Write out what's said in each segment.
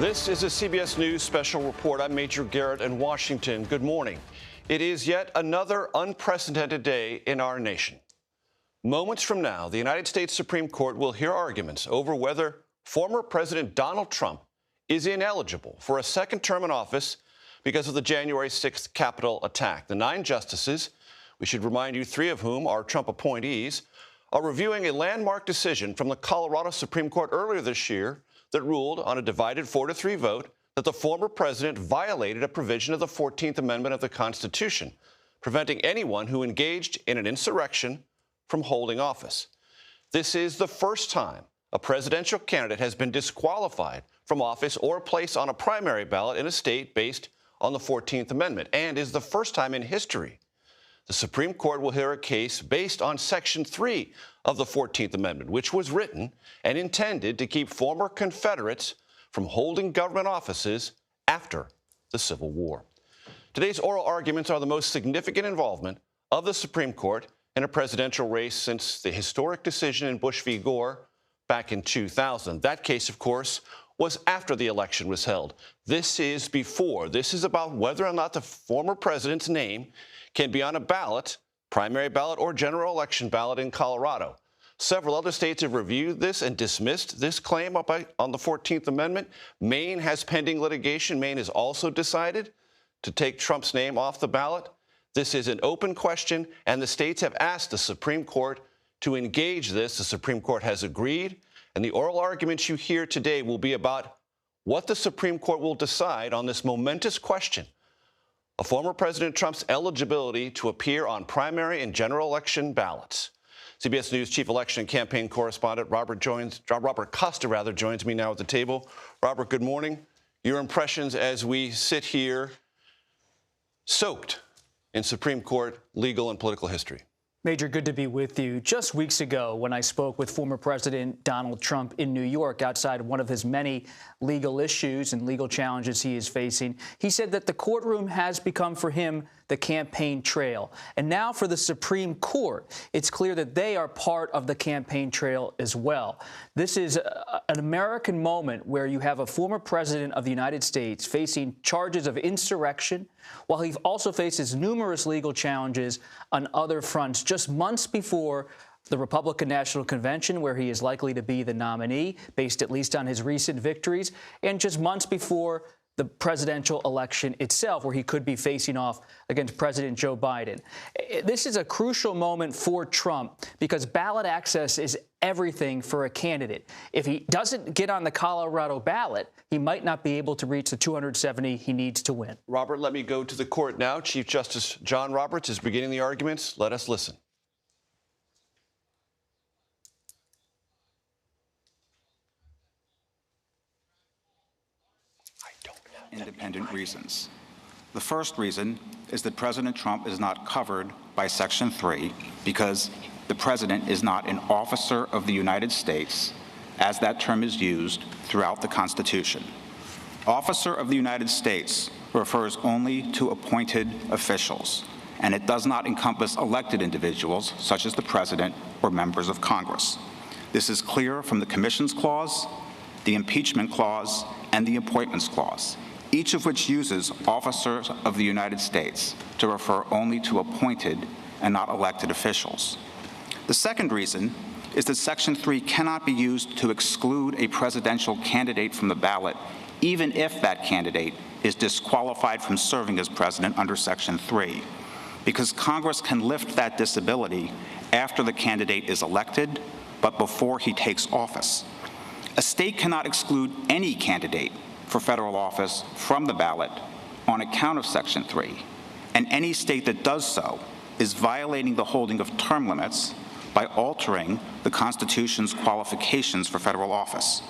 This is a CBS News special report. I'm Major Garrett in Washington. Good morning. It is yet another unprecedented day in our nation. Moments from now, the United States Supreme Court will hear arguments over whether former President Donald Trump is ineligible for a second term in office because of the January 6th Capitol attack. The 9 justices, we should remind you 3 of whom are Trump appointees, are reviewing a landmark decision from the Colorado Supreme Court earlier this year that ruled on a divided 4-3 vote that the former president violated a provision of the 14th Amendment of the Constitution, preventing anyone who engaged in an insurrection from holding office. This is the first time a presidential candidate has been disqualified from office or placed on a primary ballot in a state based on the 14th Amendment, and is the first time in history the Supreme Court will hear a case based on Section 3 of the 14th Amendment, which was written and intended to keep former Confederates from holding government offices after the Civil War. Today's oral arguments are the most significant involvement of the Supreme Court in a presidential race since the historic decision in Bush v. Gore back in 2000. That case, of course, was after the election was held. This is before. This is about whether or not the former president's name can be on a ballot, primary ballot or general election ballot in Colorado. Several other states have reviewed this and dismissed this claim on the 14th Amendment. Maine has pending litigation. Maine has also decided to take Trump's name off the ballot. This is an open question, and the states have asked the Supreme Court to engage this. The Supreme Court has agreed, and the oral arguments you hear today will be about what the Supreme Court will decide on this momentous question of former President Trump's eligibility to appear on primary and general election ballots. CBS News chief election and campaign correspondent Robert Costa joins me now at the table. Robert, good morning. Your impressions as we sit here soaked in Supreme Court legal and political history. Major, good to be with you. Just weeks ago, when I spoke with former President Donald Trump in New York outside one of his many legal issues and legal challenges he is facing, he said that the courtroom has become for him the campaign trail. And now for the Supreme Court, it's clear that they are part of the campaign trail as well. This is an American moment where you have a former president of the United States facing charges of insurrection, while he also faces numerous legal challenges on other fronts just months before the Republican National Convention, where he is likely to be the nominee, based at least on his recent victories, and just months before the presidential election itself, where he could be facing off against President Joe Biden. This is a crucial moment for Trump because ballot access is everything for a candidate. If he doesn't get on the Colorado ballot, he might not be able to reach the 270 he needs to win. Robert, let me go to the court now. Chief Justice John Roberts is beginning the arguments. Let us listen. Independent reasons. The first reason is that President Trump is not covered by Section 3 because the president is not an officer of the United States, as that term is used throughout the Constitution. Officer of the United States refers only to appointed officials, and it does not encompass elected individuals such as the president or members of Congress. This is clear from the Commissions Clause, the Impeachment Clause, and the Appointments Clause, each of which uses officers of the United States to refer only to appointed and not elected officials. The second reason is that Section 3 cannot be used to exclude a presidential candidate from the ballot, even if that candidate is disqualified from serving as president under Section 3, because Congress can lift that disability after the candidate is elected, but before he takes office. A state cannot exclude any candidate for federal office from the ballot on account of Section 3, and any state that does so is violating the holding of term limits by altering the Constitution's qualifications for federal office.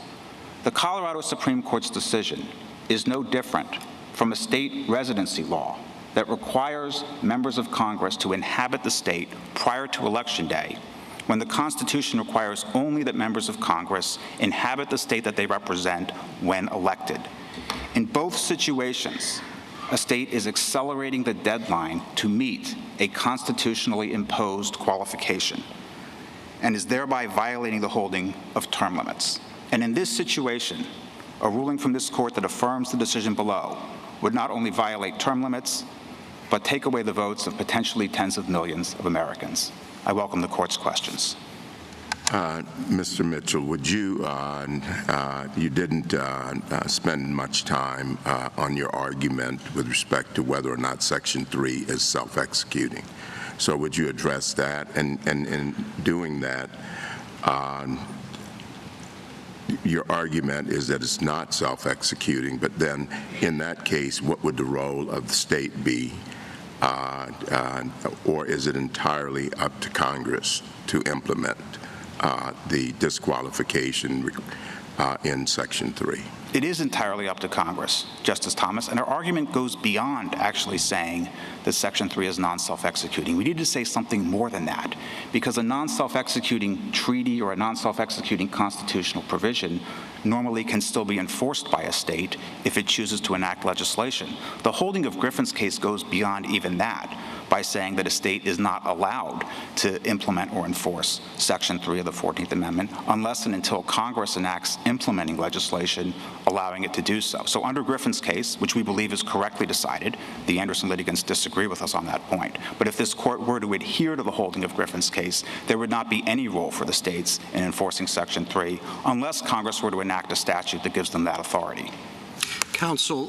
The Colorado Supreme Court's decision is no different from a state residency law that requires members of Congress to inhabit the state prior to Election Day, when the Constitution requires only that members of Congress inhabit the state that they represent when elected. In both situations, a state is accelerating the deadline to meet a constitutionally imposed qualification and is thereby violating the holding of term limits. And in this situation, A ruling from this court that affirms the decision below would not only violate term limits, but take away the votes of potentially tens of millions of Americans. I welcome the court's questions. Mr. Mitchell, would you, you didn't spend much time on your argument with respect to whether or not Section 3 is self-executing. So would you address that? And in doing that, your argument is that it's not self-executing, but then in that case, what would the role of the state be? Or is it entirely up to Congress to implement the disqualification in Section 3? It is entirely up to Congress, Justice Thomas, and our argument goes beyond actually saying that Section 3 is non-self-executing. We need to say something more than that, because a non-self-executing treaty or a non-self-executing constitutional provision normally can still be enforced by a state if it chooses to enact legislation. The holding of Griffin's case goes beyond even that by saying that a state is not allowed to implement or enforce Section 3 of the 14th Amendment unless and until Congress enacts implementing legislation allowing it to do so. So under Griffin's case, which we believe is correctly decided, the Anderson litigants disagree with us on that point, but if this court were to adhere to the holding of Griffin's case, there would not be any role for the states in enforcing Section 3 unless Congress were to enact a statute that gives them that authority. Counsel,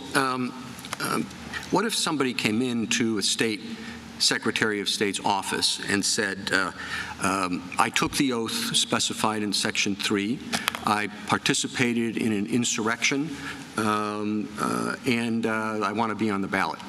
what if somebody came into a state Secretary of State's office and said, I took the oath specified in Section 3, I participated in an insurrection, and I want to be on the ballot?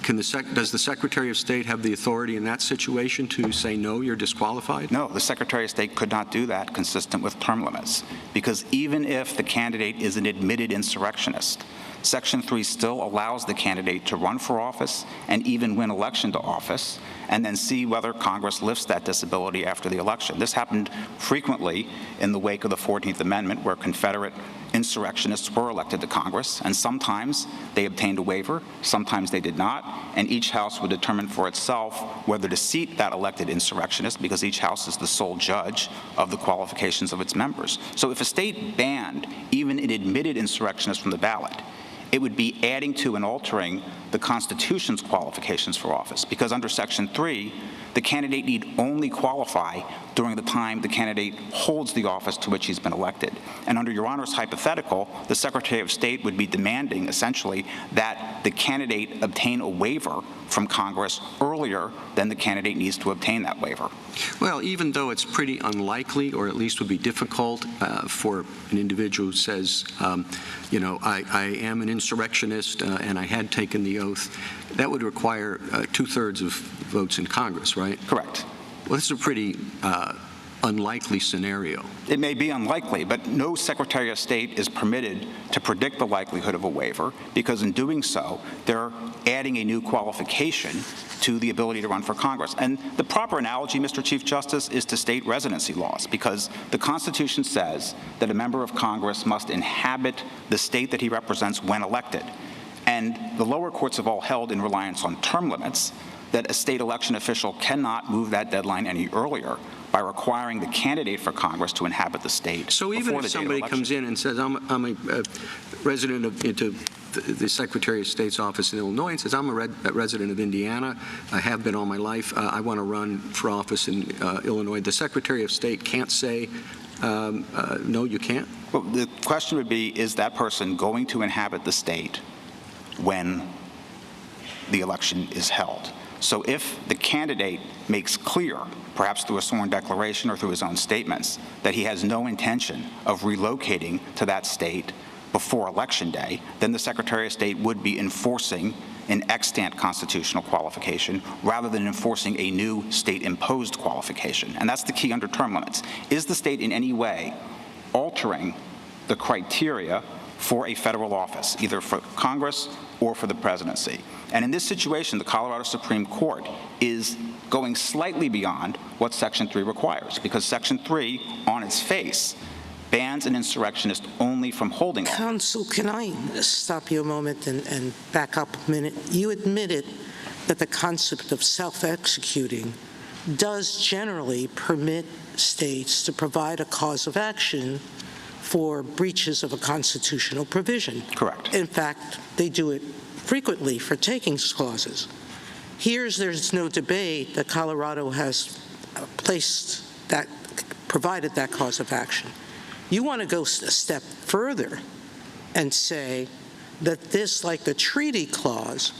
Does the Secretary of State have the authority in that situation to say, no, you're disqualified? No, the Secretary of State could not do that consistent with term limits, because even if the candidate is an admitted insurrectionist, Section 3 still allows the candidate to run for office and even win election to office, and then see whether Congress lifts that disability after the election. This happened frequently in the wake of the 14th Amendment, where Confederate insurrectionists were elected to Congress, and sometimes they obtained a waiver, sometimes they did not, and each house would determine for itself whether to seat that elected insurrectionist, because each house is the sole judge of the qualifications of its members. So if a state banned even an admitted insurrectionist from the ballot, it would be adding to and altering the Constitution's qualifications for office, because under Section 3, the candidate need only qualify during the time the candidate holds the office to which he's been elected. And under Your Honor's hypothetical, the Secretary of State would be demanding, essentially, that the candidate obtain a waiver from Congress earlier than the candidate needs to obtain that waiver. Well, even though it's pretty unlikely, or at least would be difficult for an individual who says, you know, I am an insurrectionist and I had taken the oath, that would require 2/3 of votes in Congress, right? Correct. Well, this is a pretty unlikely scenario. It may be unlikely, but no Secretary of State is permitted to predict the likelihood of a waiver, because in doing so, they're adding a new qualification to the ability to run for Congress. And the proper analogy, Mr. Chief Justice, is to state residency laws, because the Constitution says that a member of Congress must inhabit the state that he represents when elected. And the lower courts have all held, in reliance on term limits, that a state election official cannot move that deadline any earlier by requiring the candidate for Congress to inhabit the state. So even if somebody comes in and says, I'm a resident of the Secretary of State's office in Illinois, and says, I'm a resident of Indiana, I have been all my life, I want to run for office in Illinois, the Secretary of State can't say, no, you can't? Well, the question would be, is that person going to inhabit the state when the election is held? So if the candidate makes clear, perhaps through a sworn declaration or through his own statements, that he has no intention of relocating to that state before Election Day, then the Secretary of State would be enforcing an extant constitutional qualification rather than enforcing a new state-imposed qualification. And that's the key under term limits. Is the state in any way altering the criteria for a federal office, either for Congress or for the presidency? And in this situation, the Colorado Supreme Court is going slightly beyond what Section 3 requires, because Section 3, on its face, bans an insurrectionist only from holding office. Counsel, can I stop you a moment and back up a minute? You admitted that the concept of self-executing does generally permit states to provide a cause of action for breaches of a constitutional provision. Correct. In fact, they do it frequently for takings clauses. There's no debate that Colorado has provided that cause of action. You want to go a step further and say that this, like the treaty clause,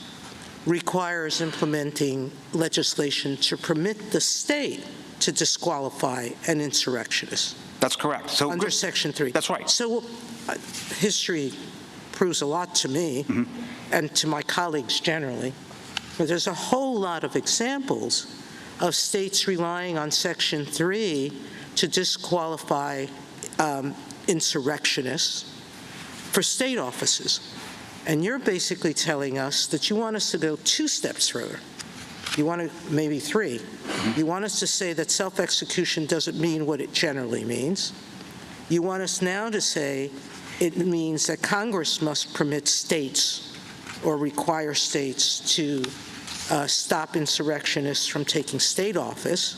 requires implementing legislation to permit the state to disqualify an insurrectionist. That's correct. So under Section 3. That's right. So history proves a lot to me and to my colleagues generally. But there's a whole lot of examples of states relying on Section 3 to disqualify insurrectionists for state offices. And you're basically telling us that you want us to go 2 steps further. You want to, maybe 3. You want us to say that self-execution doesn't mean what it generally means. You want us now to say it means that Congress must permit states or require states to stop insurrectionists from taking state office.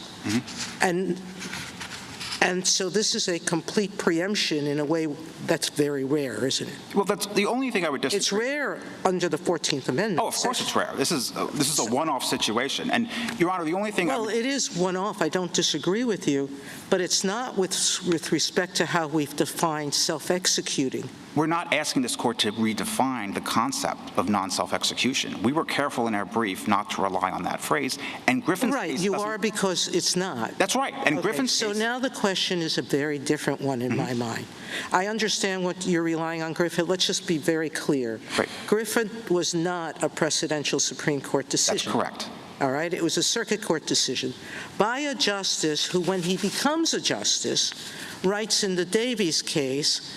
And so this is a complete preemption in a way that's very rare, isn't it? Well, that's the only thing I would disagree. It's rare under the 14th Amendment. Oh, of course it's rare. This is a one-off situation. And, Your Honor, the only thing Well, it is one-off. I don't disagree with you. But it's not with respect to how we've defined self-executing. We're not asking this court to redefine the concept of non-self-execution. We were careful in our brief not to rely on that phrase. And Griffin's Right, case you doesn't- are because it's not. That's right. And Okay, Griffin's so case... now the question is a very different one in my mind. I understand what you're relying on, Griffin. Let's just be very clear. Right. Griffin was not a precedential Supreme Court decision. That's correct. All right? It was a circuit court decision by a justice who, when he becomes a justice, writes in the Davies case,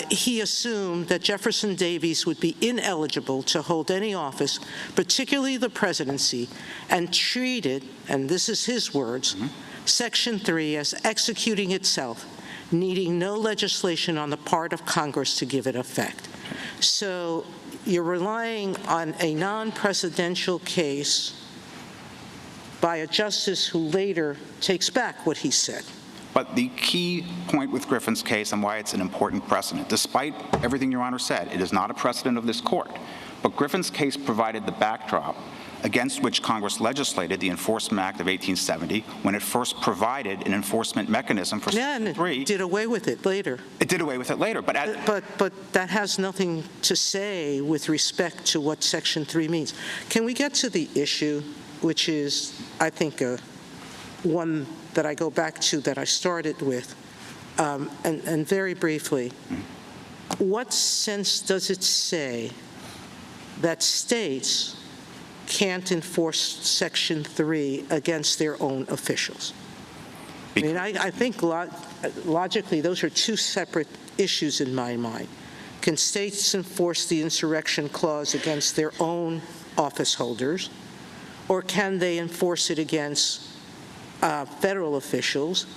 he assumed that Jefferson Davis would be ineligible to hold any office, particularly the presidency, and treated, and this is his words, Section 3 as executing itself, needing no legislation on the part of Congress to give it effect. So you're relying on a non-presidential case by a justice who later takes back what he said. But the key point with Griffin's case and why it's an important precedent, despite everything Your Honor said, it is not a precedent of this court. But Griffin's case provided the backdrop against which Congress legislated the Enforcement Act of 1870 when it first provided an enforcement mechanism for Section 3. And it did away with it later. It did away with it later. But that has nothing to say with respect to what Section 3 means. Can we get to the issue, which is, I think, one that I go back to that I started with, and very briefly, what sense does it say that states can't enforce Section 3 against their own officials? I mean, I think logically those are 2 separate issues in my mind. Can states enforce the insurrection clause against their own office holders, or can they enforce it against federal officials,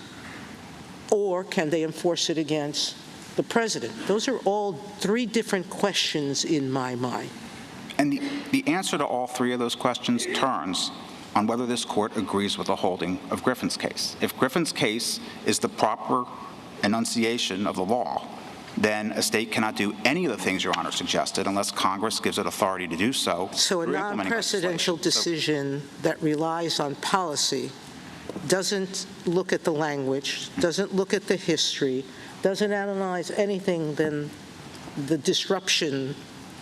or can they enforce it against the president? Those are all 3 different questions in my mind. And the answer to all 3 of those questions turns on whether this court agrees with the holding of Griffin's case. If Griffin's case is the proper enunciation of the law, then a state cannot do any of the things Your Honor suggested unless Congress gives it authority to do so. So a non-presidential decision that relies on policy doesn't look at the language, doesn't look at the history, doesn't analyze anything than the disruption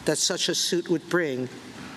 that such a suit would bring,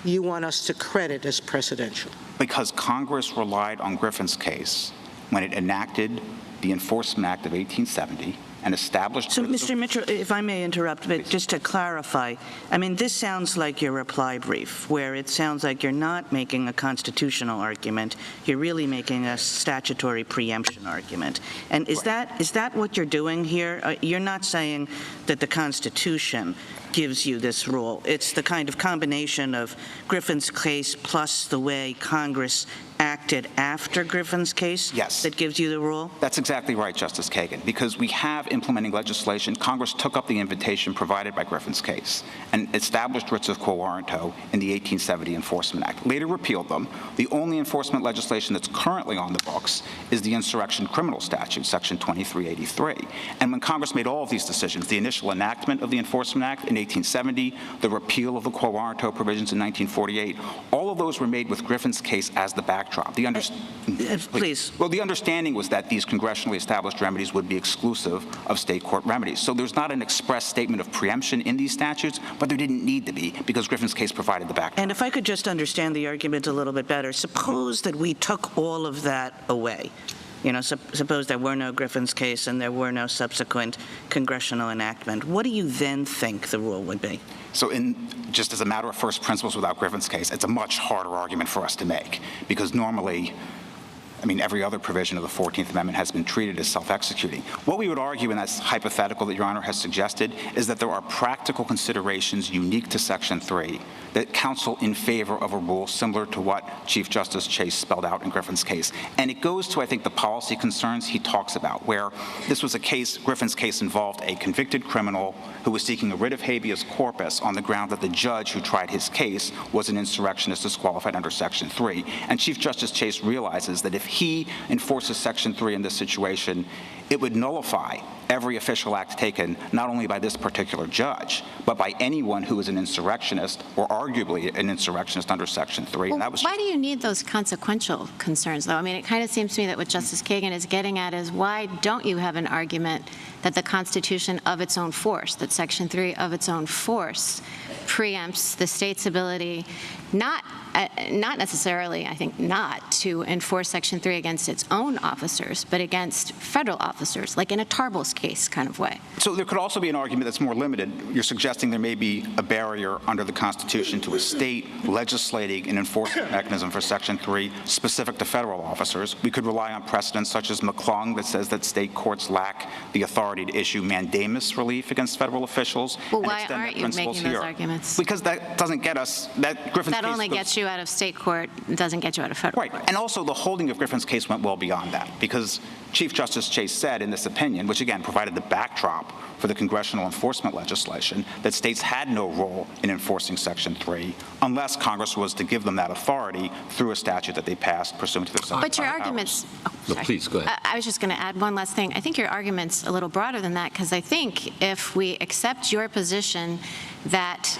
you want us to credit as presidential? Because Congress relied on Griffin's case when it enacted the Enforcement Act of 1870 and established... So, Mr. Mitchell, if I may interrupt, but just to clarify, I mean, this sounds like your reply brief, where it sounds like you're not making a constitutional argument, you're really making a statutory preemption argument. And is that what you're doing here? You're not saying that the Constitution gives you this rule. It's the kind of combination of Griffin's case plus the way Congress acted enacted after Griffin's case? Yes. That gives you the rule? That's exactly right, Justice Kagan, because we have implementing legislation. Congress took up the invitation provided by Griffin's case and established writs of quo warranto in the 1870 Enforcement Act, later repealed them. The only enforcement legislation that's currently on the books is the insurrection criminal statute, Section 2383. And when Congress made all of these decisions, the initial enactment of the Enforcement Act in 1870, the repeal of the quo warranto provisions in 1948, all of those were made with Griffin's case as the backdrop. Please. Well, the understanding was that these congressionally established remedies would be exclusive of state court remedies. So there's not an express statement of preemption in these statutes, but there didn't need to be because Griffin's case provided the backdrop. And if I could just understand the argument a little bit better, suppose that we took all of that away. You know, suppose there were no Griffin's case and there were no subsequent congressional enactment. What do you then think the rule would be? So just as a matter of first principles without Griffin's case, it's a much harder argument for us to make because normally, I mean, every other provision of the 14th Amendment has been treated as self-executing. What we would argue, and that's hypothetical that Your Honor has suggested, is that there are practical considerations unique to Section 3 that counsel in favor of a rule similar to what Chief Justice Chase spelled out in Griffin's case. And it goes to, I think, the policy concerns he talks about, where this was a case, Griffin's case involved a convicted criminal who was seeking a writ of habeas corpus on the ground that the judge who tried his case was an insurrectionist disqualified under Section 3. And Chief Justice Chase realizes that if he enforces Section 3 in this situation, it would nullify every official act taken not only by this particular judge, but by anyone who is an insurrectionist or arguably an insurrectionist under Section 3. Well, and that was why do you need those consequential concerns, though? I mean, it kind of seems to me that what Justice Kagan is getting at is why don't you have an argument that the Constitution of its own force, that Section 3 of its own force, preempts the state's ability not necessarily, I think not, to enforce Section 3 against its own officers, but against federal officers, like in a Tarbles case kind of way. So there could also be an argument that's more limited. You're suggesting there may be a barrier under the Constitution to a state legislating an enforcement mechanism for Section 3 specific to federal officers. We could rely on precedents such as McClung that says that state courts lack the authority to issue mandamus relief against federal officials. Well, why aren't you making those arguments? Because that doesn't get us, that Griffin's that case only gets you out of state court, doesn't get you out of federal court. court. And also the holding of Griffin's case went well beyond that because Chief Justice Chase said in this opinion, which again provided the backdrop for the congressional enforcement legislation, that states had no role in enforcing Section 3 unless Congress was to give them that authority through a statute that they passed pursuant to their But your arguments... No, please, go ahead. I was just going to add one last thing. I think your argument's a little broader than that because I think if we accept your position that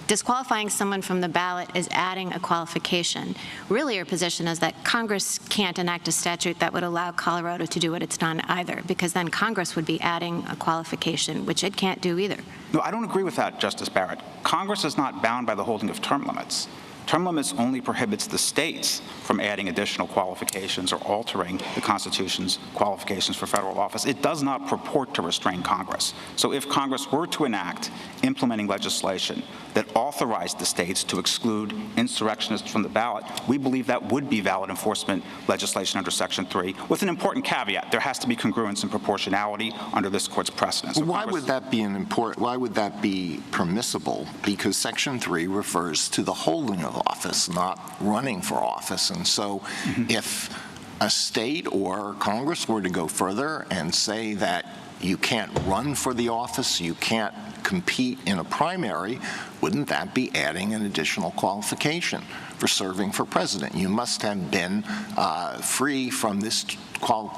disqualifying someone from the ballot is adding a qualification. Really, your position is that Congress can't enact a statute that would allow Colorado to do what it's done either, because then Congress would be adding a qualification, which it can't do either. No, I don't agree with that, Justice Barrett. Congress is not bound by the holding of term limits. Term limits only prohibits the states from adding additional qualifications or altering the Constitution's qualifications for federal office. It does not purport to restrain Congress. So if Congress were to enact implementing legislation that authorized the states to exclude insurrectionists from the ballot, we believe that would be valid enforcement legislation under Section 3, with an important caveat. There has to be congruence and proportionality under this court's precedent. So why would that be permissible? Because Section 3 refers to the holding of office, not running for office. And so if a state or Congress were to go further and say that you can't run for the office, you can't compete in a primary, wouldn't that be adding an additional qualification for serving for president? You must have been free from this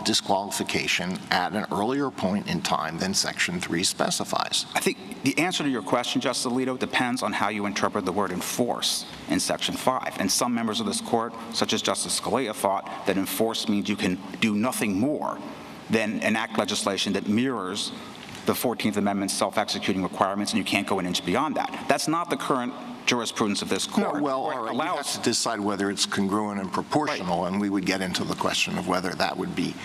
disqualification at an earlier point in time than Section 3 specifies. I think the answer to your question, Justice Alito, depends on how you interpret the word enforce in Section 5. And some members of this court, such as Justice Scalia, thought that enforce means you can do nothing more than enact legislation that mirrors the 14th Amendment's self-executing requirements, and you can't go an inch beyond that. That's not the current jurisprudence of this court. No, well, all right, you have to decide whether it's congruent and proportional, and we would get into the question of whether that would be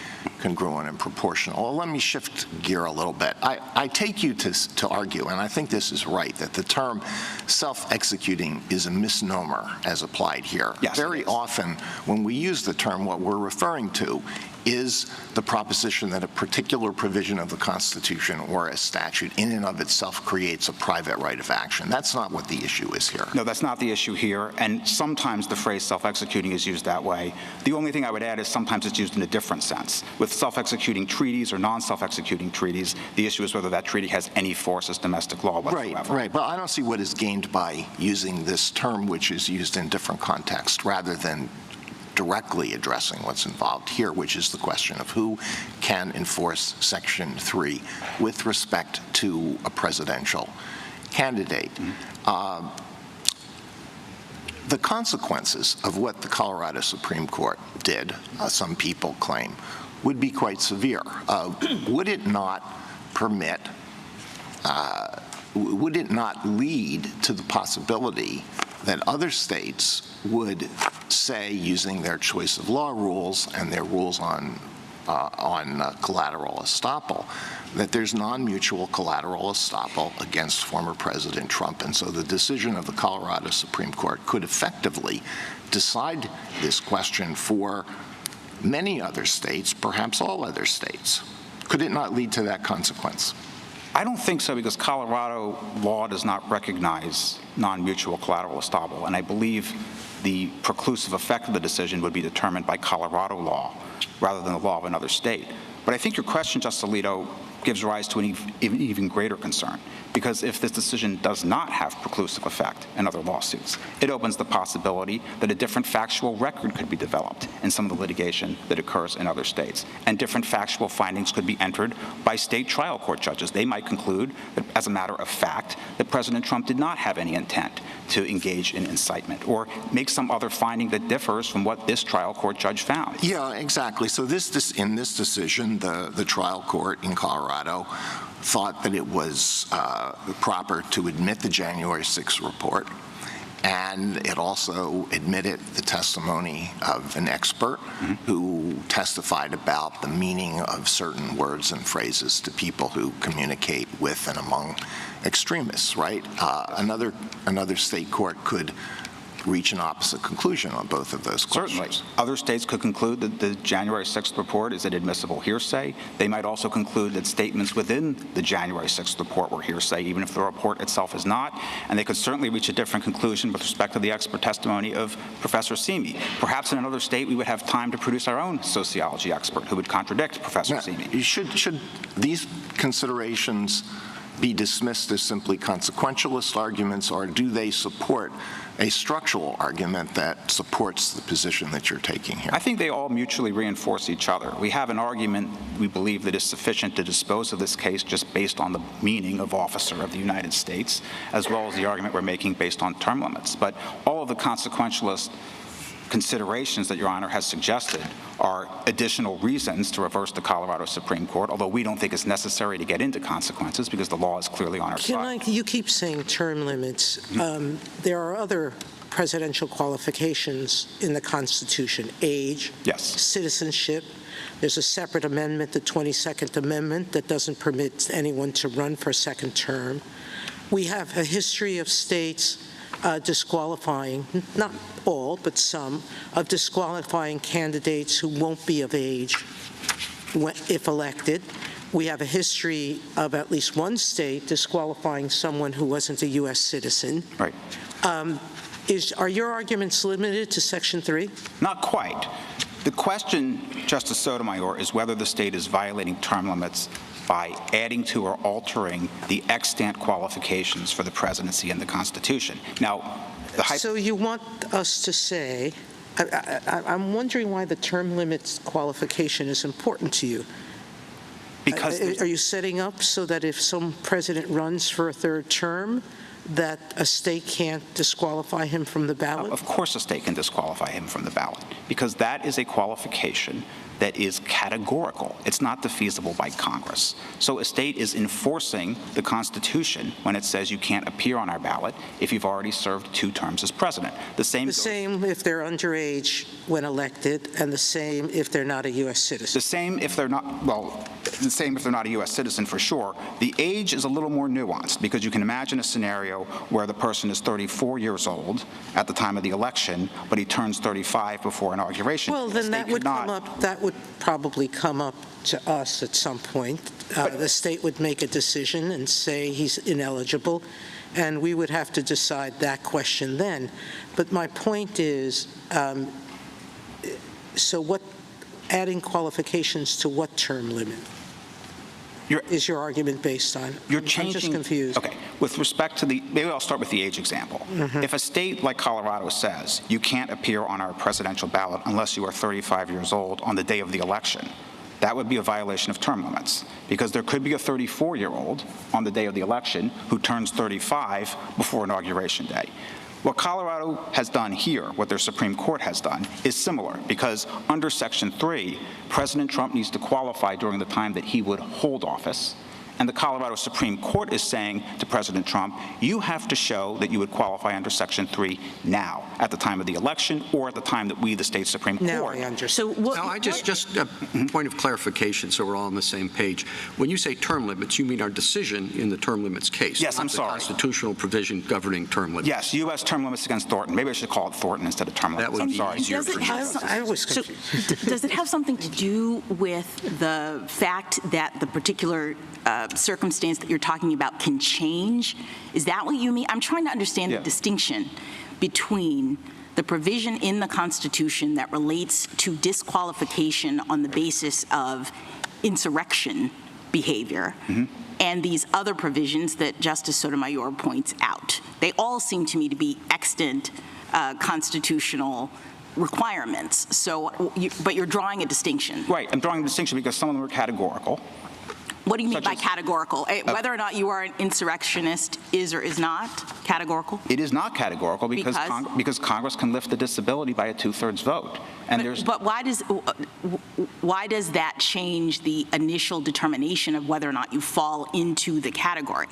congruent and proportional. Well, let me shift gear a little bit. I take you to argue, and I think this is right, that the term self-executing is a misnomer as applied here. Yes, very often, when we use the term, what we're referring to is the proposition that a particular provision of the Constitution or a statute in and of itself creates a private right of action. That's not what the issue is here. No, that's not the issue here, and sometimes the phrase self-executing is used that way. The only thing I would add is sometimes it's used in a different sense. With self-executing treaties or non-self-executing treaties, the issue is whether that treaty has any force as domestic law whatsoever. Right. But I don't see what is gained by using this term, which is used in different contexts, rather than directly addressing what's involved here, which is the question of who can enforce Section 3 with respect to a presidential candidate. The consequences of what the Colorado Supreme Court did, some people claim, would be quite severe. Would it not permit, would it not lead to the possibility that other states would say, using their choice of law rules and their rules on collateral estoppel, that there's non-mutual collateral estoppel against former President Trump? And so the decision of the Colorado Supreme Court could effectively decide this question for many other states, perhaps all other states. Could it not lead to that consequence? I don't think so, because Colorado law does not recognize non-mutual collateral estoppel, and I believe the preclusive effect of the decision would be determined by Colorado law rather than the law of another state. But I think your question, Justice Alito, gives rise to an even greater concern, because if this decision does not have preclusive effect in other lawsuits, it opens the possibility that a different factual record could be developed in some of the litigation that occurs in other states, and different factual findings could be entered by state trial court judges. They might conclude that, as a matter of fact, that President Trump did not have any intent to engage in incitement, or make some other finding that differs from what this trial court judge found. Yeah, exactly. So in this decision, the trial court in Colorado thought that it was proper to admit the January 6th report, and it also admitted the testimony of an expert who testified about the meaning of certain words and phrases to people who communicate with and among extremists, right? Another state court could reach an opposite conclusion on both of those questions. Certainly. Other states could conclude that the January 6th report is inadmissible hearsay. They might also conclude that statements within the January 6th report were hearsay, even if the report itself is not. And they could certainly reach a different conclusion with respect to the expert testimony of Professor Simi. Perhaps in another state, we would have time to produce our own sociology expert who would contradict Professor Simi. Should these considerations be dismissed as simply consequentialist arguments, or do they support a structural argument that supports the position that you're taking here? I think they all mutually reinforce each other. We have an argument, we believe, that is sufficient to dispose of this case just based on the meaning of officer of the United States, as well as the argument we're making based on term limits. But all of the consequentialist considerations that Your Honor has suggested are additional reasons to reverse the Colorado Supreme Court, although we don't think it's necessary to get into consequences because the law is clearly on our side. You keep saying term limits. There are other presidential qualifications in the Constitution: age, yes, citizenship. There's a separate amendment, the 22nd Amendment, that doesn't permit anyone to run for a second term. We have a history of states disqualifying, not all, but some, of disqualifying candidates who won't be of age if elected. We have a history of at least one state disqualifying someone who wasn't a U.S. citizen. Right. Are your arguments limited to Section 3? Not quite. The question, Justice Sotomayor, is whether the state is violating term limits by adding to or altering the extant qualifications for the presidency in the Constitution. Now, so you want us to say, I'm wondering why the term limits qualification is important to you. Because are you setting up so that if some president runs for a third term, that a state can't disqualify him from the ballot? Of course a state can disqualify him from the ballot, because that is a qualification that is categorical. It's not defeasible by Congress. So a state is enforcing the Constitution when it says you can't appear on our ballot if you've already served 2 terms as president. The same if they're underage when elected, and the same if they're not a U.S. citizen. The same if they're not, well, the same if they're not a U.S. citizen for sure. The age is a little more nuanced because you can imagine a scenario where the person is 34 years old at the time of the election, but he turns 35 before inauguration. Well, then that would come up. That would probably come up to us at some point. The state would make a decision and say he's ineligible, and we would have to decide that question then. But my point is, so what? Adding qualifications to what term limit is your argument based on? You're I'm changing. just confused. Okay. With respect to maybe I'll start with the age example. If a state like Colorado says you can't appear on our presidential ballot unless you are 35 years old on the day of the election, that would be a violation of term limits because there could be a 34-year-old on the day of the election who turns 35 before Inauguration Day. What Colorado has done here, what their Supreme Court has done, is similar because under Section 3, President Trump needs to qualify during the time that he would hold office. And the Colorado Supreme Court is saying to President Trump, you have to show that you would qualify under Section 3 now, at the time of the election, or at the time that we, the state Supreme Court. Now I understand. So I just a point of clarification so we're all on the same page. When you say term limits, you mean our decision in the term limits case. Yes, I'm sorry. The constitutional provision governing term limits. Yes, U.S. term limits against Thornton. Maybe I should call it Thornton instead of term limits. I'm sorry. Does it have something to do with the fact that the particular circumstance that you're talking about can change? Is that what you mean? I'm trying to understand the distinction between the provision in the Constitution that relates to disqualification on the basis of insurrection behavior and these other provisions that Justice Sotomayor points out. They all seem to me to be extant constitutional requirements. So, but you're drawing a distinction. Right. I'm drawing a distinction because some of them are categorical. What do you mean by categorical? Whether or not you are an insurrectionist is or is not categorical? It is not categorical because Congress can lift the disability by a 2/3 vote. And but why does that change the initial determination of whether or not you fall into the category?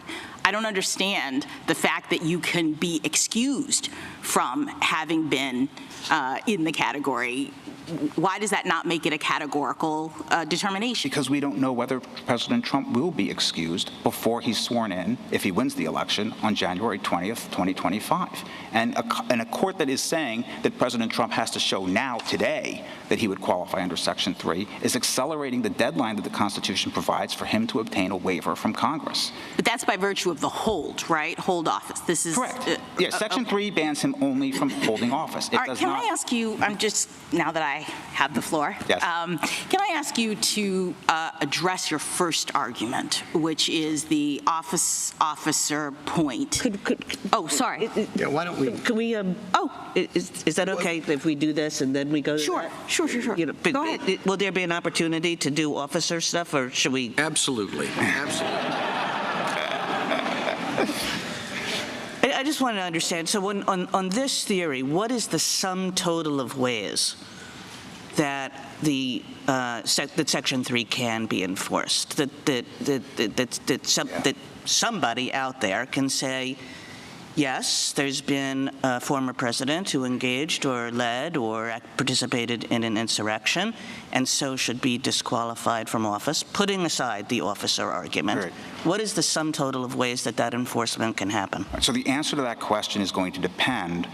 I don't understand the fact that you can be excused from having been in the category. Why does that not make it a categorical determination? Because we don't know whether President Trump will be excused before he's sworn in, if he wins the election, on January 20th, 2025. And a court that is saying that President Trump has to show now, today, that he would qualify under Section 3 is accelerating the deadline that the Constitution provides for him to obtain a waiver from Congress. But that's by virtue of the hold, right? Hold office. This is correct. Section 3 bans him only from holding office. It does not. I ask you? I'm just now that I have the floor. Yes. Can I ask you to address your first argument, which is the officer point? Oh, sorry. Yeah, why don't we? Could we? Is that okay if we do this and then we go? Sure. You know, Go ahead. Will there be an opportunity to do officer stuff, or should we? Absolutely. I just want to understand. So, on this theory, what is the sum total of ways that that Section 3 can be enforced? That somebody out there can say, yes, there's been a former president who engaged or led or participated in an insurrection, and so should be disqualified from office, putting aside the officer argument. Right. What is the sum total of ways that enforcement can happen? So the answer to that question is going to depend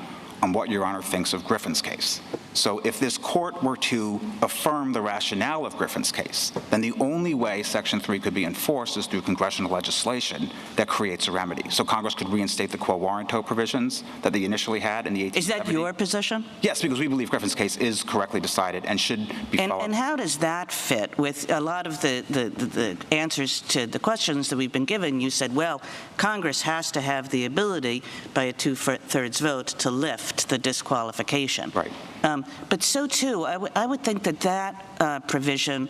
on what Your Honor thinks of Griffin's case. So if this court were to affirm the rationale of Griffin's case, then the only way Section 3 could be enforced is through congressional legislation that creates a remedy. So Congress could reinstate the quo warranto provisions that they initially had in the 1870s. Is that your position? Yes, because we believe Griffin's case is correctly decided and should be followed. And how does that fit with a lot of the answers to the questions that we've been given? You said, well, Congress has to have the ability by a 2/3 vote to lift the disqualification. Right. But so too, I would think that provision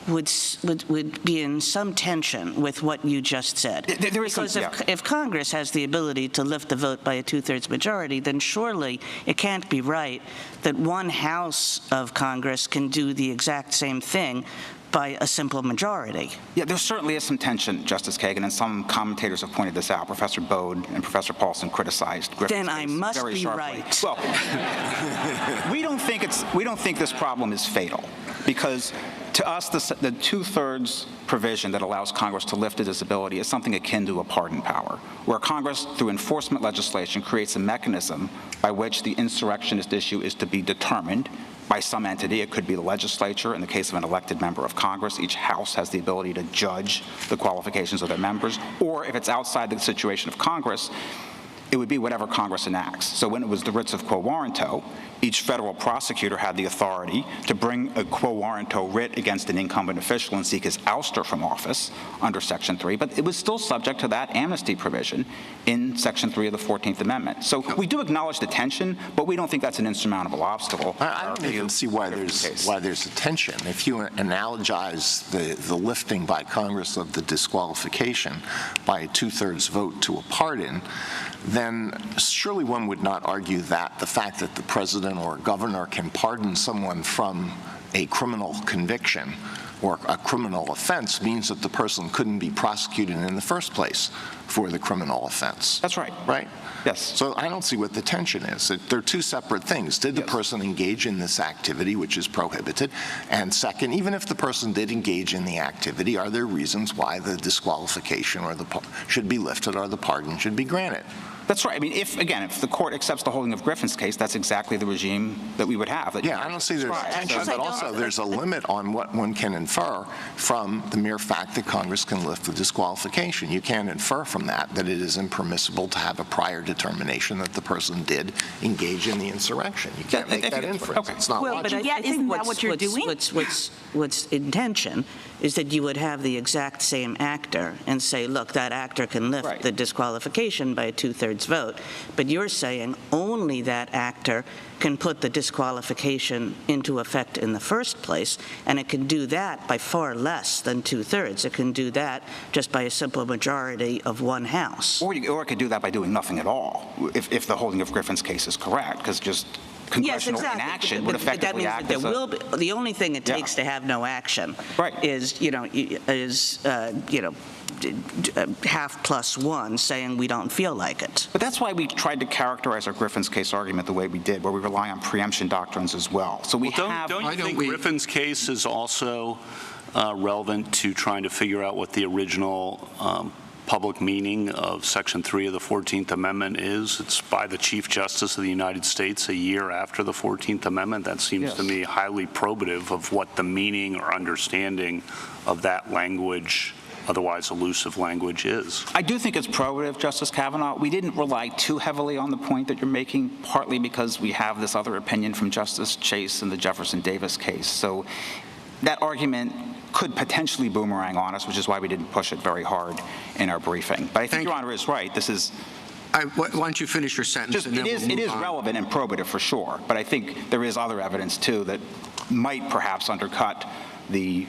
would be in some tension with what you just said. Because if Congress has the ability to lift the vote by a 2/3 majority, then surely it can't be right that one house of Congress can do the exact same thing by a simple majority. Yeah, there certainly is some tension, Justice Kagan, and some commentators have pointed this out. Professor Bode and Professor Paulson criticized Griffin's case very sharply. Then I must be right. Well, we don't think this problem is fatal because To us, the two-thirds provision that allows Congress to lift a disability is something akin to a pardon power, where Congress, through enforcement legislation, creates a mechanism by which the insurrectionist issue is to be determined by some entity. It could be the legislature. In the case of an elected member of Congress, each house has the ability to judge the qualifications of their members. Or if it's outside the situation of Congress, it would be whatever Congress enacts. So when it was the writs of quo warranto, each federal prosecutor had the authority to bring a quo warranto writ against an incumbent official and seek his ouster from office under Section 3, but it was still subject to that amnesty provision in Section 3 of the 14th Amendment. So we do acknowledge the tension, but we don't think that's an insurmountable obstacle. I don't even see why there's a tension. If you analogize the lifting by Congress of the disqualification by a two-thirds vote to a pardon, then surely one would not argue that the fact that the president or governor can pardon someone from a criminal conviction or a criminal offense means that the person couldn't be prosecuted in the first place for the criminal offense. That's right. Right? Yes. So I don't see what the tension is. They're two separate things. Did the person engage in this activity, which is prohibited? And second, even if the person did engage in the activity, are there reasons why the disqualification or should be lifted or the pardon should be granted? That's right. I mean, if the court accepts the holding of Griffin's case, that's exactly the regime that we would have. Yeah, I don't see there's a tension, but also there's a limit on what one can infer from the mere fact that Congress can lift the disqualification. You can't infer from that it is impermissible to have a prior determination that the person did engage in the insurrection. You can't make that inference. It's not logical. But I think what's intention is that you would have the exact same actor and say, look, that actor can lift the disqualification by a two-thirds vote. But you're saying only that actor can put the disqualification into effect in the first place, and it can do that by far less than two-thirds. It can do that just by a simple majority of one house. Or it could do that by doing nothing at all, if the holding of Griffin's case is correct, because just congressional inaction would effectively act as the only thing it takes to have no action is half plus one saying we don't feel like it. But that's why we tried to characterize our Griffin's case argument the way we did, where we rely on preemption doctrines as well. So don't you think Griffin's case is also relevant to trying to figure out what the original public meaning of Section 3 of the 14th Amendment is? It's by the Chief Justice of the United States a year after the 14th Amendment. That seems to me highly probative of what the meaning or understanding of that language, otherwise elusive language, is. I do think it's probative, Justice Kavanaugh. We didn't rely too heavily on the point that you're making, partly because we have this other opinion from Justice Chase in the Jefferson Davis case. So that argument could potentially boomerang on us, which is why we didn't push it very hard in our briefing. But I think Your Honor is right. This is... why don't you finish your sentence? It is relevant and probative for sure, but I think there is other evidence, too, that might perhaps undercut the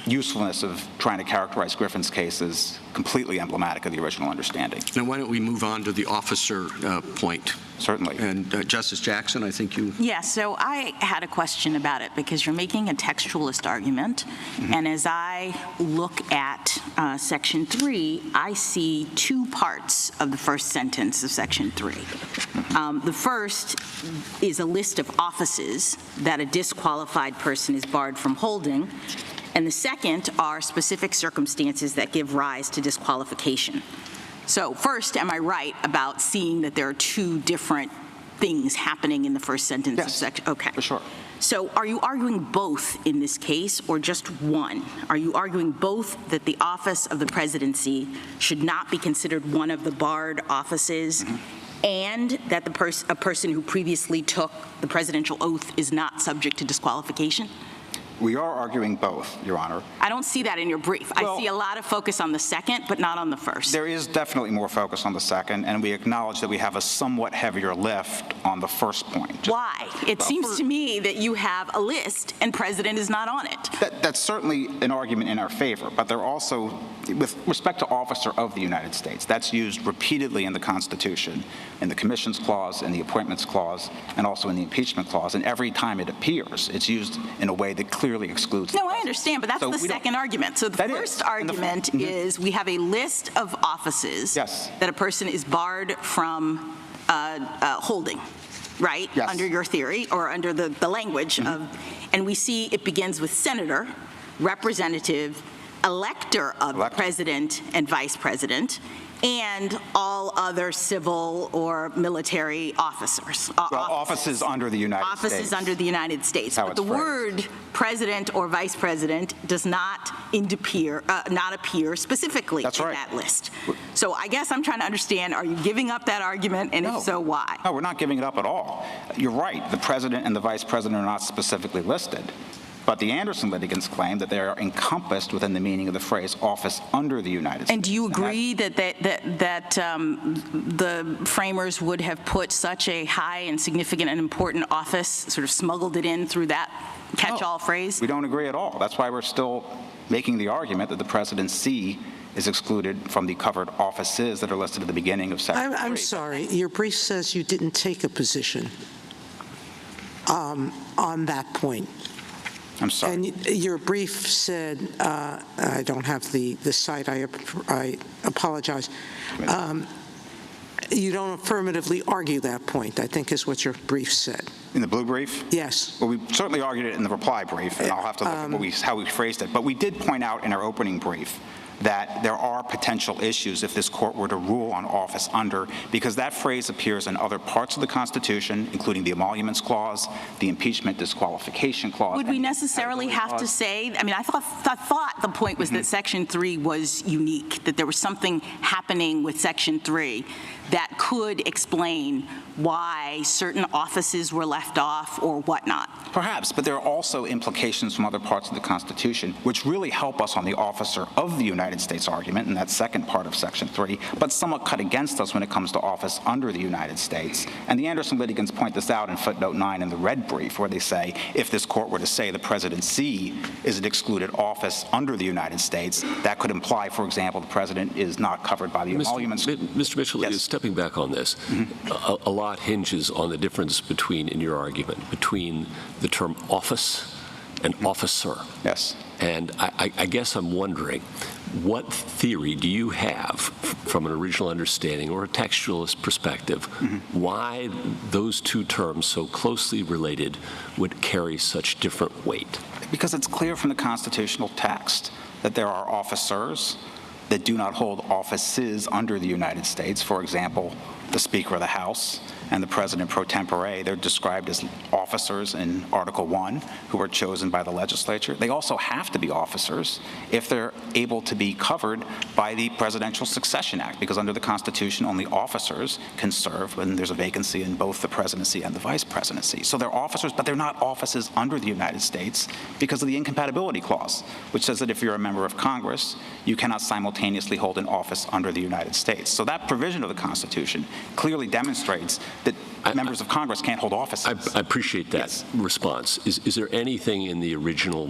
usefulness of trying to characterize Griffin's case as completely emblematic of the original understanding. Now, why don't we move on to the officer point? Certainly. And Justice Jackson, I think you... Yeah, so I had a question about it because you're making a textualist argument, and as I look at Section 3, I see two parts of the first sentence of Section 3. The first is a list of offices that a disqualified person is barred from holding, and the second are specific circumstances that give rise to disqualification. So first, am I right about seeing that there are two different things happening in the first sentence of section? Okay. For sure. So are you arguing both in this case or just one? Are you arguing both that the office of the presidency should not be considered one of the barred offices and that a person who previously took the presidential oath is not subject to disqualification? We are arguing both, Your Honor. I don't see that in your brief. I see a lot of focus on the second, but not on the first. There is definitely more focus on the second, and we acknowledge that we have a somewhat heavier lift on the first point. Why? It seems to me that you have a list and president is not on it. That's certainly an argument in our favor, but they're also, with respect to officer of the United States, that's used repeatedly in the Constitution, in the Commissions Clause, in the Appointments Clause, and also in the Impeachment Clause, and every time it appears, it's used in a way that clearly excludes. No, I understand, but that's the second argument. So the first argument is we have a list of offices that a person is barred from holding, right? Yes. Under your theory or under the language of, and we see it begins with senator, representative, elector of the president and vice president, and all other civil or military officers. Offices under the United States. Offices under the United States. But the word president or vice president does not appear specifically in that list. So I guess I'm trying to understand, are you giving up that argument, and if so, why? No, we're not giving it up at all. You're right, the president and the vice president are not specifically listed. But the Anderson litigants claim that they are encompassed within the meaning of the phrase office under the United States. And do you agree that the framers would have put such a high and significant and important office, sort of smuggled it in through that catch-all phrase? We don't agree at all. That's why we're still making the argument that the presidency is excluded from the covered offices that are listed at the beginning of Section 3. I'm sorry. Your brief says you didn't take a position on that point. I'm sorry. And your brief said, I don't have the site, I apologize. You don't affirmatively argue that point, I think is what your brief said. In the blue brief? Yes. Well, we certainly argued it in the reply brief, and I'll have to look at how we phrased it. But we did point out in our opening brief that there are potential issues if this court were to rule on office under, because that phrase appears in other parts of the Constitution, including the Emoluments Clause, the Impeachment Disqualification Clause. Would we necessarily have to say, I mean, I thought the point was that Section 3 was unique, that there was something happening with Section 3 that could explain why certain offices were left off or whatnot. Perhaps, but there are also implications from other parts of the Constitution which really help us on the officer of the United States argument in that second part of Section 3, but somewhat cut against us when it comes to office under the United States. And the Anderson litigants point this out in footnote 9 in the red brief, where they say if this court were to say the presidency is an excluded office under the United States, that could imply, for example, the president is not covered by the emoluments. Mr. Mitchell, yes. Stepping back on this, a lot hinges on the difference between, in your argument, between the term office and officer. Yes. And I guess I'm wondering, what theory do you have from an original understanding or a textualist perspective why those two terms so closely related would carry such different weight? Because it's clear from the constitutional text that there are officers that do not hold offices under the United States. For example, the Speaker of the House and the President pro tempore, they're described as officers in Article 1 who are chosen by the legislature. They also have to be officers if they're able to be covered by the Presidential Succession Act, because under the Constitution, only officers can serve when there's a vacancy in both the presidency and the vice presidency. So they're officers, but they're not offices under the United States because of the Incompatibility Clause, which says that if you're a member of Congress, you cannot simultaneously hold an office under the United States. So that provision of the Constitution clearly demonstrates that members of Congress can't hold offices. I appreciate that response. Is there anything in the original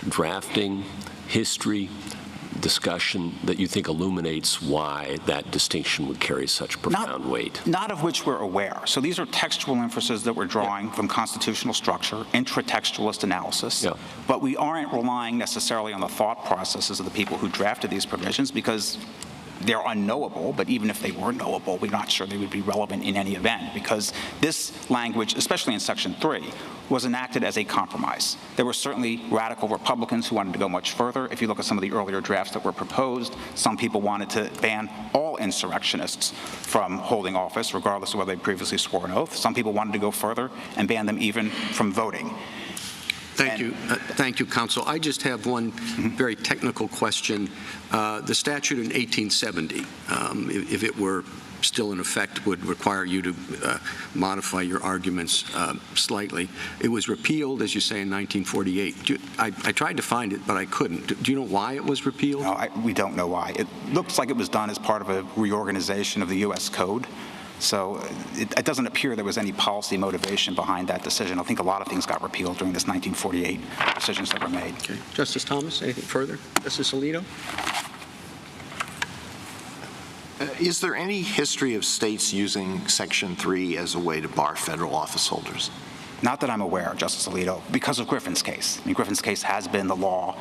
drafting, history, discussion that you think illuminates why that distinction would carry such profound weight? Not of which we're aware. So these are textual inferences that we're drawing from constitutional structure, intratextualist analysis, but we aren't relying necessarily on the thought processes of the people who drafted these provisions, because they're unknowable, but even if they were knowable, we're not sure they would be relevant in any event, because this language, especially in Section 3, was enacted as a compromise. There were certainly radical Republicans who wanted to go much further. If you look at some of the earlier drafts that were proposed, some people wanted to ban all insurrectionists from holding office, regardless of whether they previously swore an oath. Some people wanted to go further and ban them even from voting. Thank you. Thank you, counsel. I just have one very technical question. The statute in 1870, if it were still in effect, would require you to modify your arguments slightly. It was repealed, as you say, in 1948. I tried to find it, but I couldn't. Do you know why it was repealed? No, we don't know why. It looks like it was done as part of a reorganization of the U.S. Code. So it doesn't appear there was any policy motivation behind that decision. I think a lot of things got repealed during this 1948 decisions that were made. Okay. Justice Thomas, anything further? Justice Alito? Is there any history of states using Section 3 as a way to bar federal office holders? Not that I'm aware of, Justice Alito, because of Griffin's case. I mean, Griffin's case has been the law.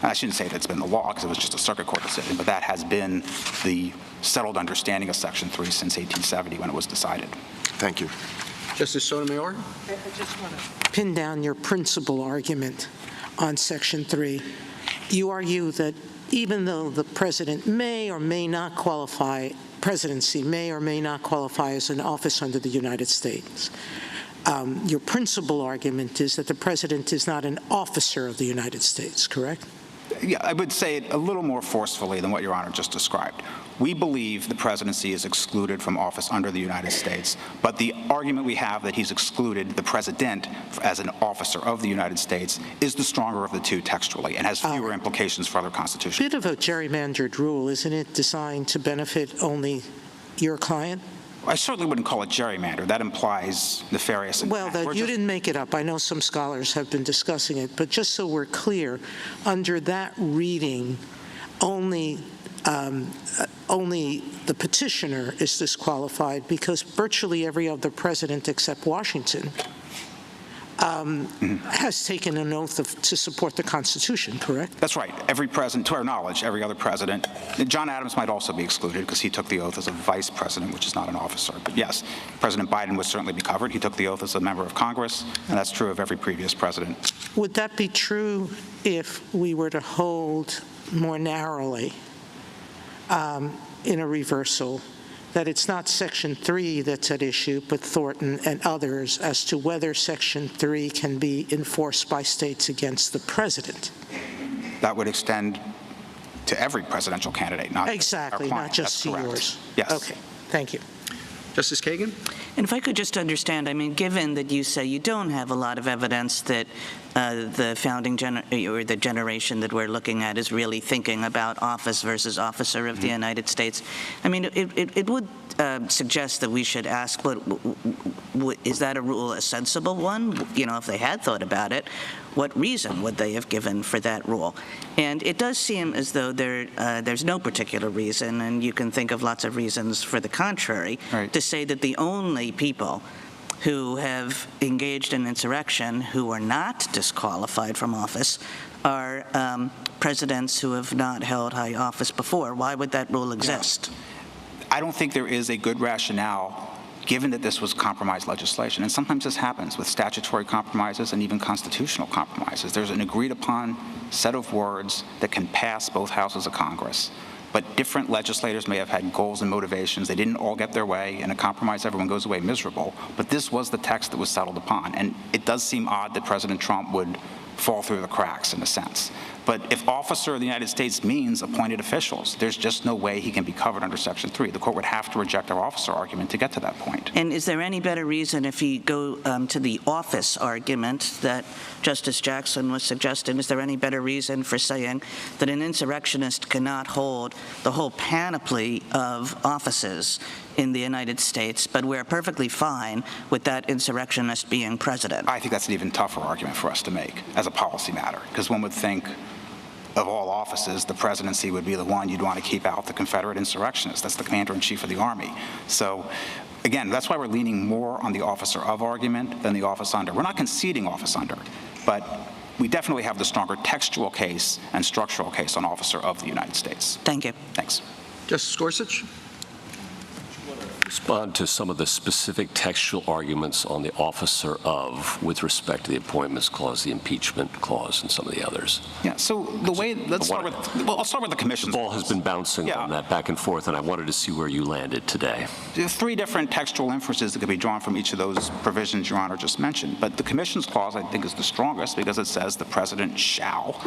I shouldn't say that it's been the law, because it was just a circuit court decision, but that has been the settled understanding of Section 3 since 1870 when it was decided. Thank you. Justice Sotomayor? I just want to pin down your principal argument on Section 3. You argue that even though the president may or may not qualify, presidency may or may not qualify as an office under the United States, your principal argument is that the president is not an officer of the United States, correct? Yeah, I would say it a little more forcefully than what Your Honor just described. We believe the presidency is excluded from office under the United States, but the argument we have that he's excluded the president as an officer of the United States is the stronger of the two textually and has fewer implications for other constitutions. Bit of a gerrymandered rule, isn't it, designed to benefit only your client? I certainly wouldn't call it gerrymander. That implies nefarious intent. Well, you didn't make it up. I know some scholars have been discussing it, but just so we're clear, under that reading, only the petitioner is disqualified because virtually every other president except Washington has taken an oath to support the Constitution, correct? That's right. Every president, to our knowledge, every other president. John Adams might also be excluded because he took the oath as a vice president, which is not an officer. But yes, President Biden would certainly be covered. He took the oath as a member of Congress, and that's true of every previous president. Would that be true if we were to hold more narrowly in a reversal that it's not Section 3 that's at issue, but Thornton and others as to whether Section 3 can be enforced by states against the president? That would extend to every presidential candidate, not exactly, not just to yours. Yes. Okay. Thank you. Justice Kagan? And if I could just understand, I mean, given that you say you don't have a lot of evidence that the founding or the generation that we're looking at is really thinking about office versus officer of the United States, I mean, it would suggest that we should ask, is that a rule a sensible one? You know, if they had thought about it, what reason would they have given for that rule? And it does seem as though there's no particular reason, and you can think of lots of reasons for the contrary, to say that the only people who have engaged in insurrection who are not disqualified from office are presidents who have not held high office before. Why would that rule exist? I don't think there is a good rationale given that this was compromised legislation. And sometimes this happens with statutory compromises and even constitutional compromises. There's an agreed upon set of words that can pass both houses of Congress. But different legislators may have had goals and motivations. They didn't all get their way. In a compromise, everyone goes away miserable. But this was the text that was settled upon. And it does seem odd that President Trump would fall through the cracks in a sense. But if officer of the United States means appointed officials, there's just no way he can be covered under Section 3. The court would have to reject our officer argument to get to that point. And is there any better reason if you go to the office argument that Justice Jackson was suggesting, is there any better reason for saying that an insurrectionist cannot hold the whole panoply of offices in the United States, but we're perfectly fine with that insurrectionist being president? I think that's an even tougher argument for us to make as a policy matter, because one would think of all offices, the presidency would be the one you'd want to keep out the Confederate insurrectionists. That's the commander-in-chief of the Army. So, again, that's why we're leaning more on the officer of argument than the office under. We're not conceding office under, but we definitely have the stronger textual case and structural case on officer of the United States. Thank you. Thanks. Justice Gorsuch? Respond to some of the specific textual arguments on the officer of with respect to the appointments clause, the impeachment clause, and some of the others. Yeah, so the way, I'll start with the commission's The ball has been bouncing Yeah. on that back and forth, and I wanted to see where you landed today. There are three different textual inferences that could be drawn from each of those provisions Your Honor just mentioned. But the commission's clause, I think, is the strongest because it says the president shall,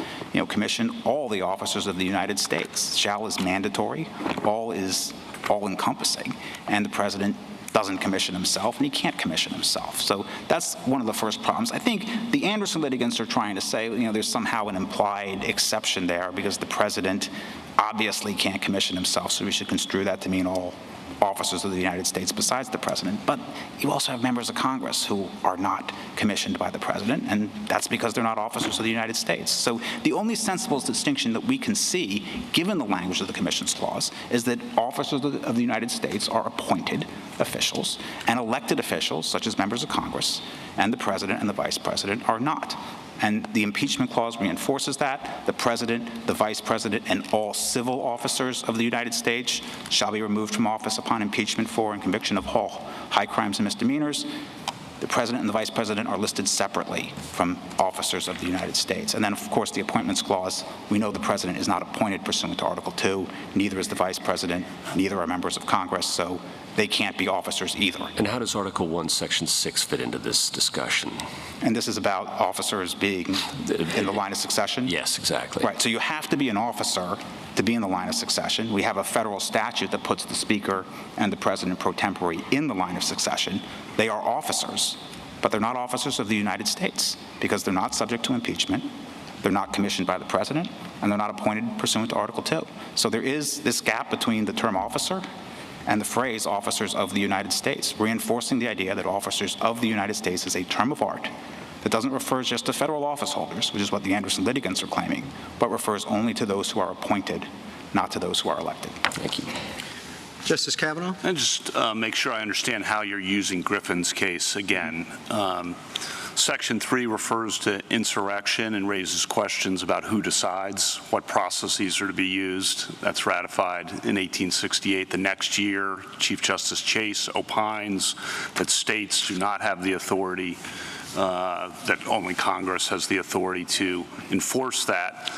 commission all the officers of the United States. Shall is mandatory. All is all-encompassing, and the president doesn't commission himself, and he can't commission himself. So that's one of the first problems. I think the Anderson litigants are trying to say, there's somehow an implied exception there because the president obviously can't commission himself, so we should construe that to mean all officers of the United States besides the president. But you also have members of Congress who are not commissioned by the president, and that's because they're not officers of the United States. So the only sensible distinction that we can see, given the language of the commission's clause, is that officers of the United States are appointed officials, and elected officials, such as members of Congress, and the president and the vice president are not. And the impeachment clause reinforces that. The president, the vice president, and all civil officers of the United States shall be removed from office upon impeachment for and conviction of all high crimes and misdemeanors. The president and the vice president are listed separately from officers of the United States. And then, of course, the appointments clause, we know the president is not appointed pursuant to Article 2, neither is the vice president, neither are members of Congress, so they can't be officers either. And how does Article 1, Section 6 fit into this discussion? And this is about officers being in the line of succession? Yes, exactly. Right, so you have to be an officer to be in the line of succession. We have a federal statute that puts the Speaker and the President pro tempore in the line of succession. They are officers, but they're not officers of the United States because they're not subject to impeachment, they're not commissioned by the President, and they're not appointed pursuant to Article 2. So there is this gap between the term officer and the phrase officers of the United States, reinforcing the idea that officers of the United States is a term of art that doesn't refer just to federal office holders, which is what the Anderson litigants are claiming, but refers only to those who are appointed, not to those who are elected. Thank you. Justice Kavanaugh? And just make sure I understand how you're using Griffin's case again. Section 3 refers to insurrection and raises questions about who decides what processes are to be used. That's ratified in 1868. The next year, Chief Justice Chase opines that states do not have the authority, that only Congress has the authority to enforce that.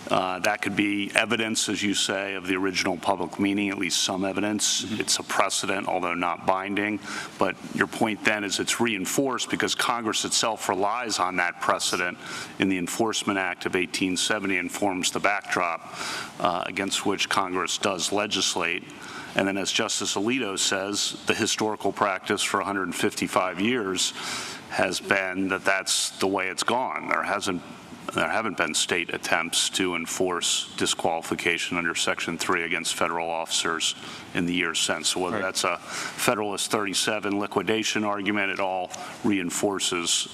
That could be evidence, as you say, of the original public meaning, at least some evidence. It's a precedent, although not binding. But your point then is it's reinforced because Congress itself relies on that precedent in the Enforcement Act of 1870 and forms the backdrop against which Congress does legislate. And then, as Justice Alito says, the historical practice for 155 years has been that that's the way it's gone. There haven't been state attempts to enforce disqualification under Section 3 against federal officers in the years since. So whether that's a Federalist 37 liquidation argument, it all reinforces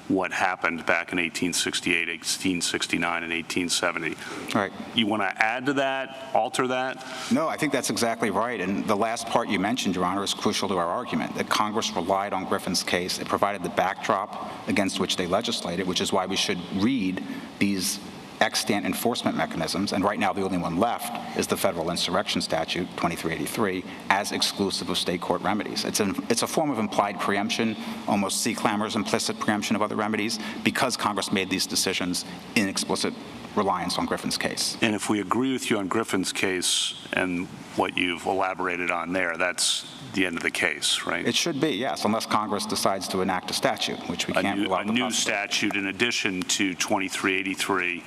what happened back in 1868, 1869, and 1870. Right. You want to add to that, alter that? No, I think that's exactly right. And the last part you mentioned, Your Honor, is crucial to our argument, that Congress relied on Griffin's case. It provided the backdrop against which they legislated, which is why we should read these extant enforcement mechanisms, and right now the only one left is the federal insurrection statute, 2383, as exclusive of state court remedies. It's a form of implied preemption, almost C. Clamor's implicit preemption of other remedies, because Congress made these decisions in explicit reliance on Griffin's case. And if we agree with you on Griffin's case and what you've elaborated on there, that's the end of the case, right? It should be, yes, unless Congress decides to enact a statute, which we can't rely on. A new statute in addition to 2383.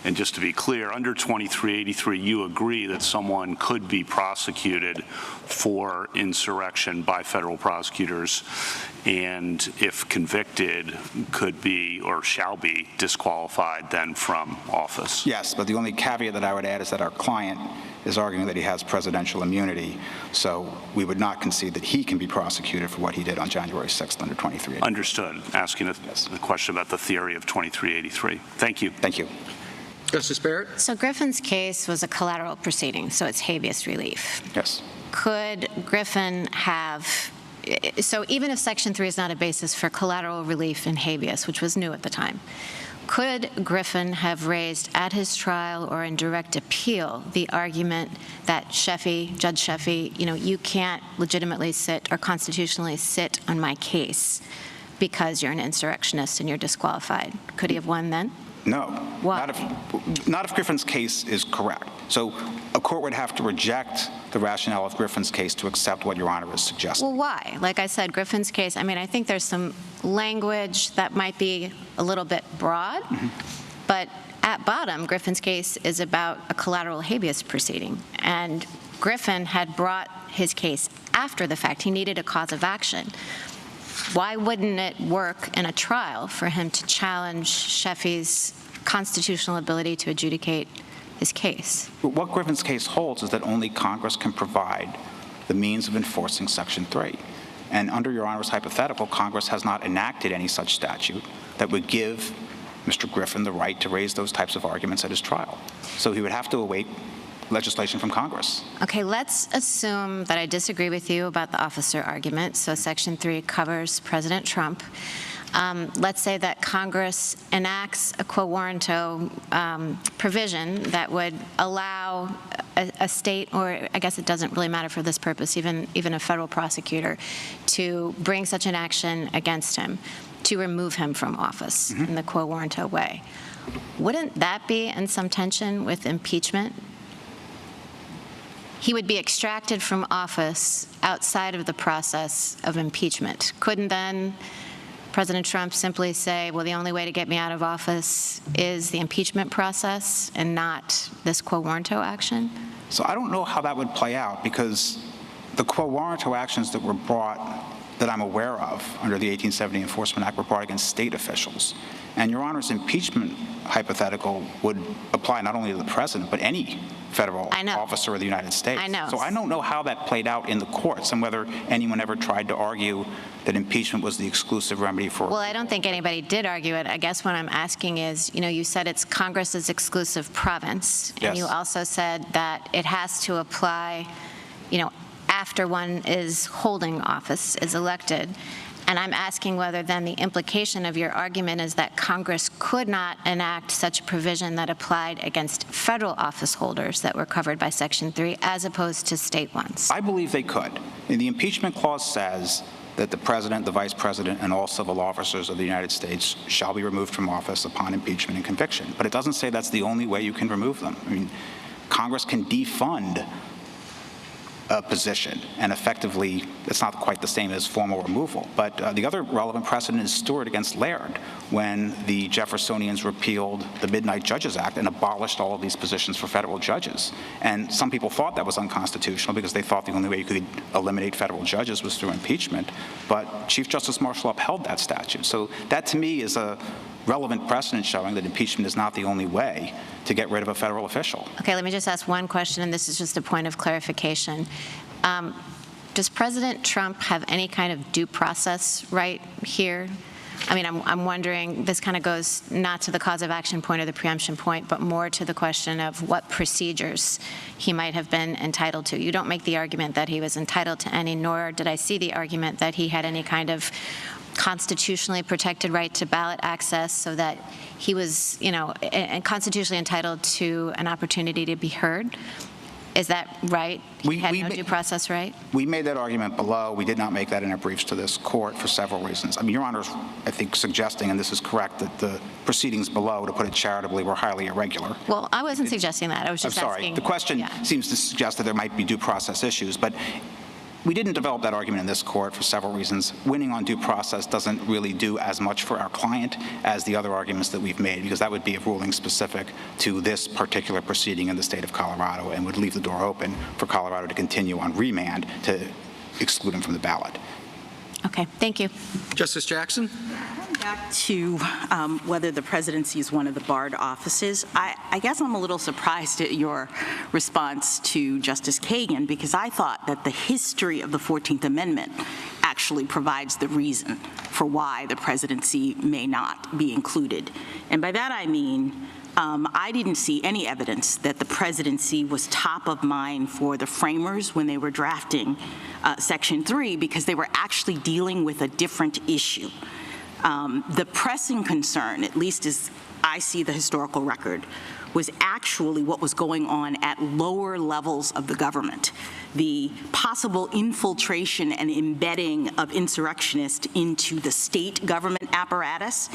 And just to be clear, under 2383, you agree that someone could be prosecuted for insurrection by federal prosecutors, and if convicted, could be or shall be disqualified then from office. Yes, but the only caveat that I would add is that our client is arguing that he has presidential immunity, so we would not concede that he can be prosecuted for what he did on January 6th under 2383. Understood. Asking a question about the theory of 2383. Thank you. Thank you. Justice Barrett? So Griffin's case was a collateral proceeding, so it's habeas relief. Yes. Could Griffin have, so even if Section 3 is not a basis for collateral relief in habeas, which was new at the time, could Griffin have raised at his trial or in direct appeal the argument that Judge Sheffy, you can't legitimately sit or constitutionally sit on my case because you're an insurrectionist and you're disqualified? Could he have won then? No. Why? Not if Griffin's case is correct. So a court would have to reject the rationale of Griffin's case to accept what Your Honor is suggesting. Well, why? Like I said, Griffin's case, I think there's some language that might be a little bit broad, but at bottom, Griffin's case is about a collateral habeas proceeding. And Griffin had brought his case after the fact. He needed a cause of action. Why wouldn't it work in a trial for him to challenge Sheffy's constitutional ability to adjudicate his case? What Griffin's case holds is that only Congress can provide the means of enforcing Section 3. And under Your Honor's hypothetical, Congress has not enacted any such statute that would give Mr. Griffin the right to raise those types of arguments at his trial. So he would have to await legislation from Congress. Okay, let's assume that I disagree with you about the officer argument. So Section 3 covers President Trump. let's say that Congress enacts a quo warranto provision that would allow a state, or I guess it doesn't really matter for this purpose, even a federal prosecutor, to bring such an action against him, to remove him from office in the quo warranto way. Wouldn't that be in some tension with impeachment? He would be extracted from office outside of the process of impeachment. Couldn't then President Trump simply say, well, the only way to get me out of office is the impeachment process and not this quo warranto action? So I don't know how that would play out, because the quo warranto actions that were brought, that I'm aware of, under the 1870 Enforcement Act, were brought against state officials. And Your Honor's impeachment hypothetical would apply not only to the president, but any federal officer of the United States. I know. So I don't know how that played out in the courts and whether anyone ever tried to argue that impeachment was the exclusive remedy for. Well, I don't think anybody did argue it. I guess what I'm asking is, you said it's Congress's exclusive province. Yes. And you also said that it has to apply, after one is holding office, is elected. And I'm asking whether then the implication of your argument is that Congress could not enact such a provision that applied against federal office holders that were covered by Section 3 as opposed to state ones. I believe they could. And the impeachment clause says that the president, the vice president, and all civil officers of the United States shall be removed from office upon impeachment and conviction. But it doesn't say that's the only way you can remove them. I mean, Congress can defund a position, and effectively, it's not quite the same as formal removal. But the other relevant precedent is Stewart against Laird, when the Jeffersonians repealed the Midnight Judges Act and abolished all of these positions for federal judges. And some people thought that was unconstitutional because they thought the only way you could eliminate federal judges was through impeachment. But Chief Justice Marshall upheld that statute. So that, to me, is a relevant precedent showing that impeachment is not the only way to get rid of a federal official. Okay, let me just ask one question, and this is just a point of clarification. Does President Trump have any kind of due process right here? I mean, I'm wondering, this kind of goes not to the cause of action point or the preemption point, but more to the question of what procedures he might have been entitled to. You don't make the argument that he was entitled to any, nor did I see the argument that he had any kind of constitutionally protected right to ballot access, so that he was, and constitutionally entitled to an opportunity to be heard. Is that right? He had no due process right? We made that argument below. We did not make that in our briefs to this court for several reasons. I mean, Your Honor's, I think, suggesting, and this is correct, that the proceedings below, to put it charitably, were highly irregular. Well, I wasn't suggesting that. I was just asking. The question seems to suggest that there might be due process issues, but we didn't develop that argument in this court for several reasons. Winning on due process doesn't really do as much for our client as the other arguments that we've made, because that would be a ruling specific to this particular proceeding in the state of Colorado and would leave the door open for Colorado to continue on remand to exclude him from the ballot. Okay, thank you. Justice Jackson? Back to whether the presidency is one of the barred offices, I guess I'm a little surprised at your response to Justice Kagan, because I thought that the history of the 14th Amendment actually provides the reason for why the presidency may not be included. And by that I mean, I didn't see any evidence that the presidency was top of mind for the framers when they were drafting Section 3, because they were actually dealing with a different issue. The pressing concern, at least as I see the historical record, was actually what was going on at lower levels of the government. The possible infiltration and embedding of insurrectionists into the state government apparatus,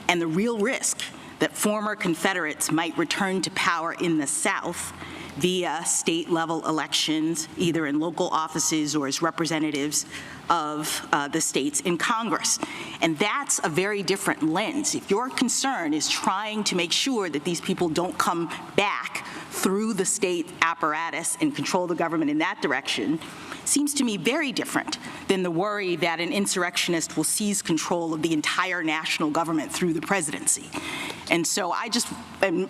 and the real risk that former Confederates might return to power in the South via state-level elections, either in local offices or as representatives of the states in Congress. And that's a very different lens. If your concern is trying to make sure that these people don't come back through the state apparatus and control the government in that direction, seems to me very different than the worry that an insurrectionist will seize control of the entire national government through the presidency. And so I just am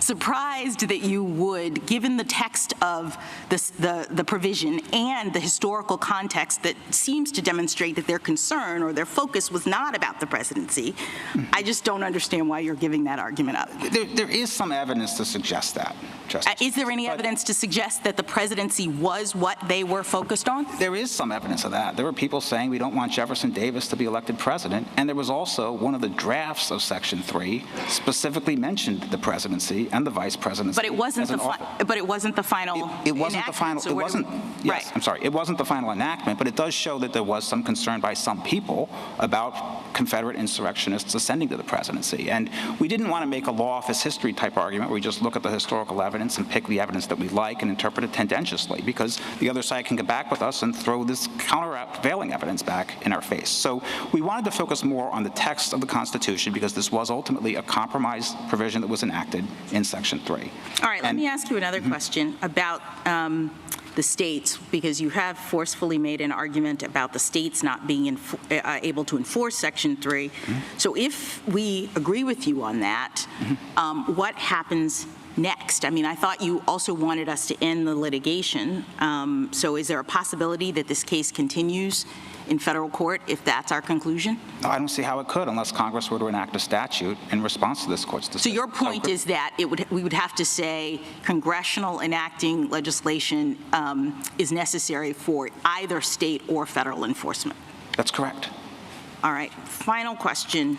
surprised that you would, given the text of the provision and the historical context that seems to demonstrate that their concern or their focus was not about the presidency, I just don't understand why you're giving that argument up. There is some evidence to suggest that, Justice. Is there any evidence to suggest that the presidency was what they were focused on? There is some evidence of that. There were people saying we don't want Jefferson Davis to be elected president, and there was also one of the drafts of Section 3 specifically mentioned the presidency and the vice presidency. But it wasn't the final. It wasn't the final. So it wasn't. Yes, right. I'm sorry. It wasn't the final enactment, but it does show that there was some concern by some people about Confederate insurrectionists ascending to the presidency. And we didn't want to make a law office history type argument where we just look at the historical evidence and pick the evidence that we like and interpret it tendentiously, because the other side can get back with us and throw this countervailing evidence back in our face. So we wanted to focus more on the text of the Constitution, because this was ultimately a compromise provision that was enacted in Section 3. All right, let me ask you another question about the states, because you have forcefully made an argument about the states not being able to enforce Section 3. So if we agree with you on that, what happens next? I mean, I thought you also wanted us to end the litigation. So is there a possibility that this case continues in federal court if that's our conclusion? No, I don't see how it could unless Congress were to enact a statute in response to this court's decision. So your point is that we would have to say congressional enacting legislation is necessary for either state or federal enforcement? That's correct. All right. Final question.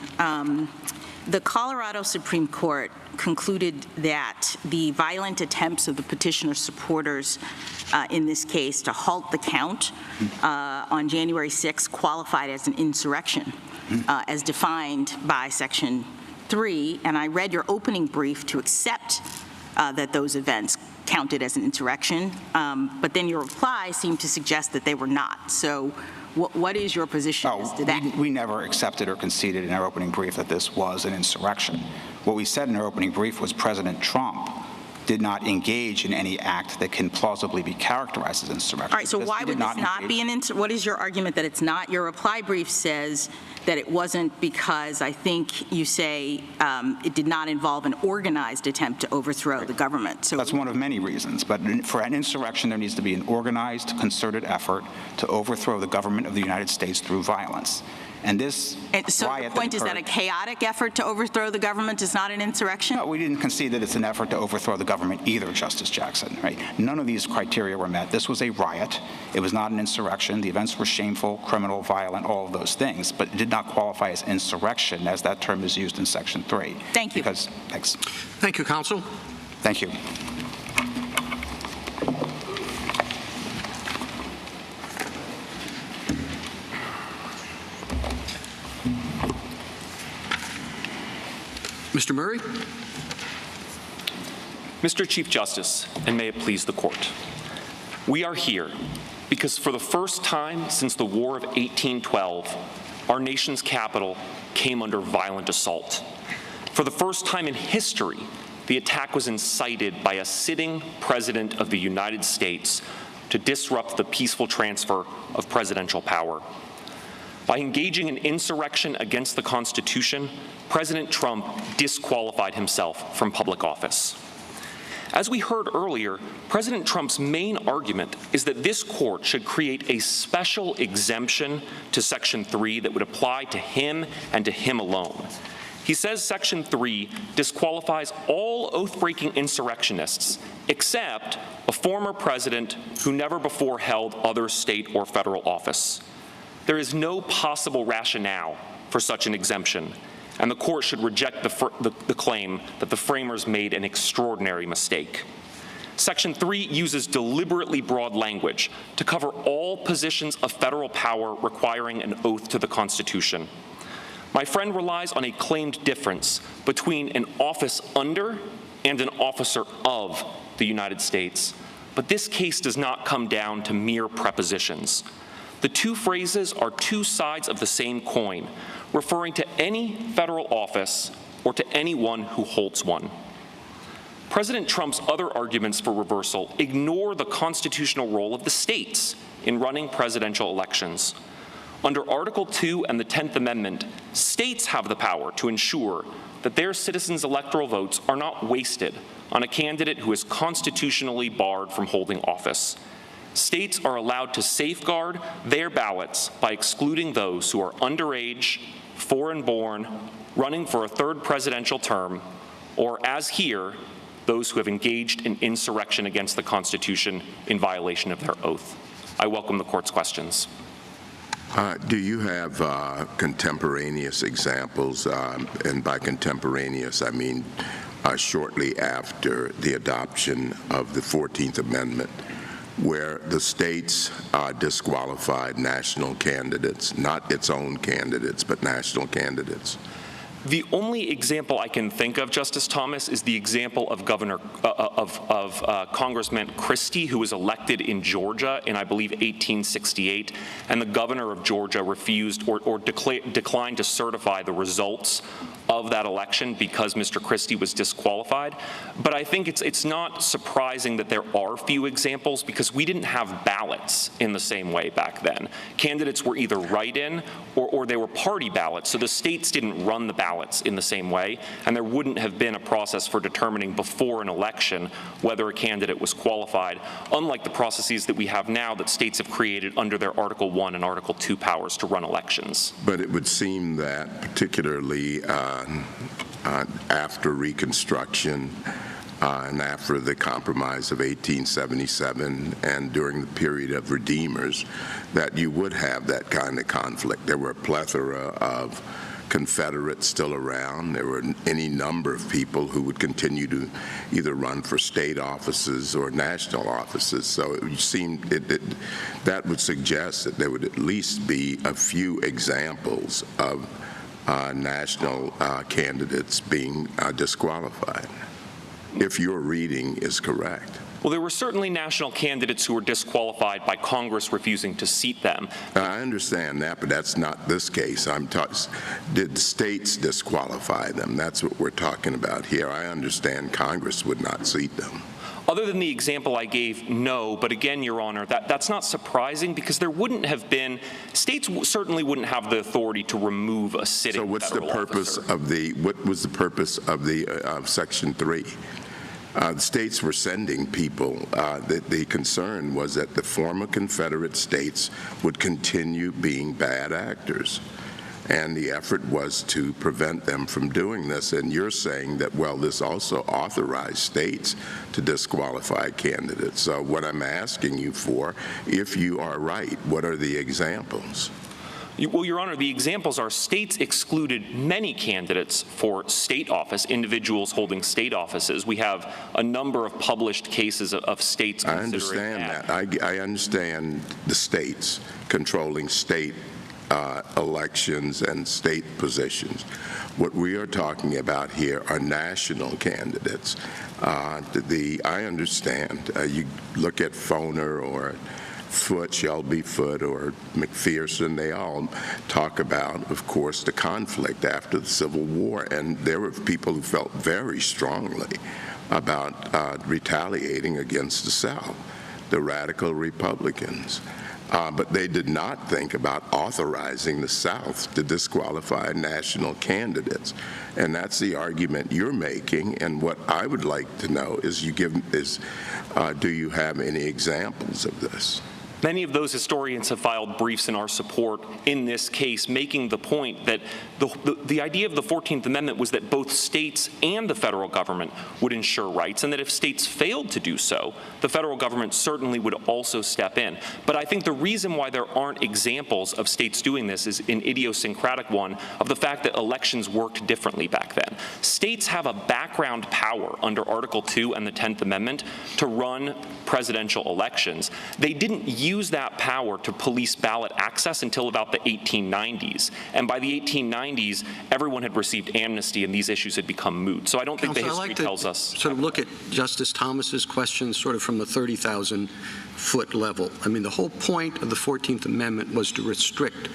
The Colorado Supreme Court concluded that the violent attempts of the petitioner's supporters in this case to halt the count on January 6th qualified as an insurrection as defined by Section 3. And I read your opening brief to accept that those events counted as an insurrection, but then your reply seemed to suggest that they were not. So what is your position as to that? We never accepted or conceded in our opening brief that this was an insurrection. What we said in our opening brief was President Trump did not engage in any act that can plausibly be characterized as insurrection. All right, so why would this not be an insurrection? What is your argument that it's not? Your reply brief says that it wasn't because I think you say it did not involve an organized attempt to overthrow the government. So that's one of many reasons, but for an insurrection there needs to be an organized, concerted effort to overthrow the government of the United States through violence. And so the point is that a chaotic effort to overthrow the government is not an insurrection? No, we didn't concede that it's an effort to overthrow the government either, Justice Jackson. Right? None of these criteria were met. This was a riot. It was not an insurrection. The events were shameful, criminal, violent, all of those things, but it did not qualify as insurrection as that term is used in Section 3. Thank you. Thanks. Thank you, counsel. Thank you. Mr. Murray? Mr. Chief Justice, and may it please the court, we are here because for the first time since the War of 1812, our nation's capital came under violent assault. For the first time in history, the attack was incited by a sitting president of the United States to disrupt the peaceful transfer of presidential power. By engaging in insurrection against the Constitution, President Trump disqualified himself from public office. As we heard earlier, President Trump's main argument is that this court should create a special exemption to Section 3 that would apply to him and to him alone. He says Section 3 disqualifies all oath-breaking insurrectionists except a former president who never before held other state or federal office. There is no possible rationale for such an exemption, and the court should reject the claim that the framers made an extraordinary mistake. Section 3 uses deliberately broad language to cover all positions of federal power requiring an oath to the Constitution. My friend relies on a claimed difference between an office under and an officer of the United States, but this case does not come down to mere prepositions. The two phrases are two sides of the same coin, referring to any federal office or to anyone who holds one. President Trump's other arguments for reversal ignore the constitutional role of the states in running presidential elections. Under Article 2 and the 10th Amendment, states have the power to ensure that their citizens' electoral votes are not wasted on a candidate who is constitutionally barred from holding office. States are allowed to safeguard their ballots by excluding those who are underage, foreign-born, running for a third presidential term, or, as here, those who have engaged in insurrection against the Constitution in violation of their oath. I welcome the court's questions. Do you have contemporaneous examples, and by contemporaneous I mean shortly after the adoption of the 14th Amendment, where the states disqualified national candidates, not its own candidates, but national candidates? The only example I can think of, Justice Thomas, is the example of Congressman Christie, who was elected in Georgia in, I believe, 1868, and the governor of Georgia refused or declined to certify the results of that election because Mr. Christie was disqualified. But I think it's not surprising that there are few examples because we didn't have ballots in the same way back then. Candidates were either write-in or they were party ballots, so the states didn't run the ballots in the same way, and there wouldn't have been a process for determining before an election whether a candidate was qualified, unlike the processes that we have now that states have created under their Article 1 and Article 2 powers to run elections. But it would seem that particularly after Reconstruction and after the Compromise of 1877 and during the period of Redeemers, that you would have that kind of conflict. There were a plethora of Confederates still around. There were any number of people who would continue to either run for state offices or national offices. So it seemed that would suggest that there would at least be a few examples of national candidates being disqualified, if your reading is correct. Well, there were certainly national candidates who were disqualified by Congress refusing to seat them. I understand that, but that's not this case. Did states disqualify them? That's what we're talking about here. I understand Congress would not seat them. Other than the example I gave, no. But again, Your Honor, that's not surprising because there wouldn't have been, states certainly wouldn't have the authority to remove a sitting federal officer. So what was the purpose of Section 3? The states were sending people. The concern was that the former Confederate states would continue being bad actors. And the effort was to prevent them from doing this. And you're saying that, well, this also authorized states to disqualify candidates. So what I'm asking you for, if you are right, what are the examples? Well, Your Honor, the examples are states excluded many candidates for state office, individuals holding state offices. We have a number of published cases of states considering that. I understand that. I understand the states controlling state elections and state positions. What we are talking about here are national candidates. I understand. You look at Foner or Foote, Shelby Foote, or McPherson, they all talk about, of course, the conflict after the Civil War, and there were people who felt very strongly about retaliating against the South, the radical Republicans. But they did not think about authorizing the South to disqualify national candidates. And that's the argument you're making. And what I would like to know is, do you have any examples of this? Many of those historians have filed briefs in our support in this case, making the point that the idea of the 14th Amendment was that both states and the federal government would ensure rights, and that if states failed to do so, the federal government certainly would also step in. But I think the reason why there aren't examples of states doing this is an idiosyncratic one of the fact that elections worked differently back then. States have a background power under Article 2 and the 10th Amendment to run presidential elections. They didn't use that power to police ballot access until about the 1890s. And by the 1890s, everyone had received amnesty and these issues had become moot. So I don't think the history tells us. Sort of look at Justice Thomas's question sort of from the 30,000-foot level. I mean, the whole point of the 14th Amendment was to restrict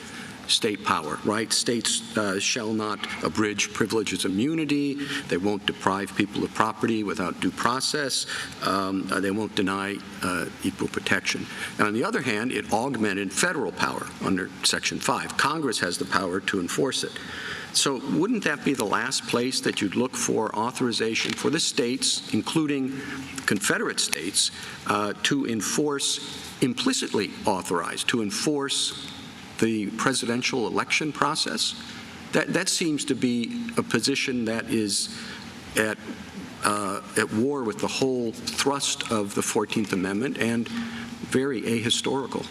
state power, right? States shall not abridge privileges of immunity. They won't deprive people of property without due process. They won't deny equal protection. And on the other hand, it augmented federal power under Section 5. Congress has the power to enforce it. So wouldn't that be the last place that you'd look for authorization for the states, including Confederate states, to enforce, implicitly authorized, to enforce the presidential election process? That seems to be a position that is at war with the whole thrust of the 14th Amendment and very ahistorical.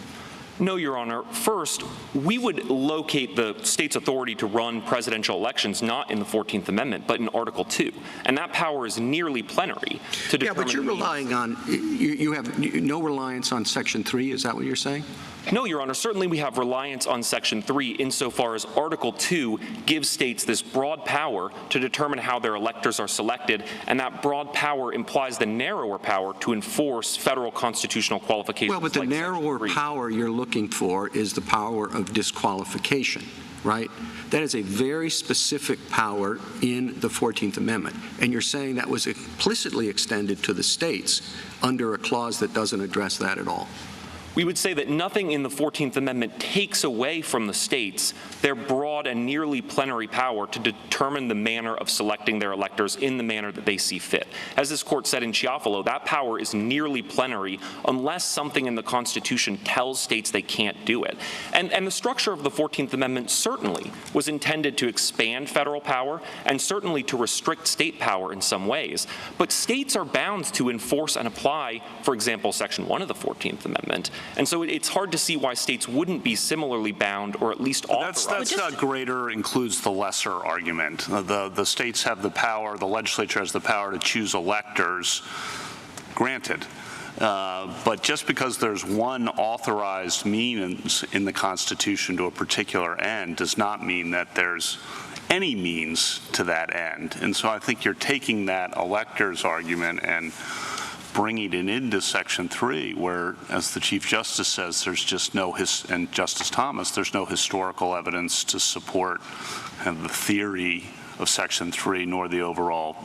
No, Your Honor. First, we would locate the state's authority to run presidential elections not in the 14th Amendment, but in Article 2. And that power is nearly plenary to determine. Yeah, but you're relying on, you have no reliance on Section 3, is that what you're saying? No, Your Honor. Certainly we have reliance on Section 3 insofar as Article 2 gives states this broad power to determine how their electors are selected, and that broad power implies the narrower power to enforce federal constitutional qualifications. Well, but the narrower power you're looking for is the power of disqualification, right? That is a very specific power in the 14th Amendment, and you're saying that was implicitly extended to the states under a clause that doesn't address that at all. We would say that nothing in the 14th Amendment takes away from the states their broad and nearly plenary power to determine the manner of selecting their electors in the manner that they see fit. As this court said in Chiafalo, that power is nearly plenary unless something in the Constitution tells states they can't do it. And the structure of the 14th Amendment certainly was intended to expand federal power and certainly to restrict state power in some ways. But states are bound to enforce and apply, for example, Section 1 of the 14th Amendment. And so it's hard to see why states wouldn't be similarly bound or at least authorized. That's not greater includes the lesser argument. The states have the power, the legislature has the power to choose electors, granted. But just because there's one authorized means in the Constitution to a particular end does not mean that there's any means to that end. And so I think you're taking that electors argument and bringing it into Section 3, where, as the Chief Justice says, there's just no, and Justice Thomas, there's no historical evidence to support kind of the theory of Section 3, nor the overall,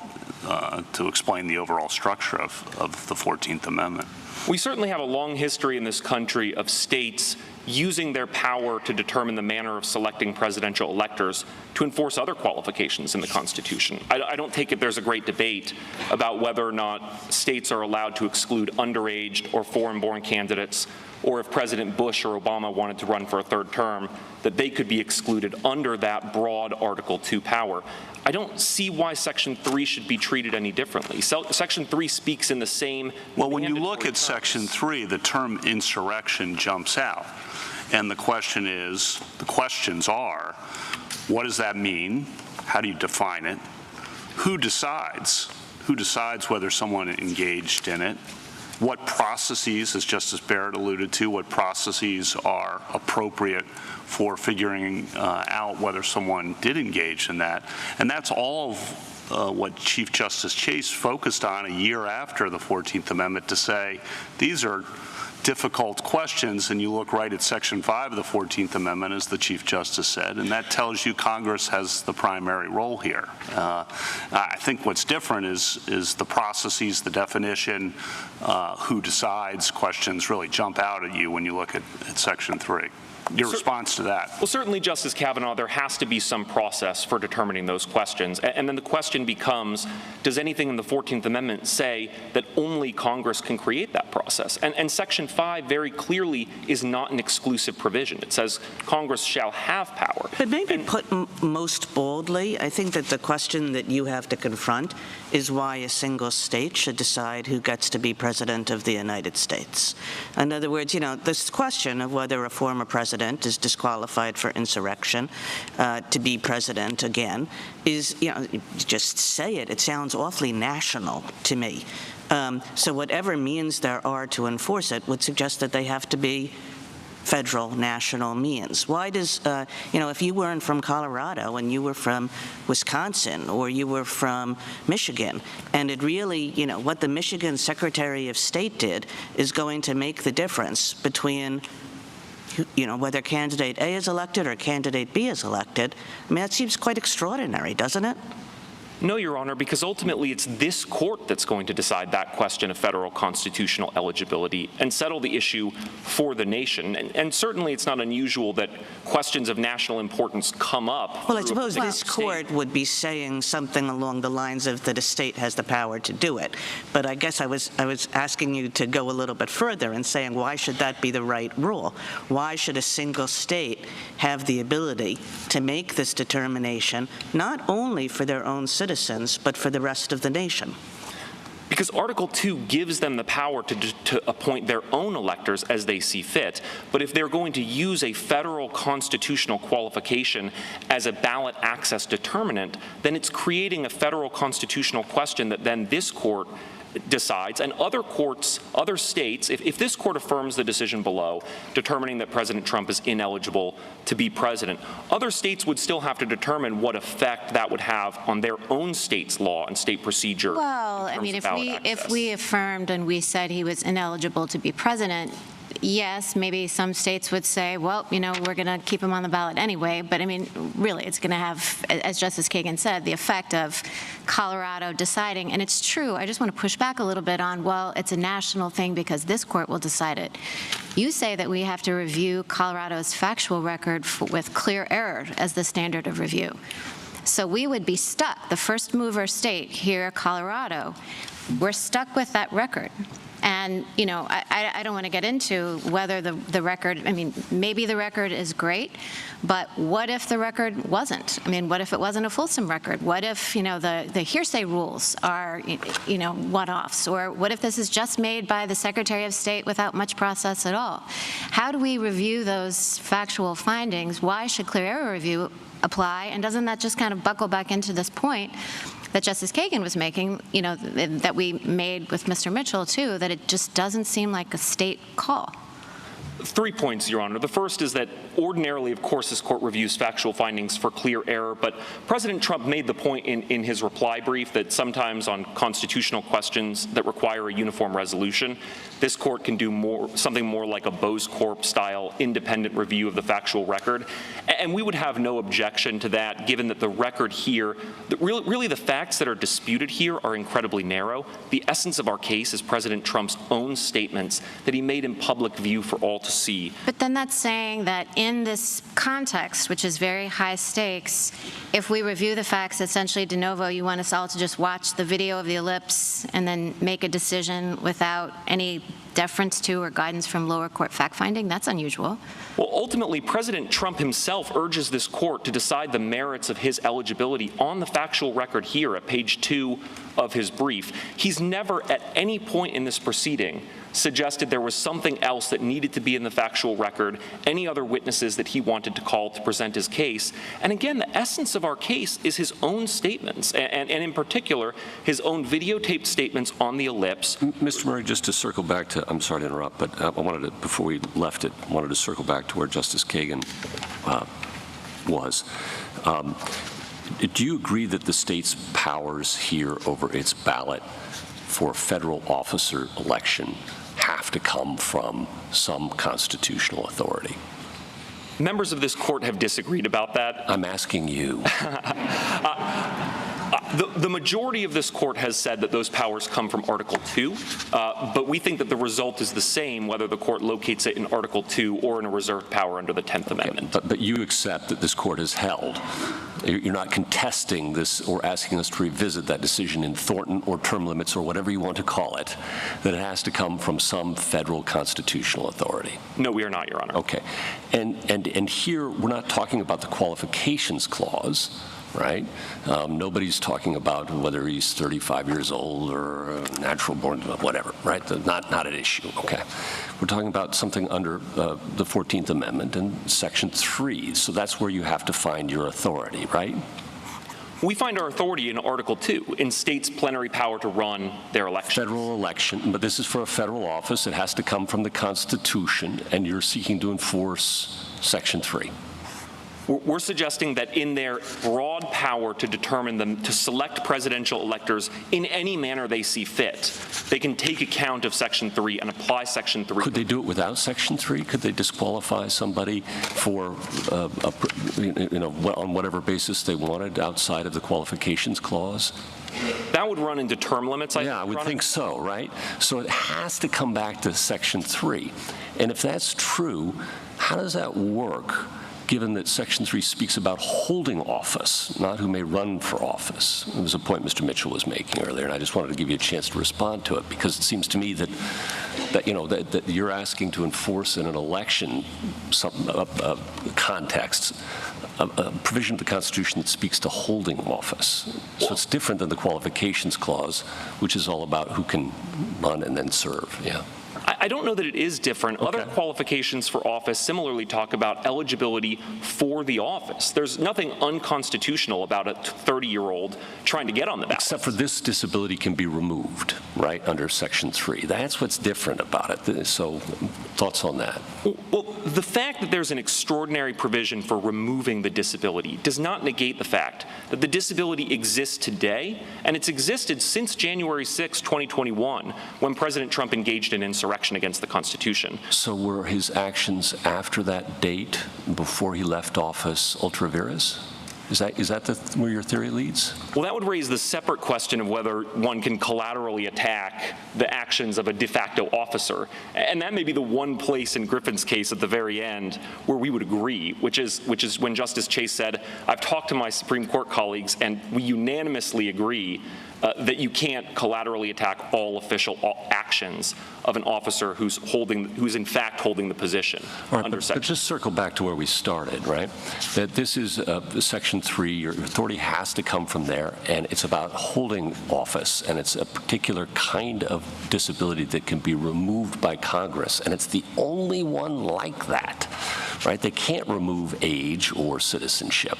to explain the overall structure of the 14th Amendment. We certainly have a long history in this country of states using their power to determine the manner of selecting presidential electors to enforce other qualifications in the Constitution. I don't take it there's a great debate about whether or not states are allowed to exclude underage or foreign-born candidates, or if President Bush or Obama wanted to run for a third term, that they could be excluded under that broad Article 2 power. I don't see why Section 3 should be treated any differently. Section 3 speaks in the same. Well, when you look at Section 3, the term insurrection jumps out. And the questions are, what does that mean? How do you define it? Who decides? Who decides whether someone engaged in it? What processes, as Justice Barrett alluded to, what processes are appropriate for figuring out whether someone did engage in that? And that's all of what Chief Justice Chase focused on a year after the 14th Amendment to say, these are difficult questions, and you look right at Section 5 of the 14th Amendment, as the Chief Justice said, and that tells you Congress has the primary role here. I think what's different is the processes, the definition, who decides questions really jump out at you when you look at Section 3. Your response to that? Well, certainly, Justice Kavanaugh, there has to be some process for determining those questions. And then the question becomes, does anything in the 14th Amendment say that only Congress can create that process? And Section 5 very clearly is not an exclusive provision. It says Congress shall have power. But maybe put most boldly, I think that the question that you have to confront is why a single state should decide who gets to be president of the United States. In other words, this question of whether a former president is disqualified for insurrection to be president again is, just say it. It sounds awfully national to me. So whatever means there are to enforce it would suggest that they have to be federal, national means. Why does, if you weren't from Colorado and you were from Wisconsin or you were from Michigan, and it really, what the Michigan Secretary of State did is going to make the difference between whether candidate A is elected or candidate B is elected. I mean, that seems quite extraordinary, doesn't it? No, Your Honor, because ultimately it's this court that's going to decide that question of federal constitutional eligibility and settle the issue for the nation. And certainly it's not unusual that questions of national importance come up. Well, I suppose this court would be saying something along the lines of that a state has the power to do it. But I guess I was asking you to go a little bit further and saying, why should that be the right rule? Why should a single state have the ability to make this determination, not only for their own citizens, but for the rest of the nation? Because Article 2 gives them the power to appoint their own electors as they see fit. But if they're going to use a federal constitutional qualification as a ballot access determinant, then it's creating a federal constitutional question that then this court decides, and other courts, other states, if this court affirms the decision below, determining that President Trump is ineligible to be president, other states would still have to determine what effect that would have on their own state's law and state procedure. Well, I mean, if we affirmed and we said he was ineligible to be president, yes, maybe some states would say, well, we're going to keep him on the ballot anyway. But I mean, really, it's going to have, as Justice Kagan said, the effect of Colorado deciding. And it's true. I just want to push back a little bit on, well, it's a national thing because this court will decide it. You say that we have to review Colorado's factual record with clear error as the standard of review. So we would be stuck. The first mover state here, Colorado, we're stuck with that record. And, I don't want to get into whether the record, I mean, maybe the record is great, but what if the record wasn't? I mean, what if it wasn't a fulsome record? What if, the hearsay rules are, one-offs? Or what if this is just made by the Secretary of State without much process at all? How do we review those factual findings? Why should clear error review apply? And doesn't that just kind of buckle back into this point that Justice Kagan was making, that we made with Mr. Mitchell, too, that it just doesn't seem like a state call? 3 points, Your Honor. The first is that ordinarily, of course, this court reviews factual findings for clear error, but President Trump made the point in his reply brief that sometimes on constitutional questions that require a uniform resolution, this court can do something more like a Bose Corp-style independent review of the factual record. And we would have no objection to that, given that the record here, really the facts that are disputed here are incredibly narrow. The essence of our case is President Trump's own statements that he made in public view for all to see. But then that's saying that in this context, which is very high stakes, if we review the facts essentially de novo, you want us all to just watch the video of the ellipse and then make a decision without any deference to or guidance from lower court fact-finding? That's unusual. Well, ultimately, President Trump himself urges this court to decide the merits of his eligibility on the factual record here at page 2 of his brief. He's never at any point in this proceeding suggested there was something else that needed to be in the factual record, any other witnesses that he wanted to call to present his case. And again, the essence of our case is his own statements, and in particular, his own videotaped statements on the ellipse. Mr. Murray, just to circle back to, I'm sorry to interrupt, but I wanted to, before we left it, wanted to circle back to where Justice Kagan was. Do you agree that the state's powers here over its ballot for a federal officer election have to come from some constitutional authority? Members of this court have disagreed about that. I'm asking you. The majority of this court has said that those powers come from Article 2, but we think that the result is the same whether the court locates it in Article 2 or in a reserved power under the 10th Amendment. But you accept that this court has held. You're not contesting this or asking us to revisit that decision in Thornton or term limits or whatever you want to call it, that it has to come from some federal constitutional authority. No, we are not, Your Honor. Okay. And here we're not talking about the qualifications clause, right? Nobody's talking about whether he's 35 years old or natural born, whatever, right? Not at issue, okay. We're talking about something under the 14th Amendment and Section 3, so that's where you have to find your authority, right? We find our authority in Article 2, in states' plenary power to run their elections. Federal election, but this is for a federal office. It has to come from the Constitution, and you're seeking to enforce Section 3. We're suggesting that in their broad power to determine them to select presidential electors in any manner they see fit, they can take account of Section 3 and apply Section 3. Could they do it without Section 3? Could they disqualify somebody for, on whatever basis they wanted outside of the qualifications clause? That would run into term limits, I would think so, right? So it has to come back to Section 3. And if that's true, how does that work, given that Section 3 speaks about holding office, not who may run for office? It was a point Mr. Mitchell was making earlier, and I just wanted to give you a chance to respond to it, because it seems to me that you're asking to enforce in an election context a provision of the Constitution that speaks to holding office. So it's different than the qualifications clause, which is all about who can run and then serve. Yeah. I don't know that it is different. Okay. Other qualifications for office similarly talk about eligibility for the office. There's nothing unconstitutional about a 30-year-old trying to get on the ballot. Except for this disability can be removed, right, under Section 3. That's what's different about it. So thoughts on that? Well, the fact that there's an extraordinary provision for removing the disability does not negate the fact that the disability exists today, and it's existed since January 6, 2021, when President Trump engaged in insurrection against the Constitution. So were his actions after that date, before he left office, ultra vires? Is that where your theory leads? Well, that would raise the separate question of whether one can collaterally attack the actions of a de facto officer. And that may be the one place in Griffin's case at the very end where we would agree, which is when Justice Chase said, I've talked to my Supreme Court colleagues and we unanimously agree that you can't collaterally attack all official actions of an officer who's in fact holding the position under Section. But just circle back to where we started, right? That this is Section 3, your authority has to come from there, and it's about holding office, and it's a particular kind of disability that can be removed by Congress, and it's the only one like that, right? They can't remove age or citizenship.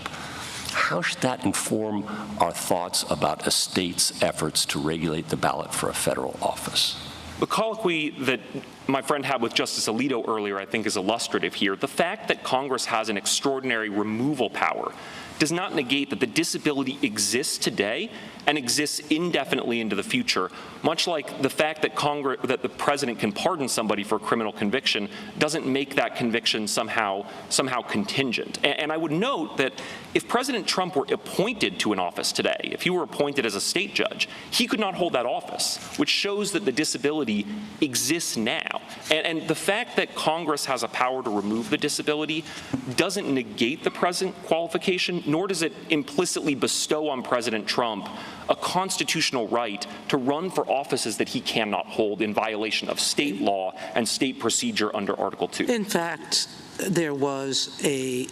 How should that inform our thoughts about a state's efforts to regulate the ballot for a federal office? The colloquy that my friend had with Justice Alito earlier, I think, is illustrative here. The fact that Congress has an extraordinary removal power does not negate that the disability exists today and exists indefinitely into the future, much like the fact that the president can pardon somebody for a criminal conviction doesn't make that conviction somehow contingent. And I would note that if President Trump were appointed to an office today, if he were appointed as a state judge, he could not hold that office, which shows that the disability exists now. And the fact that Congress has a power to remove the disability doesn't negate the present qualification, nor does it implicitly bestow on President Trump a constitutional right to run for offices that he cannot hold in violation of state law and state procedure under Article 2. In fact, there was a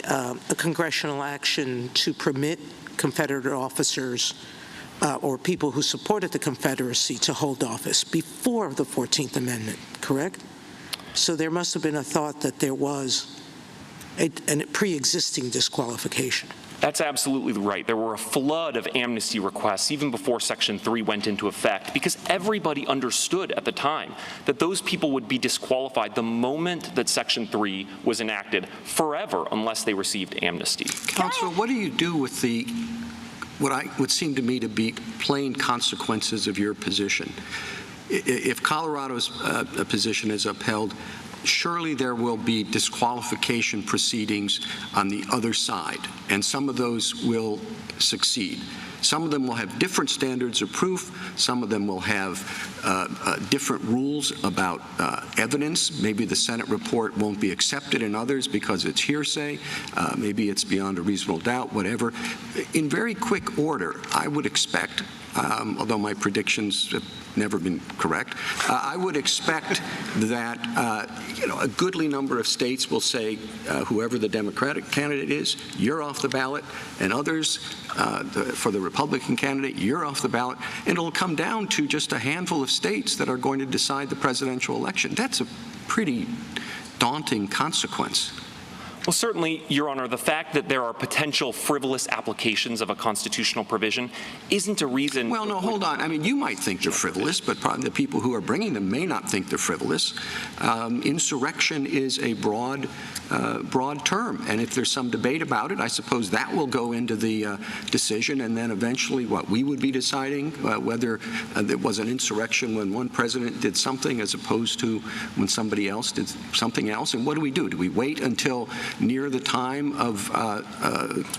congressional action to permit Confederate officers or people who supported the Confederacy to hold office before the 14th Amendment, correct? So there must have been a thought that there was a pre-existing disqualification. That's absolutely right. There were a flood of amnesty requests even before Section 3 went into effect, because everybody understood at the time that those people would be disqualified the moment that Section 3 was enacted forever unless they received amnesty. Counselor, what do you do with what would seem to me to be plain consequences of your position? If Colorado's position is upheld, surely there will be disqualification proceedings on the other side, and some of those will succeed. Some of them will have different standards of proof. Some of them will have different rules about evidence. Maybe the Senate report won't be accepted in others because it's hearsay. Maybe it's beyond a reasonable doubt, whatever. In very quick order, I would expect, although my predictions have never been correct, I would expect that a goodly number of states will say, whoever the Democratic candidate is, you're off the ballot, and others, for the Republican candidate, you're off the ballot, and it'll come down to just a handful of states that are going to decide the presidential election. That's a pretty daunting consequence. Well, certainly, Your Honor, the fact that there are potential frivolous applications of a constitutional provision isn't a reason. Well, no, hold on. I mean, you might think they're frivolous, but probably the people who are bringing them may not think they're frivolous. Insurrection is a broad term, and if there's some debate about it, I suppose that will go into the decision, and then eventually what we would be deciding whether there was an insurrection when one president did something as opposed to when somebody else did something else. And what do we do? Do we wait until near the time of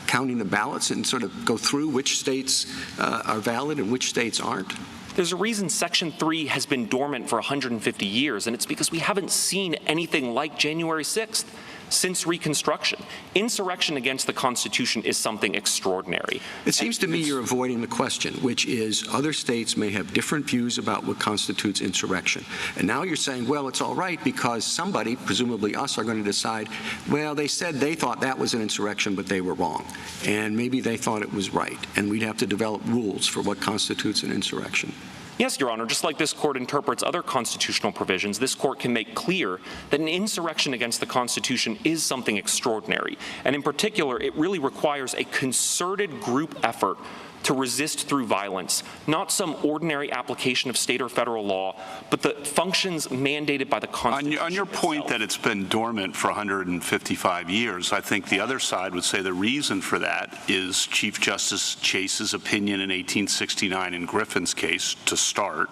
counting the ballots and sort of go through which states are valid and which states aren't? There's a reason Section 3 has been dormant for 150 years, and it's because we haven't seen anything like January 6th since Reconstruction. Insurrection against the Constitution is something extraordinary. It seems to me you're avoiding the question, which is other states may have different views about what constitutes insurrection. And now you're saying, well, it's all right because somebody, presumably us, are going to decide, well, they said they thought that was an insurrection, but they were wrong. And maybe they thought it was right. And we'd have to develop rules for what constitutes an insurrection. Yes, Your Honor, just like this court interprets other constitutional provisions, this court can make clear that an insurrection against the Constitution is something extraordinary. And in particular, it really requires a concerted group effort to resist through violence, not some ordinary application of state or federal law, but the functions mandated by the Constitution. On your point that it's been dormant for 155 years, I think the other side would say the reason for that is Chief Justice Chase's opinion in 1869 in Griffin's case to start,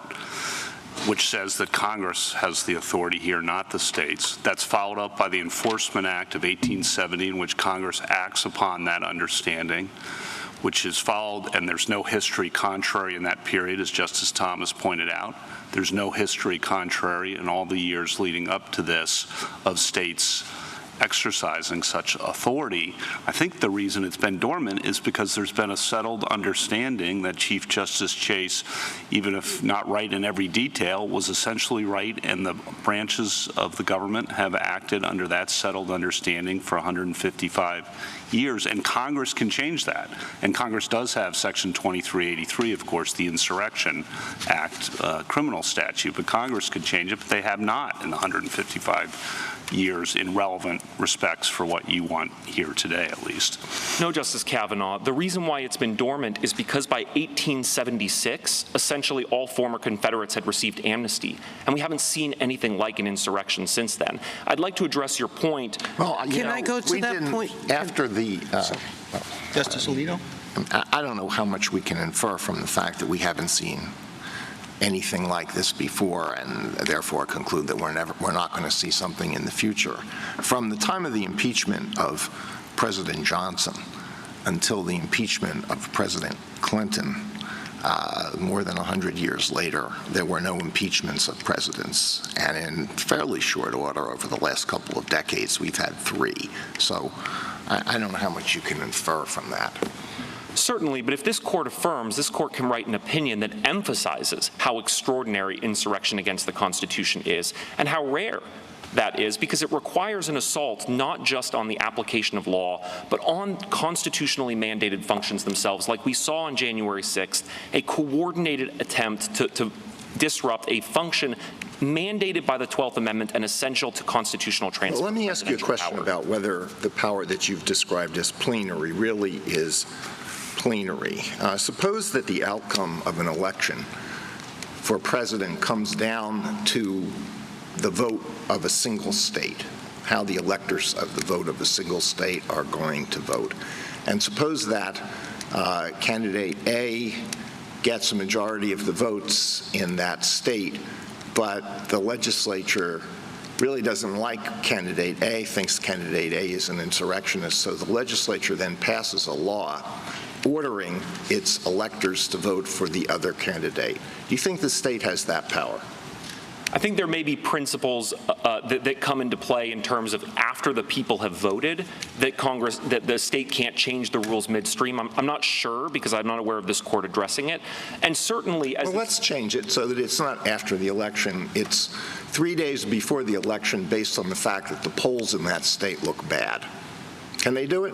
which says that Congress has the authority here, not the states. That's followed up by the Enforcement Act of 1870, in which Congress acts upon that understanding, which is followed, and there's no history contrary in that period, as Justice Thomas pointed out. There's no history contrary in all the years leading up to this of states exercising such authority. I think the reason it's been dormant is because there's been a settled understanding that Chief Justice Chase, even if not right in every detail, was essentially right, and the branches of the government have acted under that settled understanding for 155 years, and Congress can change that. And Congress does have Section 2383, of course, the Insurrection Act criminal statute, but Congress could change it, but they have not in the 155 years in relevant respects for what you want here today, at least. No, Justice Kavanaugh. The reason why it's been dormant is because by 1876, essentially all former Confederates had received amnesty, and we haven't seen anything like an insurrection since then. I'd like to address your point. Well, Can I go to that point? After the Justice Alito? I don't know how much we can infer from the fact that we haven't seen anything like this before, and therefore conclude that we're not going to see something in the future. From the time of the impeachment of President Johnson until the impeachment of President Clinton, more than 100 years later, there were no impeachments of presidents. And in fairly short order, over the last couple of decades, we've had 3. So I don't know how much you can infer from that. Certainly, but if this court affirms, this court can write an opinion that emphasizes how extraordinary insurrection against the Constitution is and how rare that is, because it requires an assault not just on the application of law, but on constitutionally mandated functions themselves, like we saw on January 6th, a coordinated attempt to disrupt a function mandated by the 12th Amendment and essential to constitutional transfer. Well, let me ask you a question about whether the power that you've described as plenary really is plenary. Suppose that the outcome of an election for president comes down to the vote of a single state, how the electors of the vote of a single state are going to vote. And suppose that candidate A gets a majority of the votes in that state, but the legislature really doesn't like candidate A, thinks candidate A is an insurrectionist, so the legislature then passes a law ordering its electors to vote for the other candidate. Do you think the state has that power? I think there may be principles that come into play in terms of after the people have voted that the state can't change the rules midstream. I'm not sure because I'm not aware of this court addressing it. And certainly, well, let's change it so that it's not after the election. It's 3 days before the election, based on the fact that the polls in that state look bad. Can they do it?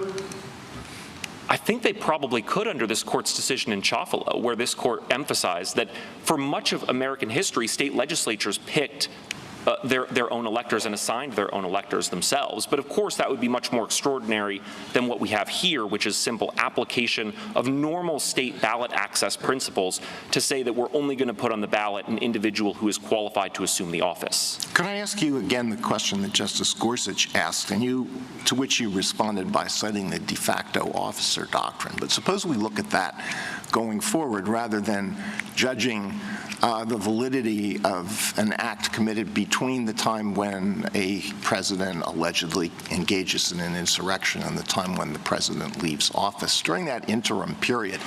I think they probably could under this court's decision in Chafalo, where this court emphasized that for much of American history, state legislatures picked their own electors and assigned their own electors themselves. But of course, that would be much more extraordinary than what we have here, which is simple application of normal state ballot access principles to say that we're only going to put on the ballot an individual who is qualified to assume the office. Could I ask you again the question that Justice Gorsuch asked, and to which you responded by citing the de facto officer doctrine? But suppose we look at that going forward rather than judging the validity of an act committed between the time when a president allegedly engages in an insurrection and the time when the president leaves office. During that interim period,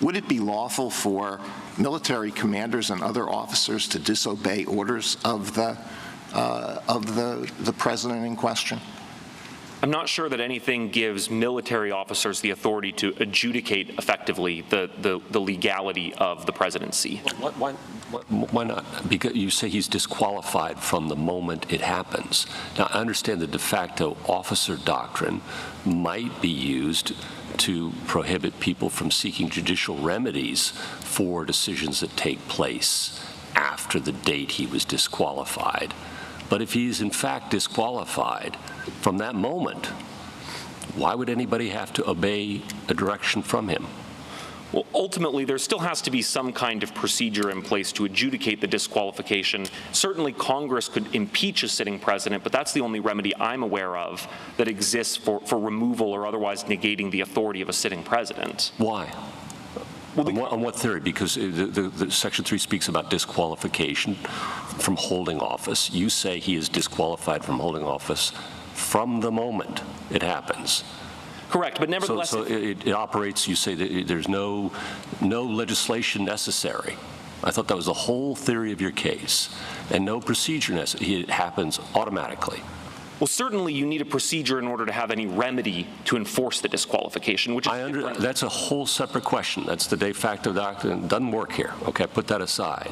would it be lawful for military commanders and other officers to disobey orders of the president in question? I'm not sure that anything gives military officers the authority to adjudicate effectively the legality of the presidency. Why not? Because you say he's disqualified from the moment it happens. Now, I understand the de facto officer doctrine might be used to prohibit people from seeking judicial remedies for decisions that take place after the date he was disqualified. But if he's in fact disqualified from that moment, why would anybody have to obey a direction from him? Well, ultimately, there still has to be some kind of procedure in place to adjudicate the disqualification. Certainly, Congress could impeach a sitting president, but that's the only remedy I'm aware of that exists for removal or otherwise negating the authority of a sitting president. Why? Well, on what theory? Because the Section 3 speaks about disqualification from holding office. You say he is disqualified from holding office from the moment it happens. Correct, but nevertheless... So it operates, you say that there's no legislation necessary. I thought that was the whole theory of your case. And no procedure necessary. It happens automatically. Well, certainly you need a procedure in order to have any remedy to enforce the disqualification, which is that's a whole separate question. That's the de facto doctrine. It doesn't work here. Okay, put that aside.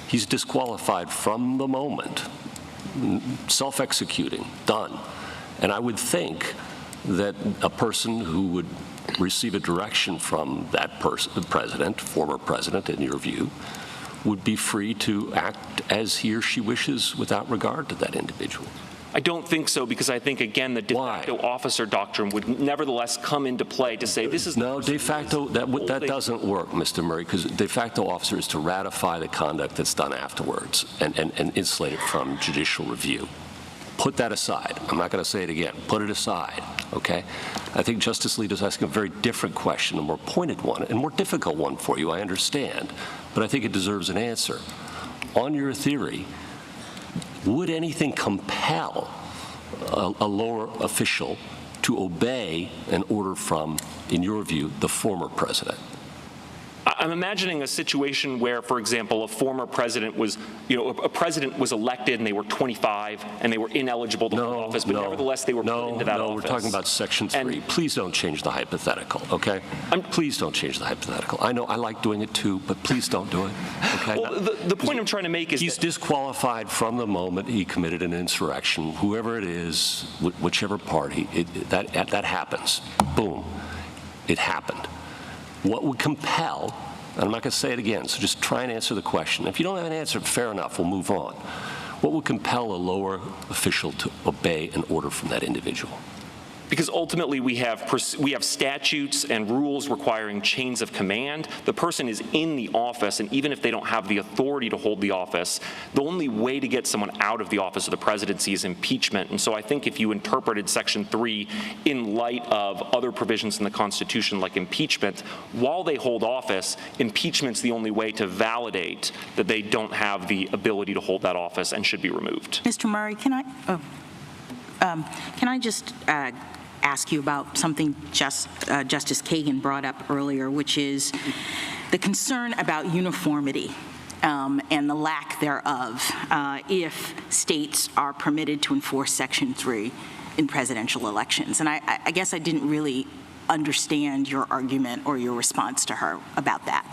He's disqualified from the moment, self-executing, done. And I would think that a person who would receive a direction from that person, the president, former president, in your view, would be free to act as he or she wishes without regard to that individual. I don't think so, because I think, again, the de facto officer doctrine would nevertheless come into play to say this is... No, de facto, that doesn't work, Mr. Murray, because de facto officer is to ratify the conduct that's done afterwards and insulate it from judicial review. Put that aside. I'm not going to say it again. Put it aside, okay? I think Justice Alito's asking a very different question, a more pointed one, and more difficult one for you, I understand, but I think it deserves an answer. On your theory, would anything compel a lower official to obey an order from, in your view, the former president? I'm imagining a situation where, for example, a former president was, a president was elected and they were 25 and they were ineligible to hold office, but nevertheless they were put into that office. We're talking about Section 3. Please don't change the hypothetical, okay? Please don't change the hypothetical. I know I like doing it too, but please don't do it, okay? Well, the point I'm trying to make is he's disqualified from the moment he committed an insurrection, whoever it is, whichever party, that happens. Boom. It happened. What would compel, and I'm not going to say it again, so just try and answer the question. If you don't have an answer, fair enough, we'll move on. What would compel a lower official to obey an order from that individual? Because ultimately we have statutes and rules requiring chains of command. The person is in the office, and even if they don't have the authority to hold the office, the only way to get someone out of the office of the presidency is impeachment. And so I think if you interpreted Section 3 in light of other provisions in the Constitution like impeachment, while they hold office, impeachment's the only way to validate that they don't have the ability to hold that office and should be removed. Mr. Murray, can I just ask you about something Justice Kagan brought up earlier, which is the concern about uniformity and the lack thereof if states are permitted to enforce Section 3 in presidential elections. And I guess I didn't really understand your argument or your response to her about that.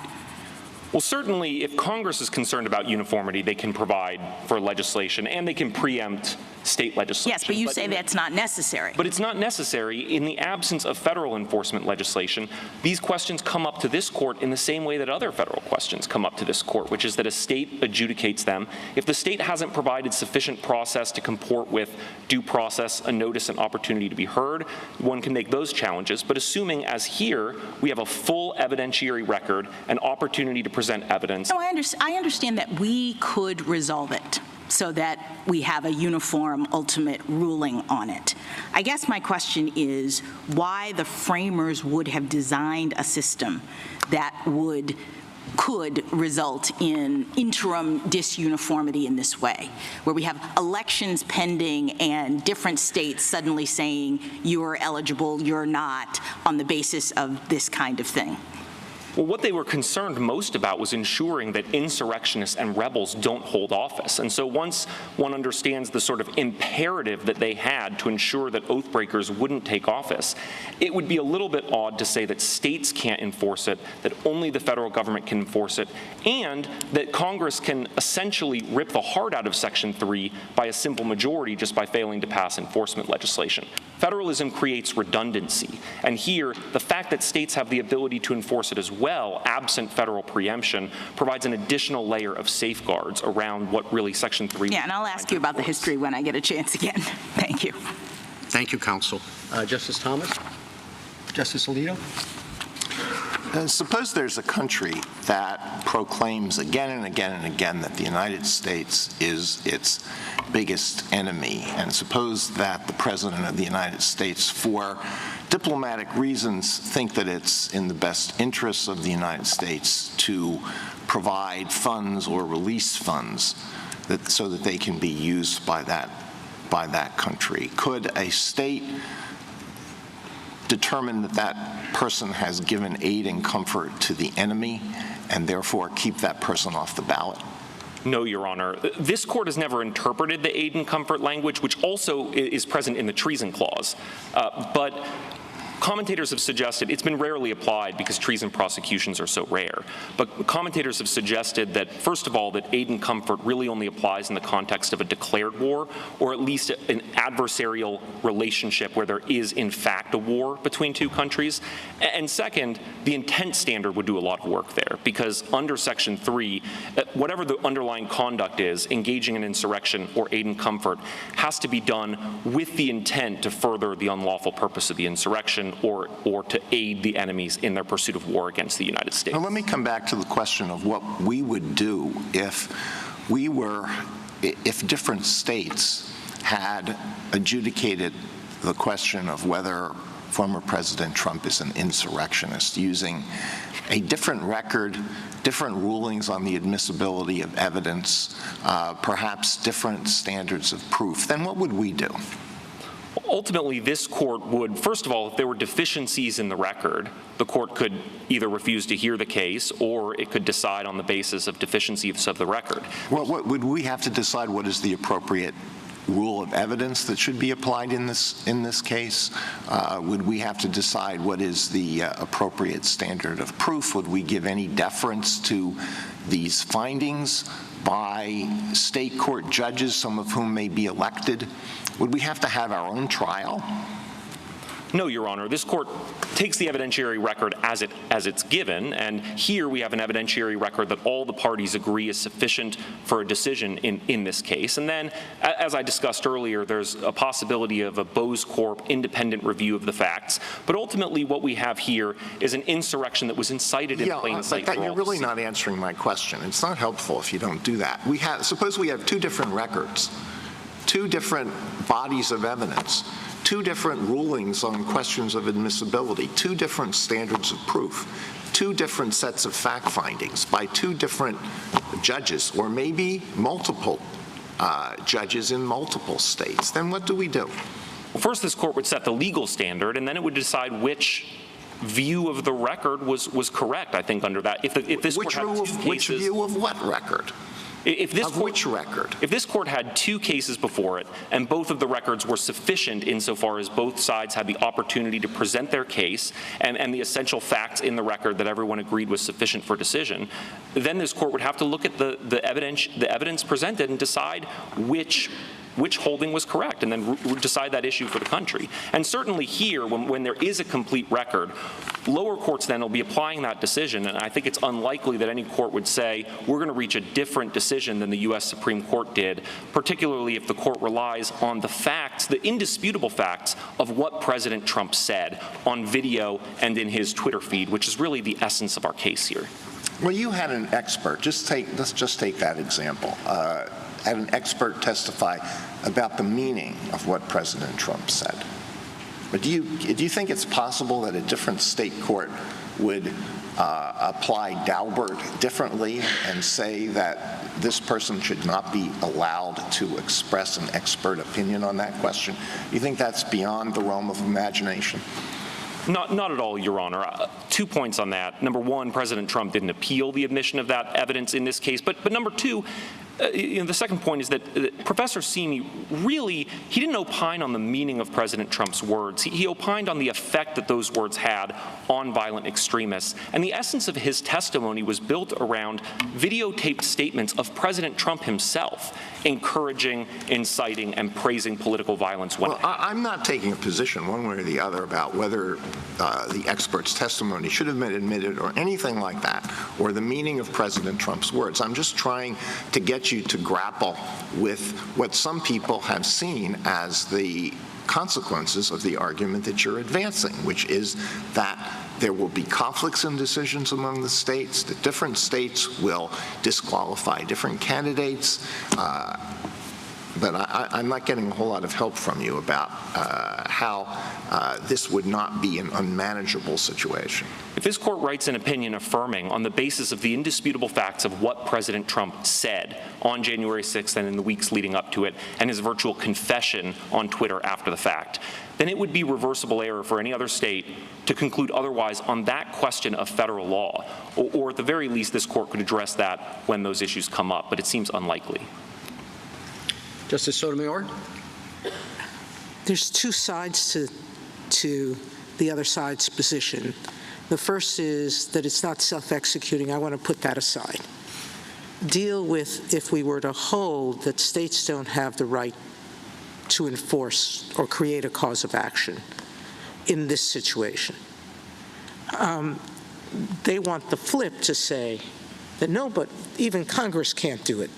Well, certainly, if Congress is concerned about uniformity, they can provide for legislation and they can preempt state legislation. Yes, but you say that's not necessary. But it's not necessary. In the absence of federal enforcement legislation, these questions come up to this court in the same way that other federal questions come up to this court, which is that a state adjudicates them. If the state hasn't provided sufficient process to comport with due process, a notice, and opportunity to be heard, one can make those challenges. But assuming, as here, we have a full evidentiary record, an opportunity to present evidence. No, I understand that we could resolve it so that we have a uniform ultimate ruling on it. I guess my question is why the framers would have designed a system that could result in interim disuniformity in this way, where we have elections pending and different states suddenly saying you're eligible, you're not, on the basis of this kind of thing. Well, what they were concerned most about was ensuring that insurrectionists and rebels don't hold office. And so once one understands the sort of imperative that they had to ensure that oathbreakers wouldn't take office, it would be a little bit odd to say that states can't enforce it, that only the federal government can enforce it, and that Congress can essentially rip the heart out of Section 3 by a simple majority just by failing to pass enforcement legislation. Federalism creates redundancy, and here, the fact that states have the ability to enforce it as well, absent federal preemption, provides an additional layer of safeguards around what really Section 3. Yeah, and I'll ask you about the history when I get a chance again. Thank you. Thank you, counsel. Justice Thomas? Justice Alito? Suppose there's a country that proclaims again and again and again that the United States is its biggest enemy, and suppose that the President of the United States, for diplomatic reasons, think that it's in the best interests of the United States to provide funds or release funds so that they can be used by that country. Could a state determine that that person has given aid and comfort to the enemy and therefore keep that person off the ballot? No, Your Honor. This court has never interpreted the aid and comfort language, which also is present in the treason clause. But commentators have suggested, it's been rarely applied because treason prosecutions are so rare, but commentators have suggested that, first of all, that aid and comfort really only applies in the context of a declared war, or at least an adversarial relationship where there is, in fact, a war between two countries. And second, the intent standard would do a lot of work there, because under Section 3, whatever the underlying conduct is, engaging in insurrection or aid and comfort has to be done with the intent to further the unlawful purpose of the insurrection or to aid the enemies in their pursuit of war against the United States. Now, let me come back to the question of what we would do if different states had adjudicated the question of whether former President Trump is an insurrectionist using a different record, different rulings on the admissibility of evidence, perhaps different standards of proof. Then what would we do? Ultimately, this court would, first of all, if there were deficiencies in the record, the court could either refuse to hear the case or it could decide on the basis of deficiencies of the record. Well, would we have to decide what is the appropriate rule of evidence that should be applied in this case? Would we have to decide what is the appropriate standard of proof? Would we give any deference to these findings by state court judges, some of whom may be elected? Would we have to have our own trial? No, Your Honor. This court takes the evidentiary record as it's given, and here we have an evidentiary record that all the parties agree is sufficient for a decision in this case. And then, as I discussed earlier, there's a possibility of a Bose Corp independent review of the facts. But ultimately, what we have here is an insurrection that was incited in plain sight. But you're really not answering my question. It's not helpful if you don't do that. Suppose we have two different records, two different bodies of evidence, two different rulings on questions of admissibility, two different standards of proof, two different sets of fact findings by two different judges, or maybe multiple judges in multiple states. Then what do we do? Well, first, this court would set the legal standard, and then it would decide which view of the record was correct, I think, under that. If this court had two cases, which view of what record? Which record? If this court had two cases before it, and both of the records were sufficient insofar as both sides had the opportunity to present their case and the essential facts in the record that everyone agreed was sufficient for decision, then this court would have to look at the evidence presented and decide which which holding was correct and then decide that issue for the country. And certainly here, when there is a complete record, lower courts then will be applying that decision, and I think it's unlikely that any court would say, we're going to reach a different decision than the U.S. Supreme Court did, particularly if the court relies on the facts, the indisputable facts of what President Trump said on video and in his Twitter feed, which is really the essence of our case here. Well, you had an expert, let's just take that example, had an expert testify about the meaning of what President Trump said. But do you think it's possible that a different state court would apply Daubert differently and say that this person should not be allowed to express an expert opinion on that question? Do you think that's beyond the realm of imagination? Not at all, Your Honor. 2 points on that. Number one, President Trump didn't appeal the admission of that evidence in this case. But number two, the second point is that Professor Simi really, he didn't opine on the meaning of President Trump's words. He opined on the effect that those words had on violent extremists. And the essence of his testimony was built around videotaped statements of President Trump himself, encouraging, inciting, and praising political violence. Well, I'm not taking a position one way or the other about whether the expert's testimony should have been admitted or anything like that, or the meaning of President Trump's words. I'm just trying to get you to grapple with what some people have seen as the consequences of the argument that you're advancing, which is that there will be conflicts in decisions among the states, that different states will disqualify different candidates. But I'm not getting a whole lot of help from you about how this would not be an unmanageable situation. If this court writes an opinion affirming on the basis of the indisputable facts of what President Trump said on January 6th and in the weeks leading up to it, and his virtual confession on Twitter after the fact, then it would be reversible error for any other state to conclude otherwise on that question of federal law. Or at the very least, this court could address that when those issues come up, but it seems unlikely. Justice Sotomayor? There's two sides to the other side's position. The first is that it's not self-executing. I want to put that aside. Deal with if we were to hold that states don't have the right to enforce or create a cause of action in this situation. They want the flip to say that no, but even Congress can't do it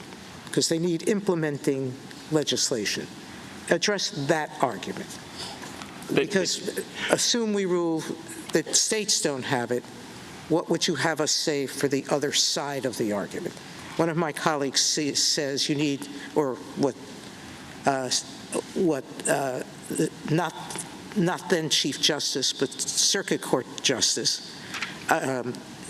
because they need implementing legislation. Address that argument. Because assume we rule that states don't have it, what would you have us say for the other side of the argument? One of my colleagues says you need, or not then Chief Justice, but Circuit Court Justice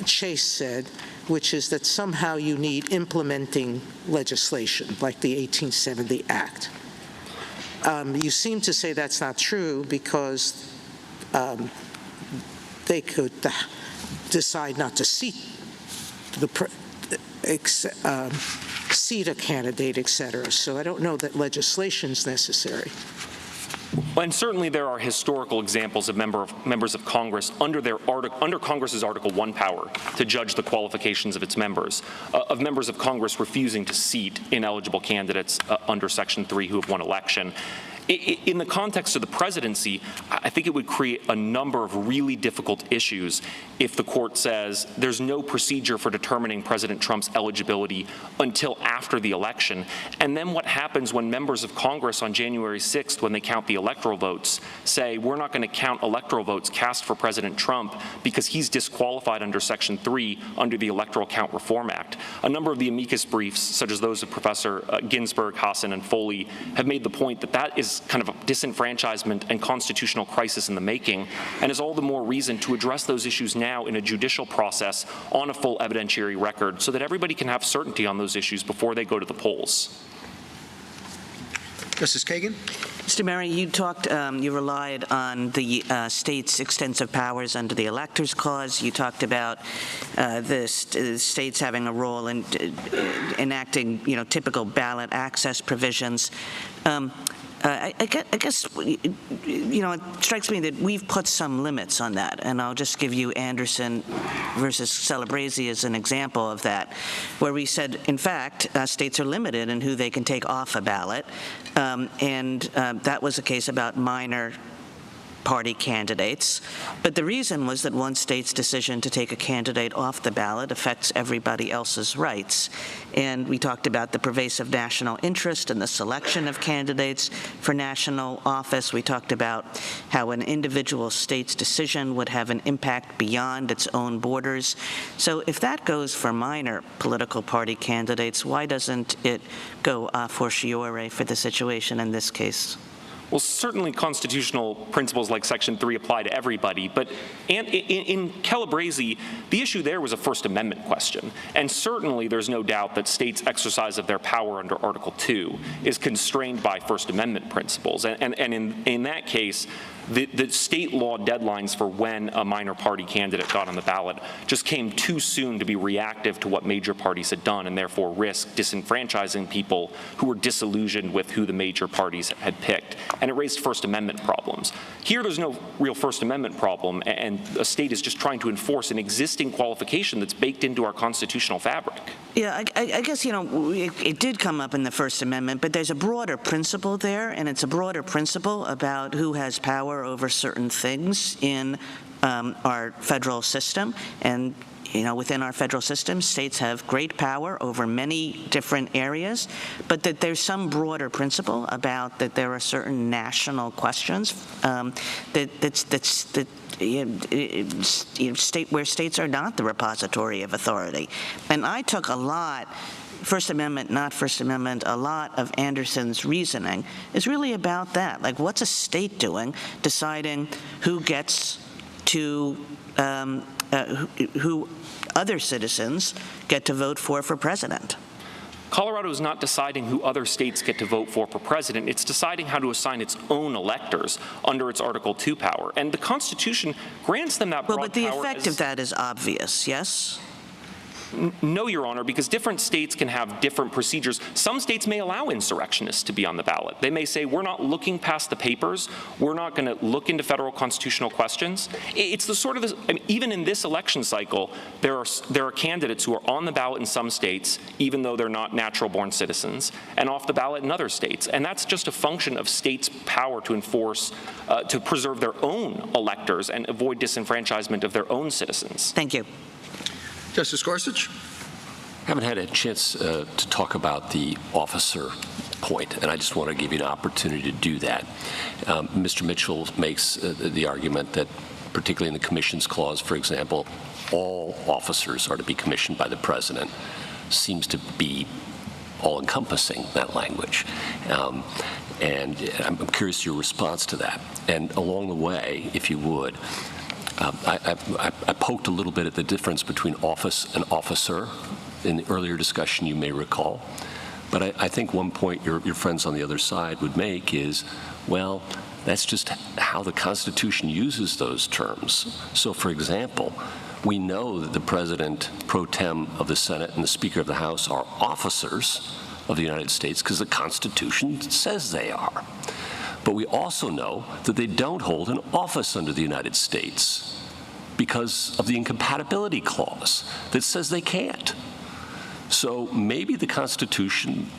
Chase said, which is that somehow you need implementing legislation, like the 1870 Act. You seem to say that's not true because they could decide not to seat a candidate, et cetera. So I don't know that legislation's necessary. And certainly there are historical examples of members of Congress under Congress's Article 1 power to judge the qualifications of its members, of members of Congress refusing to seat ineligible candidates under Section 3 who have won election. In the context of the presidency, I think it would create a number of really difficult issues if the court says there's no procedure for determining President Trump's eligibility until after the election. And then what happens when members of Congress on January 6th, when they count the electoral votes, say we're not going to count electoral votes cast for President Trump because he's disqualified under Section 3 under the Electoral Count Reform Act. A number of the amicus briefs, such as those of Professor Ginsburg, Hassan, and Foley, have made the point that that is kind of a disenfranchisement and constitutional crisis in the making, and is all the more reason to address those issues now in a judicial process on a full evidentiary record so that everybody can have certainty on those issues before they go to the polls. Justice Kagan? Mr. Murray, you relied on the state's extensive powers under the Electors Clause. You talked about the states having a role in enacting, typical ballot access provisions. I guess, you know, it strikes me that we've put some limits on that, and I'll just give you Anderson versus Celebrezzi as an example of that, where we said, in fact, states are limited in who they can take off a ballot, and that was a case about minor party candidates. But the reason was that one state's decision to take a candidate off the ballot affects everybody else's rights. And we talked about the pervasive national interest in the selection of candidates for national office. We talked about how an individual state's decision would have an impact beyond its own borders. So if that goes for minor political party candidates, why doesn't it go a fortiori for the situation in this case? Well, certainly constitutional principles like Section 3 apply to everybody, but in Celebrezzi, the issue there was a First Amendment question. And certainly there's no doubt that states' exercise of their power under Article 2 is constrained by First Amendment principles. And in that case, the state law deadlines for when a minor party candidate got on the ballot just came too soon to be reactive to what major parties had done and therefore risk disenfranchising people who were disillusioned with who the major parties had picked. And it raised First Amendment problems. Here, there's no real First Amendment problem, and a state is just trying to enforce an existing qualification that's baked into our constitutional fabric. Yeah, I guess, you know, it did come up in the First Amendment, but there's a broader principle there, and it's a broader principle about who has power over certain things in our federal system. And, you know, within our federal system, states have great power over many different areas, but that there's some broader principle about that there are certain national questions where states are not the repository of authority. And I took a lot, First Amendment, not First Amendment, a lot of Anderson's reasoning is really about that. Like, what's a state doing deciding who gets to, who other citizens get to vote for president? Colorado is not deciding who other states get to vote for president. It's deciding how to assign its own electors under its Article 2 power. And the Constitution grants them that broad power. Well, but the effect of that is obvious, yes? No, Your Honor, because different states can have different procedures. Some states may allow insurrectionists to be on the ballot. They may say, we're not looking past the papers. We're not going to look into federal constitutional questions. It's the sort of, I mean, even in this election cycle, there are candidates who are on the ballot in some states, even though they're not natural-born citizens, and off the ballot in other states. And that's just a function of states' power to enforce, to preserve their own electors and avoid disenfranchisement of their own citizens. Thank you. Justice Gorsuch? I haven't had a chance to talk about the officer point, and I just want to give you an opportunity to do that. Mr. Mitchell makes the argument that, particularly in the commissions clause, for example, all officers are to be commissioned by the president. Seems to be all-encompassing, that language. And I'm curious your response to that. And along the way, if you would, I poked a little bit at the difference between office and officer in the earlier discussion, you may recall. But I think one point your friends on the other side would make is, well, that's just how the Constitution uses those terms. So, for example, we know that the President pro tem of the Senate and the Speaker of the House are officers of the United States because the Constitution says they are. But we also know that they don't hold an office under the United States because of the incompatibility clause that says they can't. So maybe the Constitution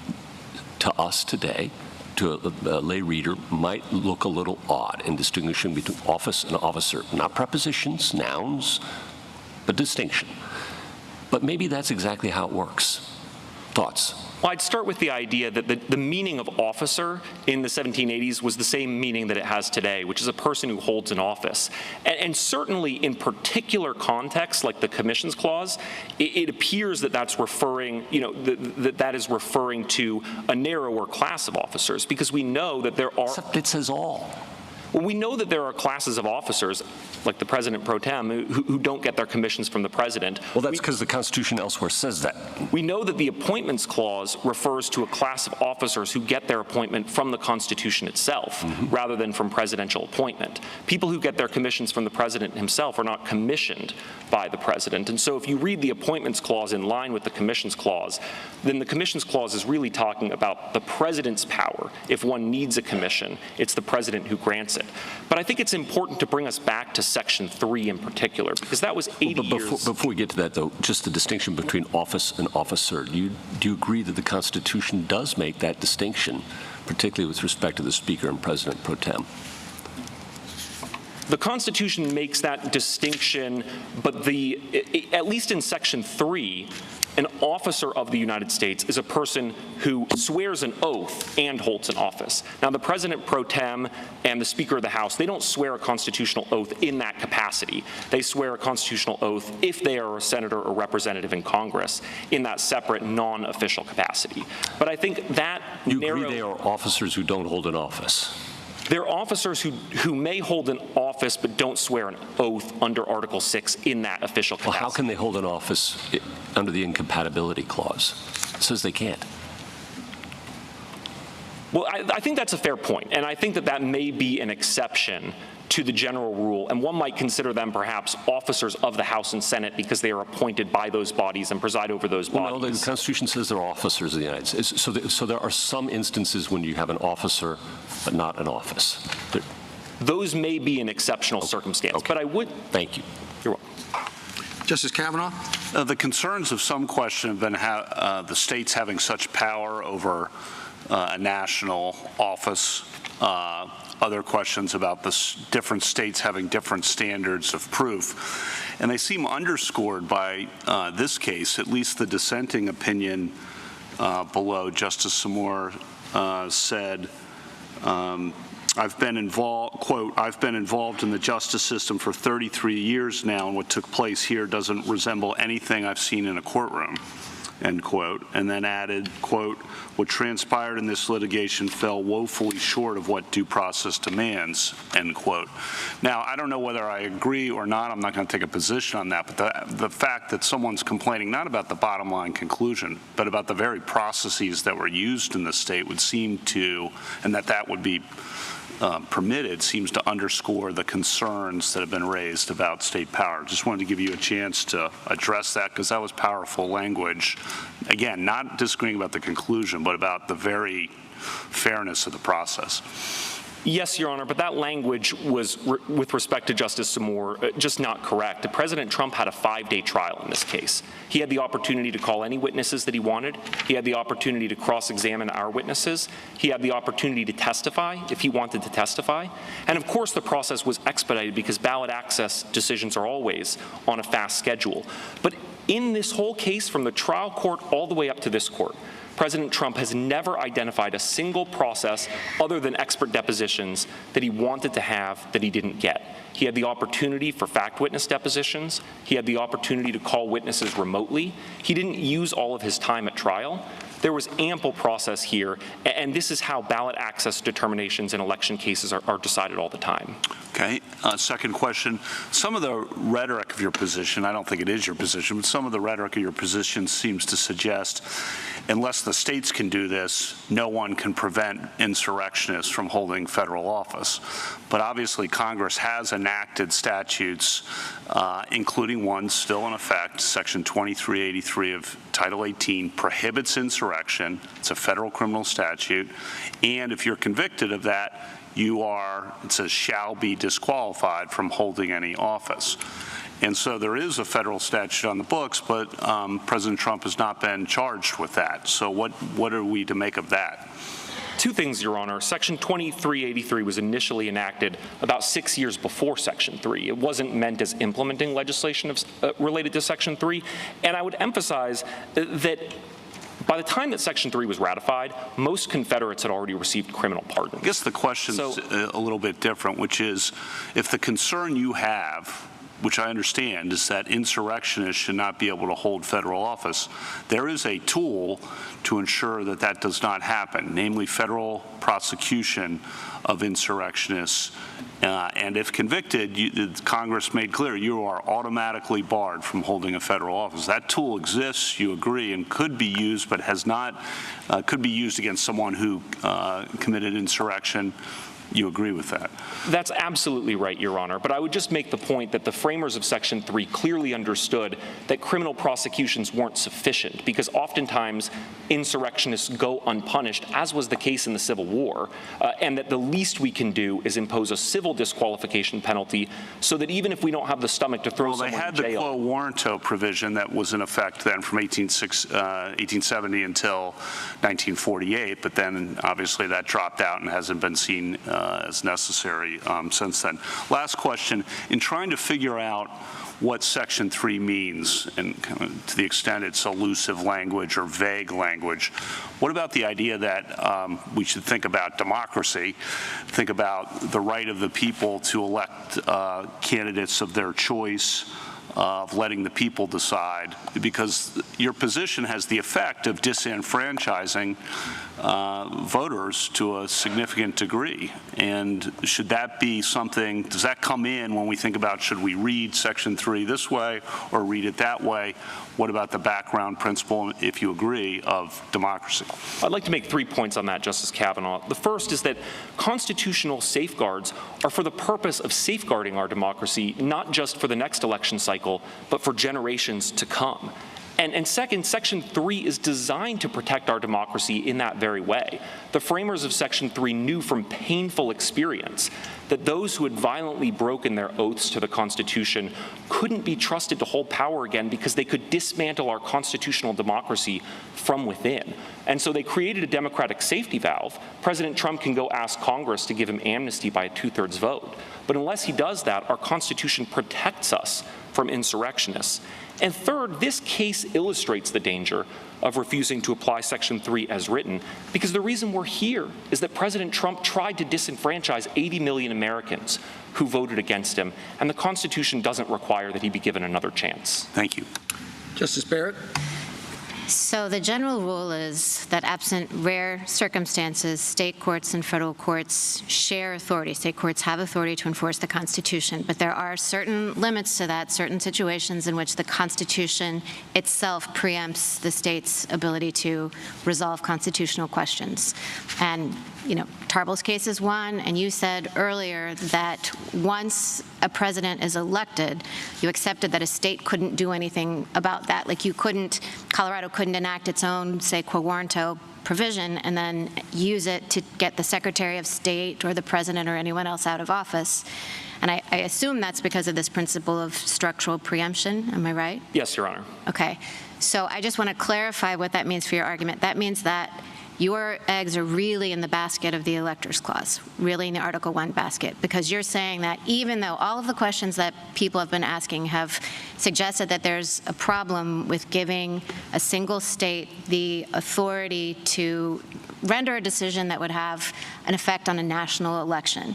to us today, to a lay reader, might look a little odd in distinguishing between office and officer. Not prepositions, nouns, but distinction. But maybe that's exactly how it works. Thoughts? Well, I'd start with the idea that the meaning of officer in the 1780s was the same meaning that it has today, which is a person who holds an office. And certainly in particular contexts, like the commissions clause, it appears that that's referring, you know, that is referring to a narrower class of officers, because we know that there are... Except it says all. Well, we know that there are classes of officers, like the President pro tem, who don't get their commissions from the President. Well, that's because the Constitution elsewhere says that. We know that the Appointments Clause refers to a class of officers who get their appointment from the Constitution itself, rather than from presidential appointment. People who get their commissions from the President himself are not commissioned by the President. And so if you read the Appointments Clause in line with the Commissions Clause, then the Commissions Clause is really talking about the President's power. If one needs a commission, it's the President who grants it. But I think it's important to bring us back to Section 3 in particular, because that was 80 years. Before we get to that, though, just the distinction between office and officer. Do you agree that the Constitution does make that distinction, particularly with respect to the Speaker and President pro tem? The Constitution makes that distinction, but at least in Section 3, an officer of the United States is a person who swears an oath and holds an office. Now, the President pro tem and the Speaker of the House, they don't swear a constitutional oath in that capacity. They swear a constitutional oath if they are a senator or representative in Congress in that separate non-official capacity. But I think that You agree they are officers who don't hold an office? They're officers who may hold an office but don't swear an oath under Article 6 in that official capacity. Well, how can they hold an office under the incompatibility clause? It says they can't. Well, I think that's a fair point, and I think that may be an exception to the general rule, and one might consider them perhaps officers of the House and Senate because they are appointed by those bodies and preside over those bodies. Well, the Constitution says they're officers of the United States. So there are some instances when you have an officer but not an office. Those may be an exceptional circumstance, but I would... Thank you. You're welcome. Justice Kavanaugh? The concerns of some question have been the states having such power over a national office. Other questions about the different states having different standards of proof. And they seem underscored by this case, at least the dissenting opinion below. Justice Sotomayor said, I've been involved, quote, I've been involved in the justice system for 33 years now, and what took place here doesn't resemble anything I've seen in a courtroom, end quote, and then added, quote, what transpired in this litigation fell woefully short of what due process demands, end quote. Now, I don't know whether I agree or not. I'm not going to take a position on that, but the fact that someone's complaining not about the bottom line conclusion, but about the very processes that were used in the state would seem to, and that would be permitted, seems to underscore the concerns that have been raised about state power. Just wanted to give you a chance to address that because that was powerful language. Again, not disagreeing about the conclusion, but about the very fairness of the process. Yes, Your Honor, but that language was, with respect to Justice Sotomayor, just not correct. President Trump had a 5-day trial in this case. He had the opportunity to call any witnesses that he wanted. He had the opportunity to cross-examine our witnesses. He had the opportunity to testify if he wanted to testify. And of course, the process was expedited because ballot access decisions are always on a fast schedule. But in this whole case, from the trial court all the way up to this court, President Trump has never identified a single process other than expert depositions that he wanted to have that he didn't get. He had the opportunity for fact witness depositions. He had the opportunity to call witnesses remotely. He didn't use all of his time at trial. There was ample process here, and this is how ballot access determinations in election cases are decided all the time. Okay. Second question. Some of the rhetoric of your position, I don't think it is your position, but some of the rhetoric of your position seems to suggest unless the states can do this, no one can prevent insurrectionists from holding federal office. But obviously Congress has enacted statutes, including one still in effect, Section 2383 of Title 18 prohibits insurrection. It's a federal criminal statute. And if you're convicted of that, you are, it says, shall be disqualified from holding any office. And so there is a federal statute on the books, but President Trump has not been charged with that. So what are we to make of that? Two things, Your Honor. Section 2383 was initially enacted about 6 years before Section 3. It wasn't meant as implementing legislation related to Section 3. And I would emphasize that by the time that Section 3 was ratified, most Confederates had already received criminal pardons. I guess the question's a little bit different, which is if the concern you have which I understand, is that insurrectionists should not be able to hold federal office. There is a tool to ensure that that does not happen, namely federal prosecution of insurrectionists. And if convicted, Congress made clear you are automatically barred from holding a federal office. That tool exists, you agree, and could be used, but has not, could be used against someone who committed insurrection. You agree with that? That's absolutely right, Your Honor. But I would just make the point that the framers of Section 3 clearly understood that criminal prosecutions weren't sufficient because oftentimes insurrectionists go unpunished, as was the case in the Civil War, and that the least we can do is impose a civil disqualification penalty so that even if we don't have the stomach to throw someone in jail. Well, they had the quo warranto provision that was in effect then from 1870 until 1948, but then obviously that dropped out and hasn't been seen as necessary since then. Last question, in trying to figure out what Section 3 means, and to the extent it's elusive language or vague language, what about the idea that we should think about democracy, think about the right of the people to elect candidates of their choice, of letting the people decide, because your position has the effect of disenfranchising voters to a significant degree. And should that be something, does that come in when we think about should we read Section 3 this way or read it that way? What about the background principle, if you agree, of democracy? I'd like to make 3 points on that, Justice Kavanaugh. The first is that constitutional safeguards are for the purpose of safeguarding our democracy, not just for the next election cycle, but for generations to come. And second, Section 3 is designed to protect our democracy in that very way. The framers of Section 3 knew from painful experience that those who had violently broken their oaths to the Constitution couldn't be trusted to hold power again because they could dismantle our constitutional democracy from within. And so they created a democratic safety valve. President Trump can go ask Congress to give him amnesty by a 2/3 vote. But unless he does that, our Constitution protects us from insurrectionists. And third, this case illustrates the danger of refusing to apply Section 3 as written, because the reason we're here is that President Trump tried to disenfranchise 80 million Americans who voted against him, and the Constitution doesn't require that he be given another chance. Thank you. Justice Barrett? So the general rule is that absent rare circumstances, state courts and federal courts share authority. State courts have authority to enforce the Constitution, but there are certain limits to that, certain situations in which the Constitution itself preempts the state's ability to resolve constitutional questions. And, you know, Tarbell's case is one, and you said earlier that once a president is elected, you accepted that a state couldn't do anything about that. Like you couldn't, Colorado couldn't enact its own, say, quo warranto provision and then use it to get the Secretary of State or the president or anyone else out of office. And I assume that's because of this principle of structural preemption. Am I right? Yes, Your Honor. Okay. So I just want to clarify what that means for your argument. That means that your eggs are really in the basket of the Electors Clause, really in the Article 1 basket, because you're saying that even though all of the questions that people have been asking have suggested that there's a problem with giving a single state the authority to render a decision that would have an effect on a national election,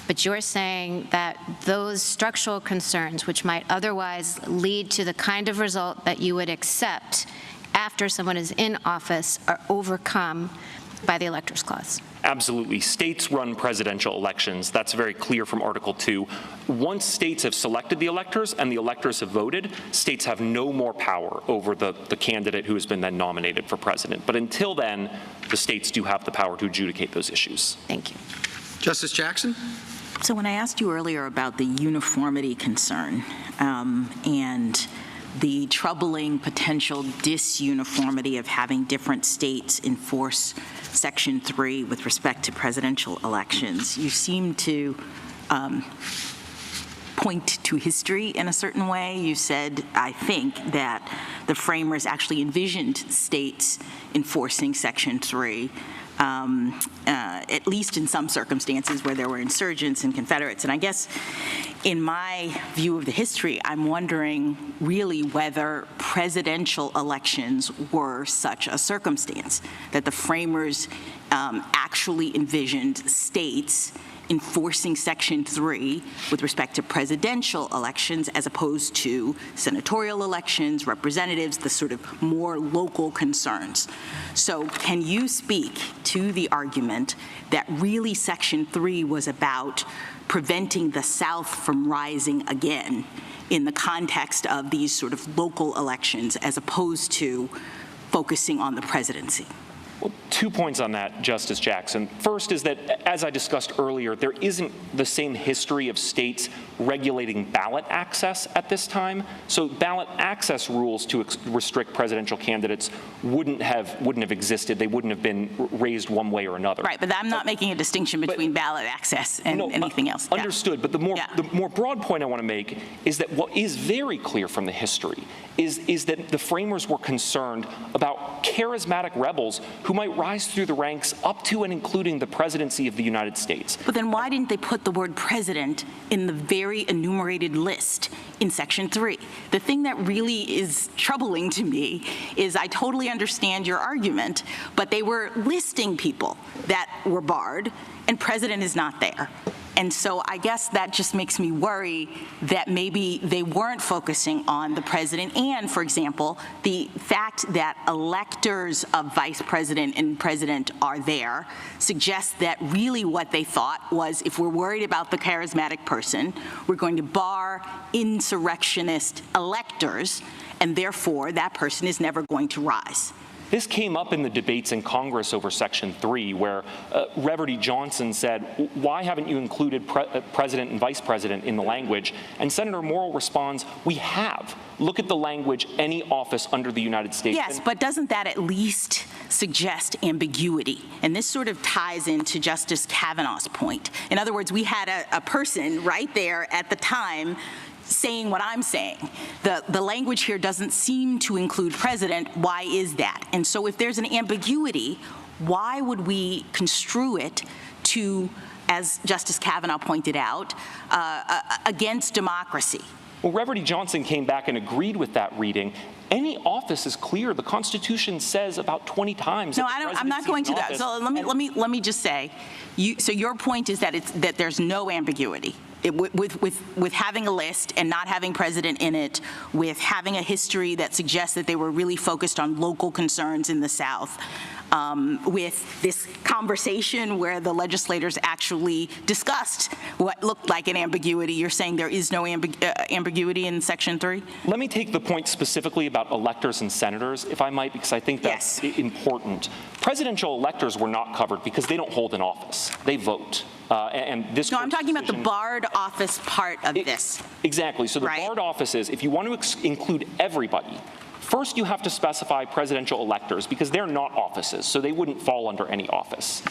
but you're saying that those structural concerns, which might otherwise lead to the kind of result that you would accept after someone is in office, are overcome by the Electors Clause. Absolutely. States run presidential elections. That's very clear from Article 2. Once states have selected the electors and the electors have voted, states have no more power over the candidate who has been then nominated for president. But until then, the states do have the power to adjudicate those issues. Thank you. Justice Jackson? So when I asked you earlier about the uniformity concern and the troubling potential disuniformity of having different states enforce Section 3 with respect to presidential elections, you seem to point to history in a certain way. You said, I think, that the framers actually envisioned states enforcing Section 3, at least in some circumstances where there were insurgents and Confederates. And I guess in my view of the history, I'm wondering really whether presidential elections were such a circumstance, that the framers actually envisioned states enforcing Section 3 with respect to presidential elections as opposed to senatorial elections, representatives, the sort of more local concerns. So can you speak to the argument that really Section 3 was about preventing the South from rising again in the context of these sort of local elections as opposed to focusing on the presidency? Well, 2 points on that, Justice Jackson. First is that, as I discussed earlier, there isn't the same history of states regulating ballot access at this time. So ballot access rules to restrict presidential candidates wouldn't have existed. They wouldn't have been raised one way or another. Right, but I'm not making a distinction between ballot access and anything else. Understood, but the more broad point I want to make is that what is very clear from the history is that the framers were concerned about charismatic rebels who might rise through the ranks up to and including the presidency of the United States. But then why didn't they put the word president in the very enumerated list in Section 3? The thing that really is troubling to me is I totally understand your argument, but they were listing people that were barred, and president is not there. And so I guess that just makes me worry that maybe they weren't focusing on the president. And, for example, the fact that electors of vice president and president are there suggests that really what they thought was, if we're worried about the charismatic person, we're going to bar insurrectionist electors, and therefore that person is never going to rise. This came up in the debates in Congress over Section 3, where Reverdy Johnson said, why haven't you included president and vice president in the language? And Senator Morrill responds, we have. Look at the language, any office under the United States. Yes, but doesn't that at least suggest ambiguity? And this sort of ties into Justice Kavanaugh's point. In other words, we had a person right there at the time saying what I'm saying. The language here doesn't seem to include president. Why is that? And so if there's an ambiguity, why would we construe it to, as Justice Kavanaugh pointed out, against democracy? Well, Reverdy Johnson came back and agreed with that reading. Any office is clear. The Constitution says about 20 times. No, I'm not going to that. So let me just say, so your point is that there's no ambiguity. With having a list and not having president in it, with having a history that suggests that they were really focused on local concerns in the South, with this conversation where the legislators actually discussed what looked like an ambiguity. You're saying there is no ambiguity in Section 3? Let me take the point specifically about electors and senators, if I might, because I think that's important. Presidential electors were not covered because they don't hold an office. They vote. And this I'm talking about the barred office part of this. Exactly. So the barred office is, if you want to include everybody, first you have to specify presidential electors because they're not offices, so they wouldn't fall under any office.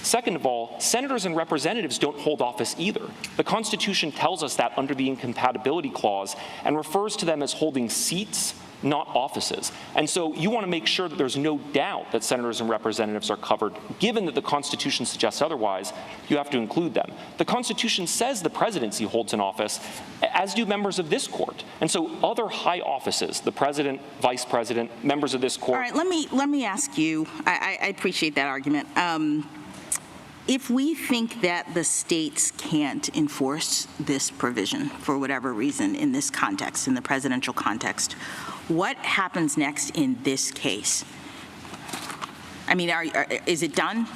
Second of all, senators and representatives don't hold office either. The Constitution tells us that under the incompatibility clause and refers to them as holding seats, not offices. And so you want to make sure that there's no doubt that senators and representatives are covered. Given that the Constitution suggests otherwise, you have to include them. The Constitution says the presidency holds an office, as do members of this court. And so other high offices, the president, vice president, members of this court. All right, let me ask you, I appreciate that argument. If we think that the states can't enforce this provision for whatever reason in this context, in the presidential context, what happens next in this case? I mean, is it done?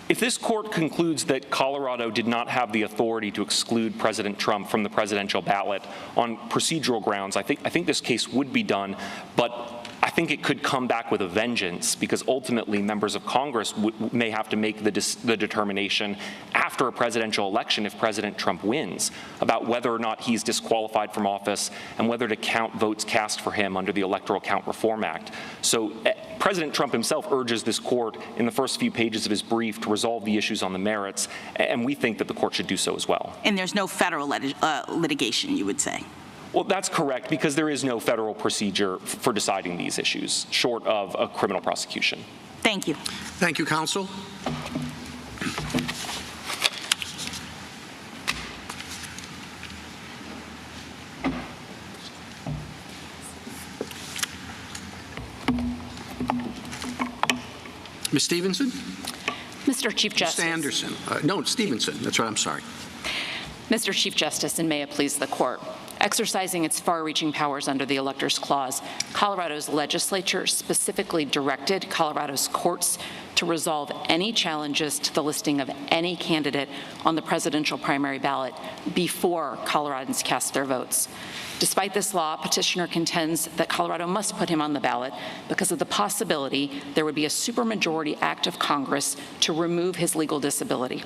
If this court concludes that Colorado did not have the authority to exclude President Trump from the presidential ballot on procedural grounds, I think this case would be done, but I think it could come back with a vengeance because ultimately members of Congress may have to make the determination after a presidential election if President Trump wins about whether or not he's disqualified from office and whether to count votes cast for him under the Electoral Count Reform Act. So President Trump himself urges this court in the first few pages of his brief to resolve the issues on the merits, and we think that the court should do so as well. And there's no federal litigation, you would say? Well, that's correct, because there is no federal procedure for deciding these issues, short of a criminal prosecution. Thank you. Thank you, counsel. Ms. Stevenson? Mr. Mr. Chief Justice. Mr. Anderson. No, Stevenson. That's right. I'm sorry. Mr. Chief Justice, and may it please the Court. Exercising its far-reaching powers under the Electors Clause, Colorado's legislature specifically directed Colorado's courts to resolve any challenges to the listing of any candidate on the presidential primary ballot before Coloradans cast their votes. Despite this law, petitioner contends that Colorado must put him on the ballot because of the possibility there would be a supermajority act of Congress to remove his legal disability.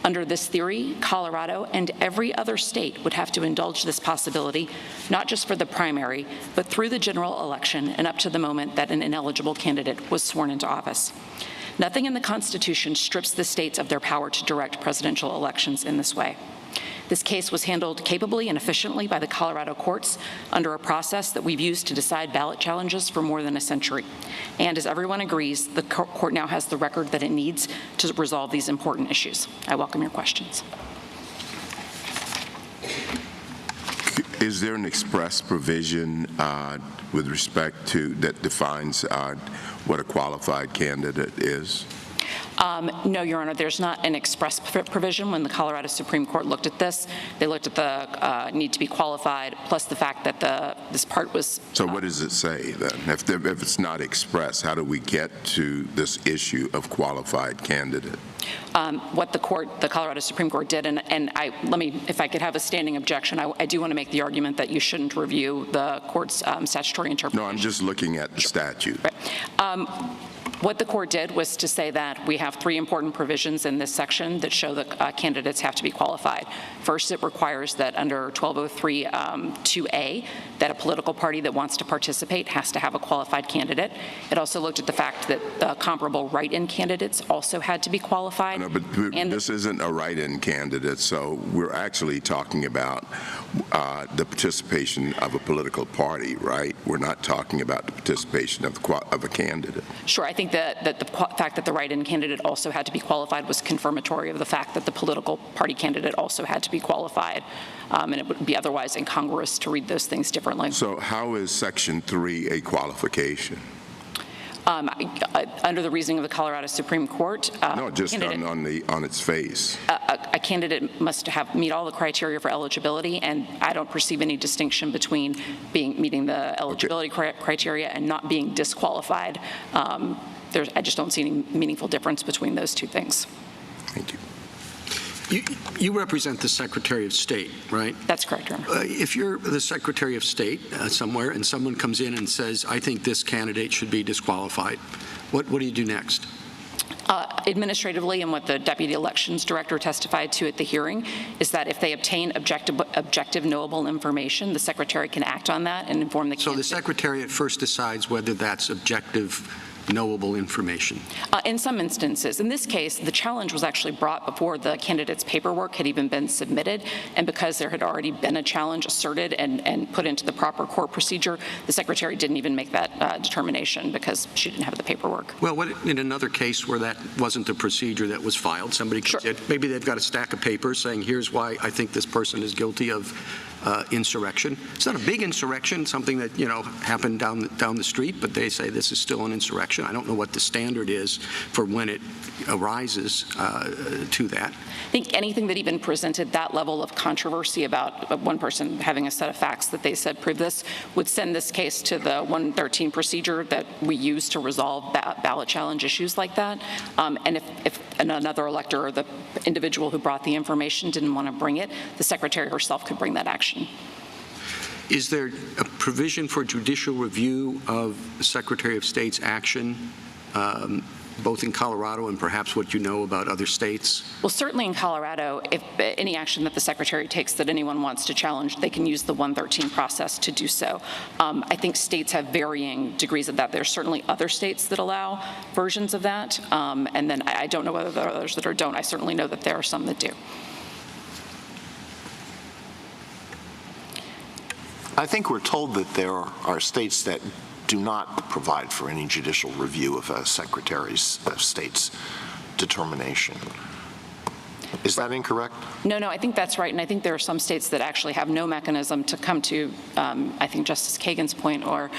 Under this theory, Colorado and every other state would have to indulge this possibility, not just for the primary, but through the general election and up to the moment that an ineligible candidate was sworn into office. Nothing in the Constitution strips the states of their power to direct presidential elections in this way. This case was handled capably and efficiently by the Colorado courts under a process that we've used to decide ballot challenges for more than a century. And as everyone agrees, the court now has the record that it needs to resolve these important issues. I welcome your questions. Is there an express provision with respect to that defines what a qualified candidate is? No, Your Honor, there's not an express provision. When the Colorado Supreme Court looked at this, they looked at the need to be qualified, plus the fact that this part was... So what does it say then? If it's not express, how do we get to this issue of qualified candidate? What the Colorado Supreme Court did, and let me, if I could have a standing objection, I do want to make the argument that you shouldn't review the court's statutory interpretation. No, I'm just looking at the statute. Right. What the court did was to say that we have three important provisions in this section that show that candidates have to be qualified. First, it requires that under 1203 2A, that a political party that wants to participate has to have a qualified candidate. It also looked at the fact that comparable write-in candidates also had to be qualified. No, but this isn't a write-in candidate, so we're actually talking about the participation of a political party, right? We're not talking about the participation of a candidate. Sure, I think that the fact that the write-in candidate also had to be qualified was confirmatory of the fact that the political party candidate also had to be qualified, and it would be otherwise incongruous to read those things differently. So how is Section 3 a qualification? Under the reasoning of the Colorado Supreme Court, no, just on its face. A candidate must meet all the criteria for eligibility, and I don't perceive any distinction between meeting the eligibility criteria and not being disqualified. I just don't see any meaningful difference between those two things. Thank you. You represent the Secretary of State, right? That's correct, Your Honor. If you're the Secretary of State somewhere and someone comes in and says, I think this candidate should be disqualified, what do you do next? Administratively, and what the Deputy Elections Director testified to at the hearing, is that if they obtain objective knowable information, the Secretary can act on that and inform the candidate. So the Secretary at first decides whether that's objective knowable information? In some instances. In this case, the challenge was actually brought before the candidate's paperwork had even been submitted, and because there had already been a challenge asserted and put into the proper court procedure, the Secretary didn't even make that determination because she didn't have the paperwork. Well, what in another case where that wasn't the procedure that was filed, somebody comes in, maybe they've got a stack of papers saying, here's why I think this person is guilty of insurrection. It's not a big insurrection, something that, happened down the street, but they say this is still an insurrection. I don't know what the standard is for when it arises to that. I think anything that even presented that level of controversy about one person having a set of facts that they said prove this would send this case to the 113 procedure that we use to resolve ballot challenge issues like that. And if another elector or the individual who brought the information didn't want to bring it, the Secretary herself could bring that action. Is there a provision for judicial review of the Secretary of State's action, both in Colorado and perhaps what you know about other states? Well, certainly in Colorado, if any action that the Secretary takes that anyone wants to challenge, they can use the 113 process to do so. I think states have varying degrees of that. There's certainly other states that allow versions of that, and then I don't know whether there are others that don't. I certainly know that there are some that do. I think we're told that there are states that do not provide for any judicial review of a Secretary of State's determination. Is that incorrect? No, I think that's right. And I think there are some states that actually have no mechanism to come to, I think, Justice Kagan's point, or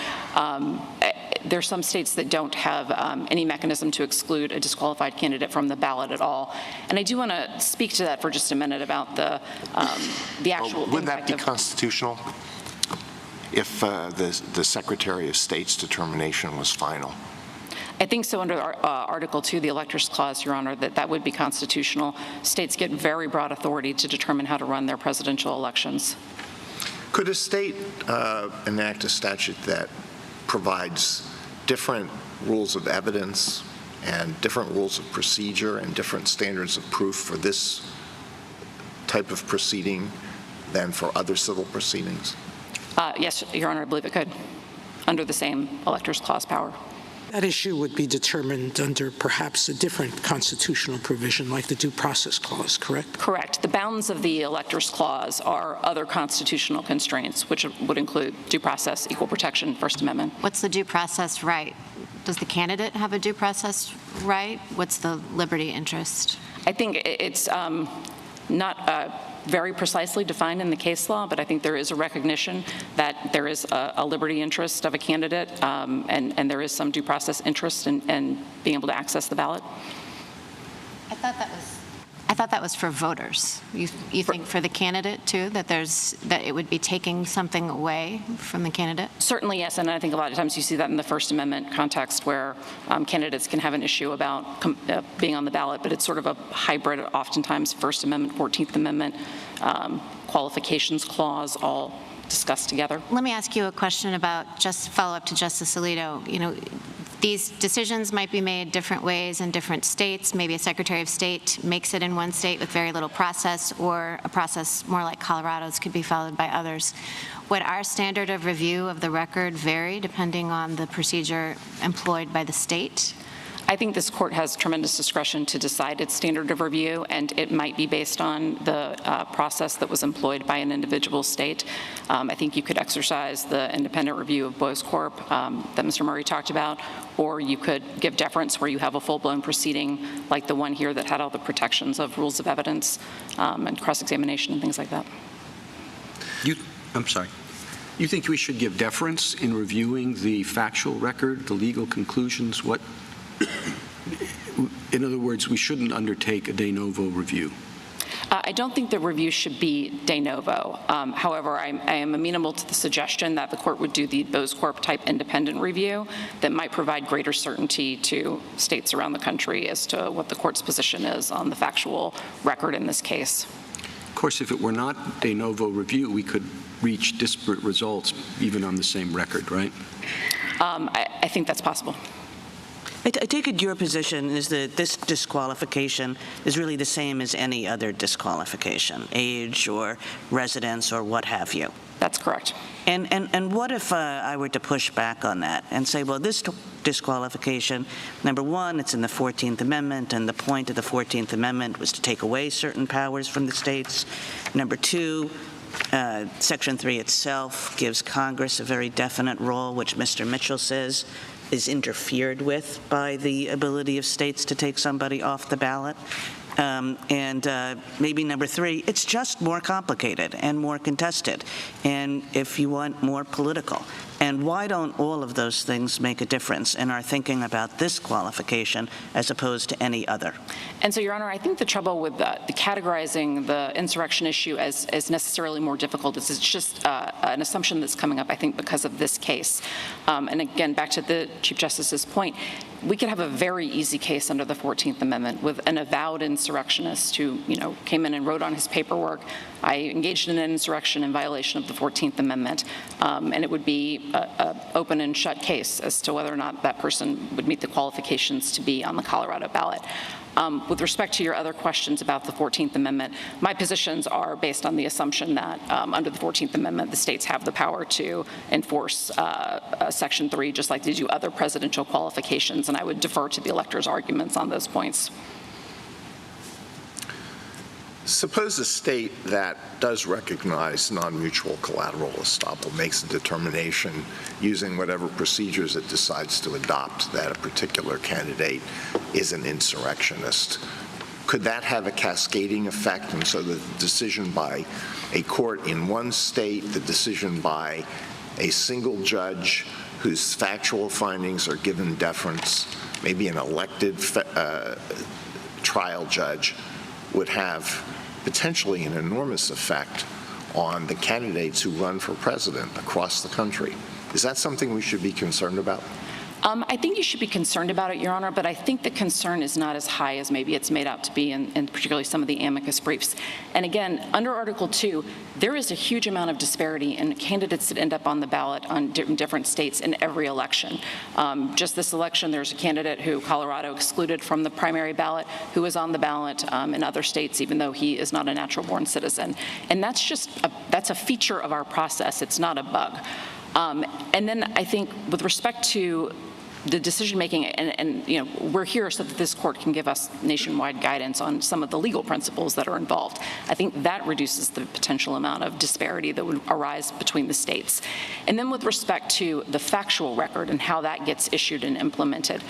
there are some states that don't have any mechanism to exclude a disqualified candidate from the ballot at all. And I do want to speak to that for just a minute about the actual Would that be impact of constitutional if the Secretary of State's determination was final? I think so under Article 2, the Electors Clause, Your Honor, that would be constitutional. States get very broad authority to determine how to run their presidential elections. Could a state enact a statute that provides different rules of evidence and different rules of procedure and different standards of proof for this type of proceeding than for other civil proceedings? Yes, Your Honor, I believe it could, under the same Electors Clause power. That issue would be determined under perhaps a different constitutional provision like the Due Process Clause, correct? Correct. The bounds of the Electors Clause are other constitutional constraints, which would include due process, equal protection, First Amendment. What's the due process right? Does the candidate have a due process right? What's the liberty interest? I think it's not very precisely defined in the case law, but I think there is a recognition that there is a liberty interest of a candidate, and there is some due process interest in being able to access the ballot. I thought that was for voters. You think for the candidate too, that it would be taking something away from the candidate? Certainly, yes, and I think a lot of times you see that in the First Amendment context where candidates can have an issue about being on the ballot, but it's sort of a hybrid, oftentimes First Amendment, 14th Amendment, qualifications clause, all discussed together. Let me ask you a question about just follow up to Justice Alito. You know, these decisions might be made different ways in different states. Maybe a Secretary of State makes it in one state with very little process, or a process more like Colorado's could be followed by others. Would our standard of review of the record vary depending on the procedure employed by the state? I think this court has tremendous discretion to decide its standard of review, and it might be based on the process that was employed by an individual state. I think you could exercise the independent review of Bose Corp that Mr. Murray talked about, or you could give deference where you have a full-blown proceeding like the one here that had all the protections of rules of evidence and cross-examination and things like that. I'm sorry. You think we should give deference in reviewing the factual record, the legal conclusions? What? In other words, we shouldn't undertake a de novo review. I don't think the review should be de novo. However, I am amenable to the suggestion that the court would do the Bose Corp type independent review that might provide greater certainty to states around the country as to what the court's position is on the factual record in this case. Of course, if it were not de novo review, we could reach disparate results even on the same record, right? I think that's possible. I take it your position is that this disqualification is really the same as any other disqualification, age or residence or what have you. That's correct. And what if I were to push back on that and say, well, this disqualification, number one, it's in the 14th Amendment, and the point of the 14th Amendment was to take away certain powers from the states. Number two, Section 3 itself gives Congress a very definite role, which Mr. Mitchell says is interfered with by the ability of states to take somebody off the ballot. Maybe number three, it's just more complicated and more contested, and if you want, more political. And why don't all of those things make a difference in our thinking about this qualification as opposed to any other? And so, Your Honor, I think the trouble with the categorizing the insurrection issue as necessarily more difficult is it's just an assumption that's coming up, I think, because of this case. And again, back to the Chief Justice's point, we could have a very easy case under the 14th Amendment with an avowed insurrectionist who, came in and wrote on his paperwork, I engaged in an insurrection in violation of the 14th Amendment, and it would be an open and shut case as to whether or not that person would meet the qualifications to be on the Colorado ballot. With respect to your other questions about the 14th Amendment, my positions are based on the assumption that under the 14th Amendment, the states have the power to enforce Section 3, just like they do other presidential qualifications, and I would defer to the electors' arguments on those points. Suppose a state that does recognize non-mutual collateral estoppel makes a determination using whatever procedures it decides to adopt that a particular candidate is an insurrectionist. Could that have a cascading effect? And so the decision by a court in one state, the decision by a single judge whose factual findings are given deference, maybe an elected trial judge, would have potentially an enormous effect on the candidates who run for president across the country. Is that something we should be concerned about? I think you should be concerned about it, Your Honor, but I think the concern is not as high as maybe it's made out to be in particularly some of the amicus briefs. And again, under Article 2, there is a huge amount of disparity in candidates that end up on the ballot in different states in every election. Just this election, there's a candidate who Colorado excluded from the primary ballot who is on the ballot in other states, even though he is not a natural-born citizen. And that's just that's a feature of our process. It's not a bug. And then I think with respect to the decision-making, and you know, we're here so that this court can give us nationwide guidance on some of the legal principles that are involved. I think that reduces the potential amount of disparity that would arise between the states. And then with respect to the factual record and how that gets issued and implemented,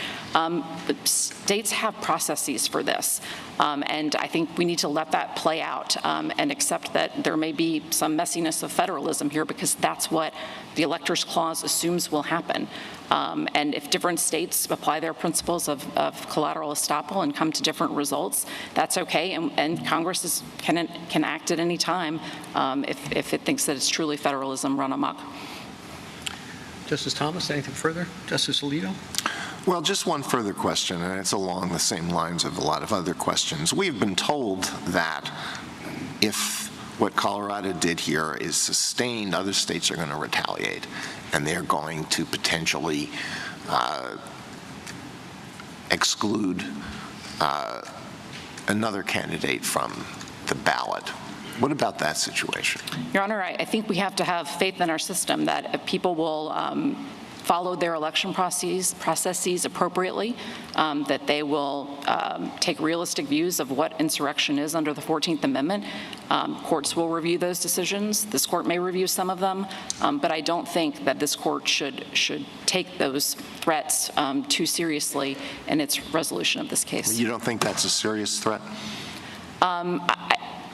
states have processes for this. And I think we need to let that play out and accept that there may be some messiness of federalism here, because that's what the Electors Clause assumes will happen. And if different states apply their principles of collateral estoppel and come to different results, that's okay. And Congress can act at any time if it thinks that it's truly federalism run amok. Justice Thomas, anything further? Justice Alito? Well, just one further question, and it's along the same lines of a lot of other questions. We've been told that if what Colorado did here is sustained, other states are going to retaliate, and they're going to potentially exclude another candidate from the ballot. What about that situation? Your Honor, I think we have to have faith in our system that people will follow their election processes appropriately, that they will take realistic views of what insurrection is under the 14th Amendment. Courts will review those decisions. This court may review some of them, but I don't think that this court should take those threats too seriously in its resolution of this case. You don't think that's a serious threat?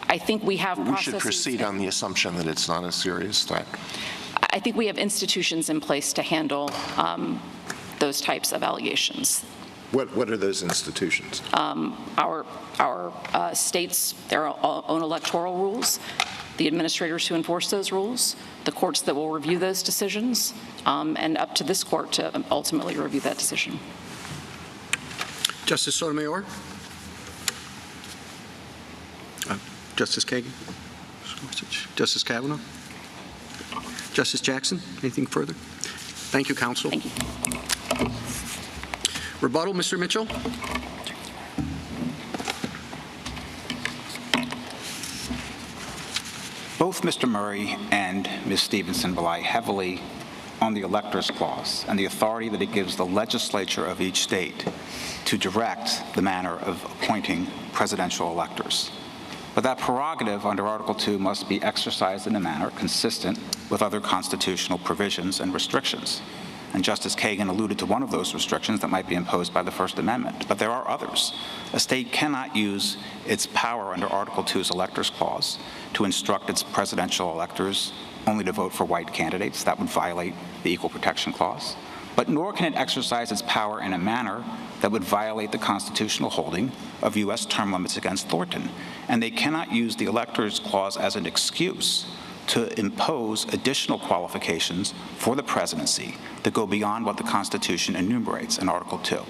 I think we have processes. We should proceed on the assumption that it's not a serious threat. I think we have institutions in place to handle those types of allegations. What are those institutions? Our states, their own electoral rules, the administrators who enforce those rules, the courts that will review those decisions, and up to this court to ultimately review that decision. Justice Sotomayor? Justice Kagan? Justice Kavanaugh? Justice Jackson, anything further? Thank you, counsel. Thank you. Rebuttal, Mr. Mitchell? Both Mr. Murray and Ms. Stevenson rely heavily on the Electors Clause and the authority that it gives the legislature of each state to direct the manner of appointing presidential electors. But that prerogative under Article 2 must be exercised in a manner consistent with other constitutional provisions and restrictions. And Justice Kagan alluded to one of those restrictions that might be imposed by the First Amendment, but there are others. A state cannot use its power under Article 2's Electors Clause to instruct its presidential electors only to vote for white candidates. That would violate the Equal Protection Clause. But nor can it exercise its power in a manner that would violate the constitutional holding of U.S. term limits against Thornton. And they cannot use the Electors Clause as an excuse to impose additional qualifications for the presidency that go beyond what the Constitution enumerates in Article 2.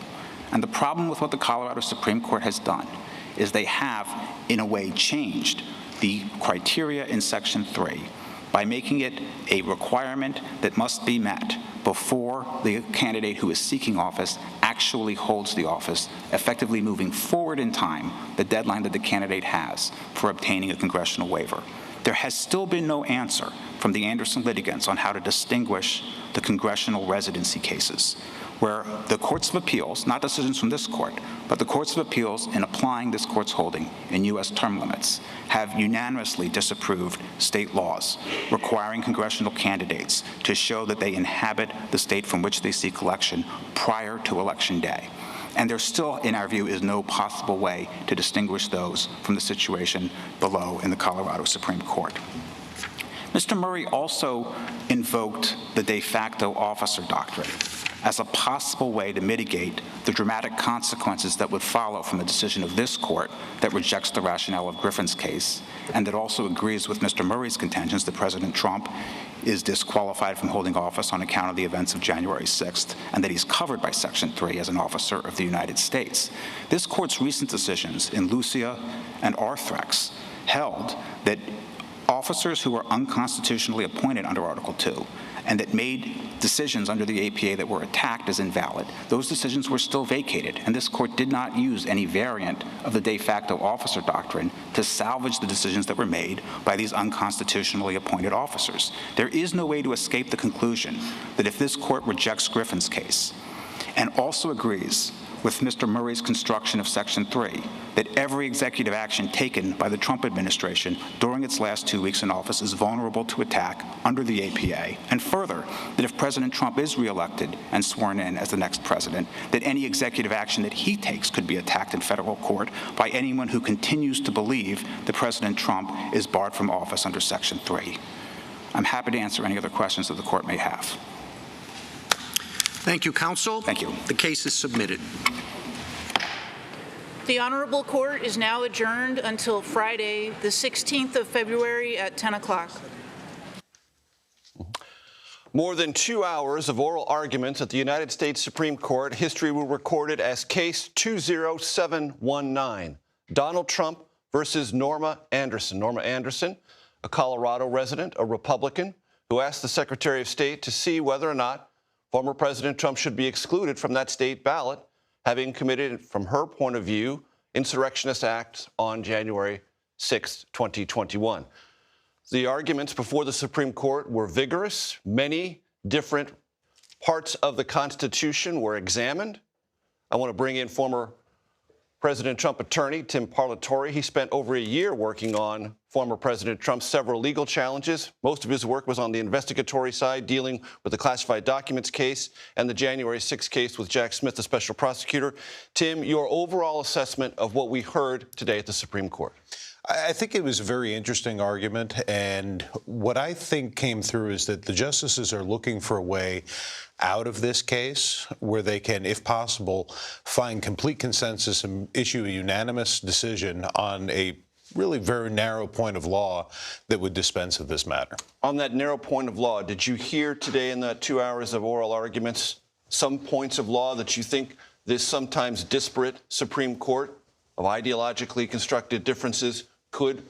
And the problem with what the Colorado Supreme Court has done is they have, in a way, changed the criteria in Section 3 by making it a requirement that must be met before the candidate who is seeking office actually holds the office, effectively moving forward in time the deadline that the candidate has for obtaining a congressional waiver. There has still been no answer from the Anderson litigants on how to distinguish the congressional residency cases, where the courts of appeals, not decisions from this court, but the courts of appeals in applying this court's holding in U.S. term limits have unanimously disapproved state laws requiring congressional candidates to show that they inhabit the state from which they seek election prior to Election Day. And there still, in our view, is no possible way to distinguish those from the situation below in the Colorado Supreme Court. Mr. Murray also invoked the de facto officer doctrine as a possible way to mitigate the dramatic consequences that would follow from the decision of this court that rejects the rationale of Griffin's case, and that also agrees with Mr. Murray's contentions that President Trump is disqualified from holding office on account of the events of January 6th, and that he's covered by Section 3 as an officer of the United States. This court's recent decisions in Lucia and Arthrex held that officers who were unconstitutionally appointed under Article 2 and that made decisions under the APA that were attacked as invalid, those decisions were still vacated, and this court did not use any variant of the de facto officer doctrine to salvage the decisions that were made by these unconstitutionally appointed officers. There is no way to escape the conclusion that if this court rejects Griffin's case and also agrees with Mr. Murray's construction of Section 3, that every executive action taken by the Trump administration during its last 2 weeks in office is vulnerable to attack under the APA, and further, that if President Trump is reelected and sworn in as the next president, that any executive action that he takes could be attacked in federal court by anyone who continues to believe that President Trump is barred from office under Section 3. I'm happy to answer any other questions that the court may have. Thank you, counsel. Thank you. The case is submitted. The Honorable Court is now adjourned until Friday, the 16th of February at 10 o'clock. More than 2 hours of oral arguments at the United States Supreme Court. History will record it as Case 20719, Donald Trump versus Norma Anderson. Norma Anderson, a Colorado resident, a Republican, who asked the Secretary of State to see whether or not former President Trump should be excluded from that state ballot, having committed, from her point of view, insurrectionist acts on January 6, 2021. The arguments before the Supreme Court were vigorous. Many different parts of the Constitution were examined. I want to bring in former President Trump attorney Tim Parlatore. He spent over a year working on former President Trump's several legal challenges. Most of his work was on the investigatory side, dealing with the classified documents case and the January 6 case with Jack Smith, the special prosecutor. Tim, your overall assessment of what we heard today at the Supreme Court? I think it was a very interesting argument, and what I think came through is that the justices are looking for a way out of this case where they can, if possible, find complete consensus and issue a unanimous decision on a really very narrow point of law that would dispense of this matter. On that narrow point of law, did you hear today in that 2 hours of oral arguments some points of law that you think this sometimes disparate Supreme Court of ideologically constructed differences could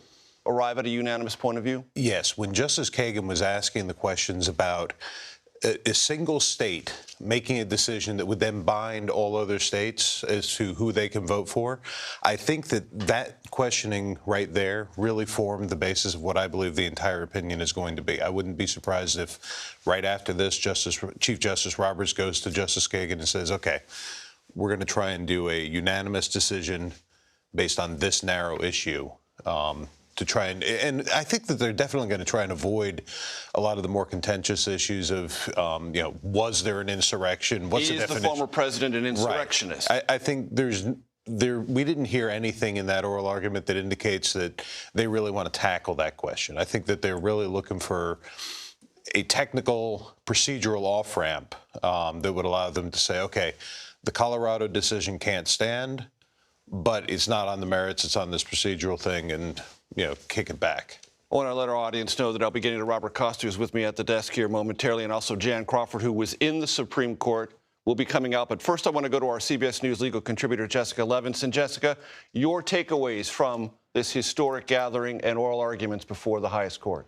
arrive at a unanimous point of view? Yes. When Justice Kagan was asking the questions about a single state making a decision that would then bind all other states as to who they can vote for, I think that questioning right there really formed the basis of what I believe the entire opinion is going to be. I wouldn't be surprised if right after this, Chief Justice Roberts goes to Justice Kagan and says, okay, we're going to try and do a unanimous decision based on this narrow issue. To try and I think that they're definitely going to try and avoid a lot of the more contentious issues of, was there an insurrection? What's the definition? Is the former president an insurrectionist? Right. I think we didn't hear anything in that oral argument that indicates that they really want to tackle that question. I think that they're really looking for a technical procedural off-ramp that would allow them to say, okay, the Colorado decision can't stand, but it's not on the merits, it's on this procedural thing, and kick it back. I want to let our audience know that I'll be getting to Robert Costa, who's with me at the desk here momentarily, and also Jan Crawford, who was in the Supreme Court, will be coming out. But first, I want to go to our CBS News legal contributor, Jessica Levinson. Jessica, your takeaways from this historic gathering and oral arguments before the highest court.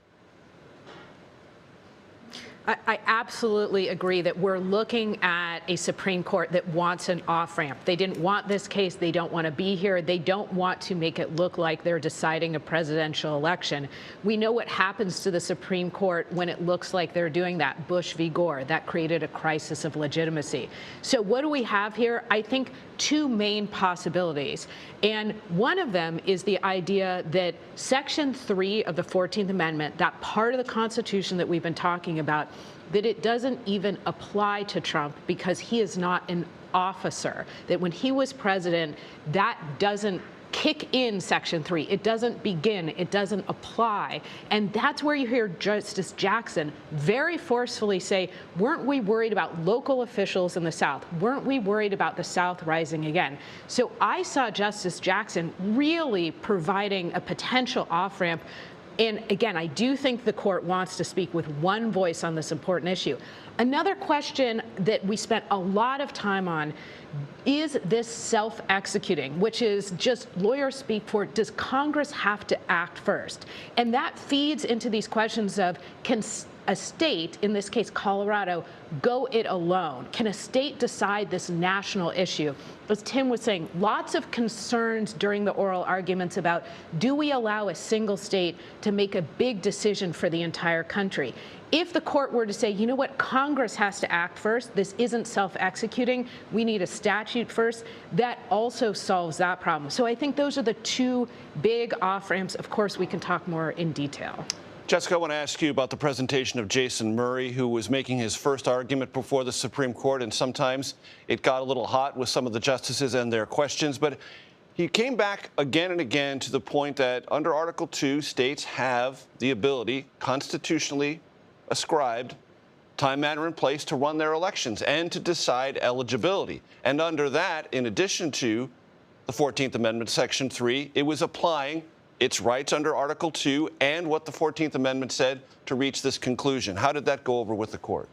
I absolutely agree that we're looking at a Supreme Court that wants an off-ramp. They didn't want this case. They don't want to be here. They don't want to make it look like they're deciding a presidential election. We know what happens to the Supreme Court when it looks like they're doing that. Bush v. Gore, that created a crisis of legitimacy. So what do we have here? I think two main possibilities. And one of them is the idea that Section 3 of the 14th Amendment, that part of the Constitution that we've been talking about, that it doesn't even apply to Trump because he is not an officer, that when he was president, that doesn't kick in Section 3. It doesn't begin. It doesn't apply. And that's where you hear Justice Jackson very forcefully say, weren't we worried about local officials in the South? Weren't we worried about the South rising again? So I saw Justice Jackson really providing a potential off-ramp. And again, I do think the court wants to speak with one voice on this important issue. Another question that we spent a lot of time on, is this self-executing, which is just lawyers speak for, does Congress have to act first? And that feeds into these questions of, can a state, in this case Colorado, go it alone? Can a state decide this national issue? As Tim was saying, lots of concerns during the oral arguments about, do we allow a single state to make a big decision for the entire country? If the court were to say, you know what, Congress has to act first, this isn't self-executing, we need a statute first, that also solves that problem. So I think those are the two big off-ramps. Of course, we can talk more in detail. Jessica, I want to ask you about the presentation of Jason Murray, who was making his first argument before the Supreme Court, and sometimes it got a little hot with some of the justices and their questions, but he came back again and again to the point that under Article 2, states have the ability, constitutionally ascribed, time, manner, and place to run their elections and to decide eligibility. And under that, in addition to the 14th Amendment, Section 3, it was applying its rights under Article 2 and what the 14th Amendment said to reach this conclusion. How did that go over with the court?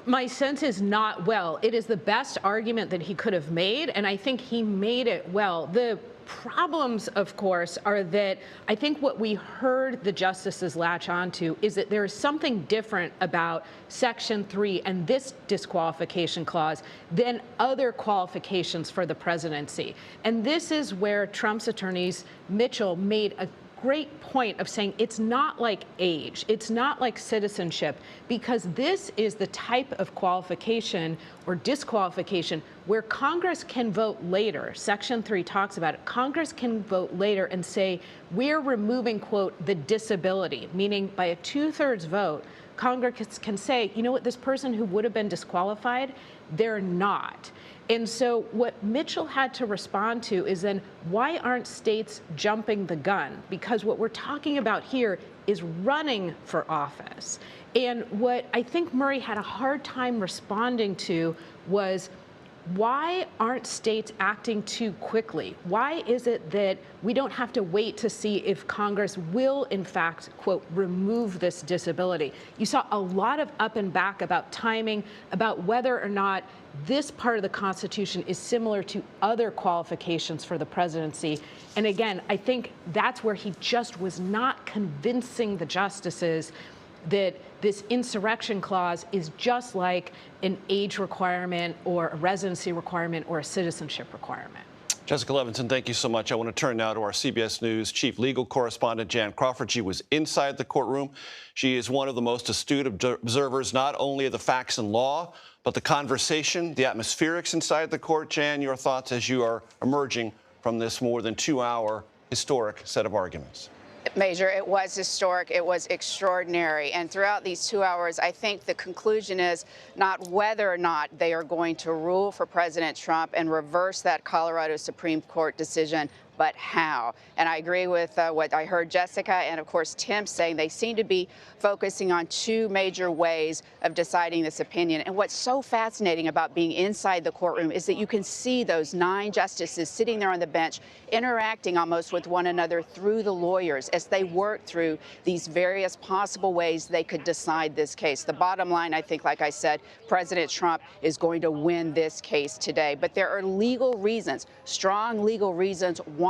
My sense is not well. It is the best argument that he could have made, and I think he made it well. The problems, of course, are that I think what we heard the justices latch onto is that there is something different about Section 3 and this disqualification clause than other qualifications for the presidency. And this is where Trump's attorneys, Mitchell, made a great point of saying it's not like age, it's not like citizenship, because this is the type of qualification or disqualification where Congress can vote later. Section 3 talks about it. Congress can vote later and say, we're removing, quote, the disability, meaning by a 2/3 vote, Congress can say, you know what, this person who would have been disqualified, they're not. And so what Mitchell had to respond to is then, why aren't states jumping the gun? Because what we're talking about here is running for office. And what I think Murray had a hard time responding to was, why aren't states acting too quickly? Why is it that we don't have to wait to see if Congress will, in fact, quote, remove this disability? You saw a lot of up and back about timing, about whether or not this part of the Constitution is similar to other qualifications for the presidency. And again, I think that's where he just was not convincing the justices that this insurrection clause is just like an age requirement or a residency requirement or a citizenship requirement. Jessica Levinson, thank you so much. I want to turn now to our CBS News chief legal correspondent, Jan Crawford. She was inside the courtroom. She is one of the most astute observers, not only of the facts and law, but the conversation, the atmospherics inside the court. Jan, your thoughts as you are emerging from this more than 2-hour historic set of arguments. Major, it was historic, it was extraordinary, and throughout these 2 hours, I think the conclusion is not whether or not they are going to rule for President Trump and reverse that Colorado Supreme Court decision, but how. And I agree with what I heard Jessica and, of course, Tim saying. They seem to be focusing on two major ways of deciding this opinion. And what's so fascinating about being inside the courtroom is that you can see those 9 justices sitting there on the bench interacting almost with one another through the lawyers as they work through these various possible ways they could decide this case. The bottom line, I think, like I said, President Trump is going to win this case today. But there are legal reasons, strong legal reasons why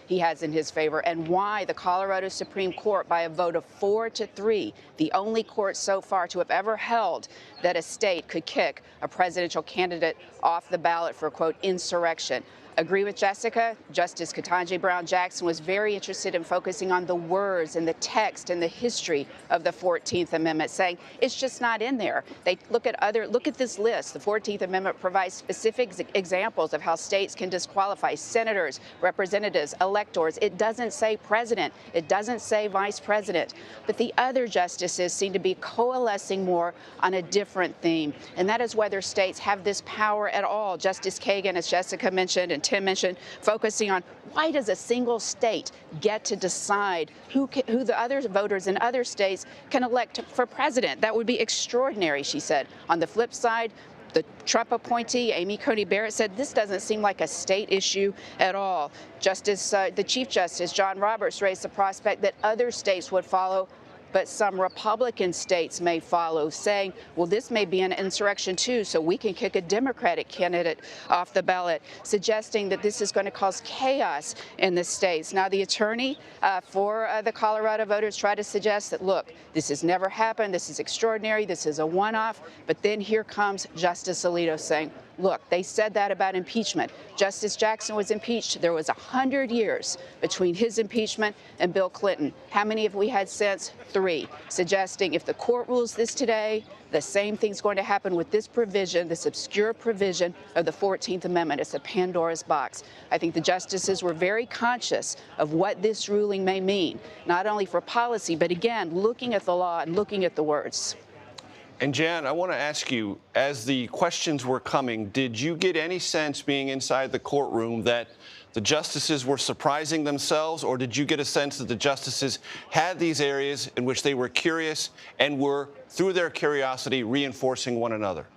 he has in his favor and why the Colorado Supreme Court, by a vote of 4-3, the only court so far to have ever held that a state could kick a presidential candidate off the ballot for, quote, insurrection. Agree with Jessica. Justice Ketanji Brown Jackson was very interested in focusing on the words and the text and the history of the 14th Amendment, saying it's just not in there. They look at this list. The 14th Amendment provides specific examples of how states can disqualify senators, representatives, electors. It doesn't say president. It doesn't say vice president. But the other justices seem to be coalescing more on a different theme, and that is whether states have this power at all. Justice Kagan, as Jessica mentioned, and Tim mentioned, focusing on why does a single state get to decide who the other voters in other states can elect for president? That would be extraordinary, she said. On the flip side, the Trump appointee, Amy Coney Barrett, said this doesn't seem like a state issue at all. The Chief Justice, John Roberts, raised the prospect that other states would follow, but some Republican states may follow, saying, well, this may be an insurrection too, so we can kick a Democratic candidate off the ballot, suggesting that this is going to cause chaos in the states. Now, the attorney for the Colorado voters tried to suggest that, look, this has never happened, this is extraordinary, this is a one-off, but then here comes Justice Alito saying, look, they said that about impeachment. Justice Jackson was impeached. There was 100 years between his impeachment and Bill Clinton. How many have we had since? 3. Suggesting if the court rules this today, the same thing's going to happen with this provision, this obscure provision of the 14th Amendment. It's a Pandora's box. I think the justices were very conscious of what this ruling may mean, not only for policy, but again, looking at the law and looking at the words. And Jan, I want to ask you, as the questions were coming, did you get any sense being inside the courtroom that the justices were surprising themselves, or did you get a sense that the justices had these areas in which they were curious and were, through their curiosity, reinforcing one another?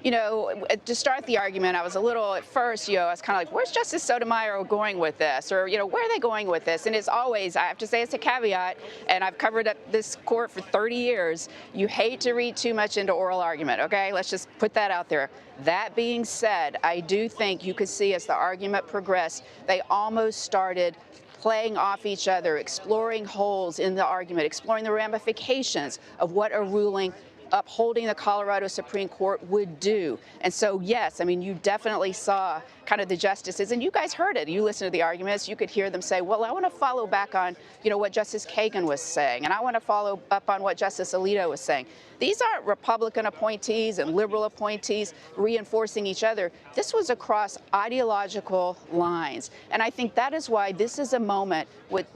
You know, to start the argument, I was a little, at first, I was kind of like, where's Justice Sotomayor going with this? Or, where are they going with this? And it's always, I have to say it's a caveat, and I've covered up this court for 30 years. You hate to read too much into oral argument, okay? Let's just put that out there. That being said, I do think you could see as the argument progressed, they almost started playing off each other, exploring holes in the argument, exploring the ramifications of what a ruling upholding the Colorado Supreme Court would do. And so, yes, I mean, you definitely saw kind of the justices, and you guys heard it. You listened to the arguments. You could hear them say, well, I want to follow back on, what Justice Kagan was saying, and I want to follow up on what Justice Alito was saying. These aren't Republican appointees and liberal appointees reinforcing each other. This was across ideological lines. And I think that is why this is a moment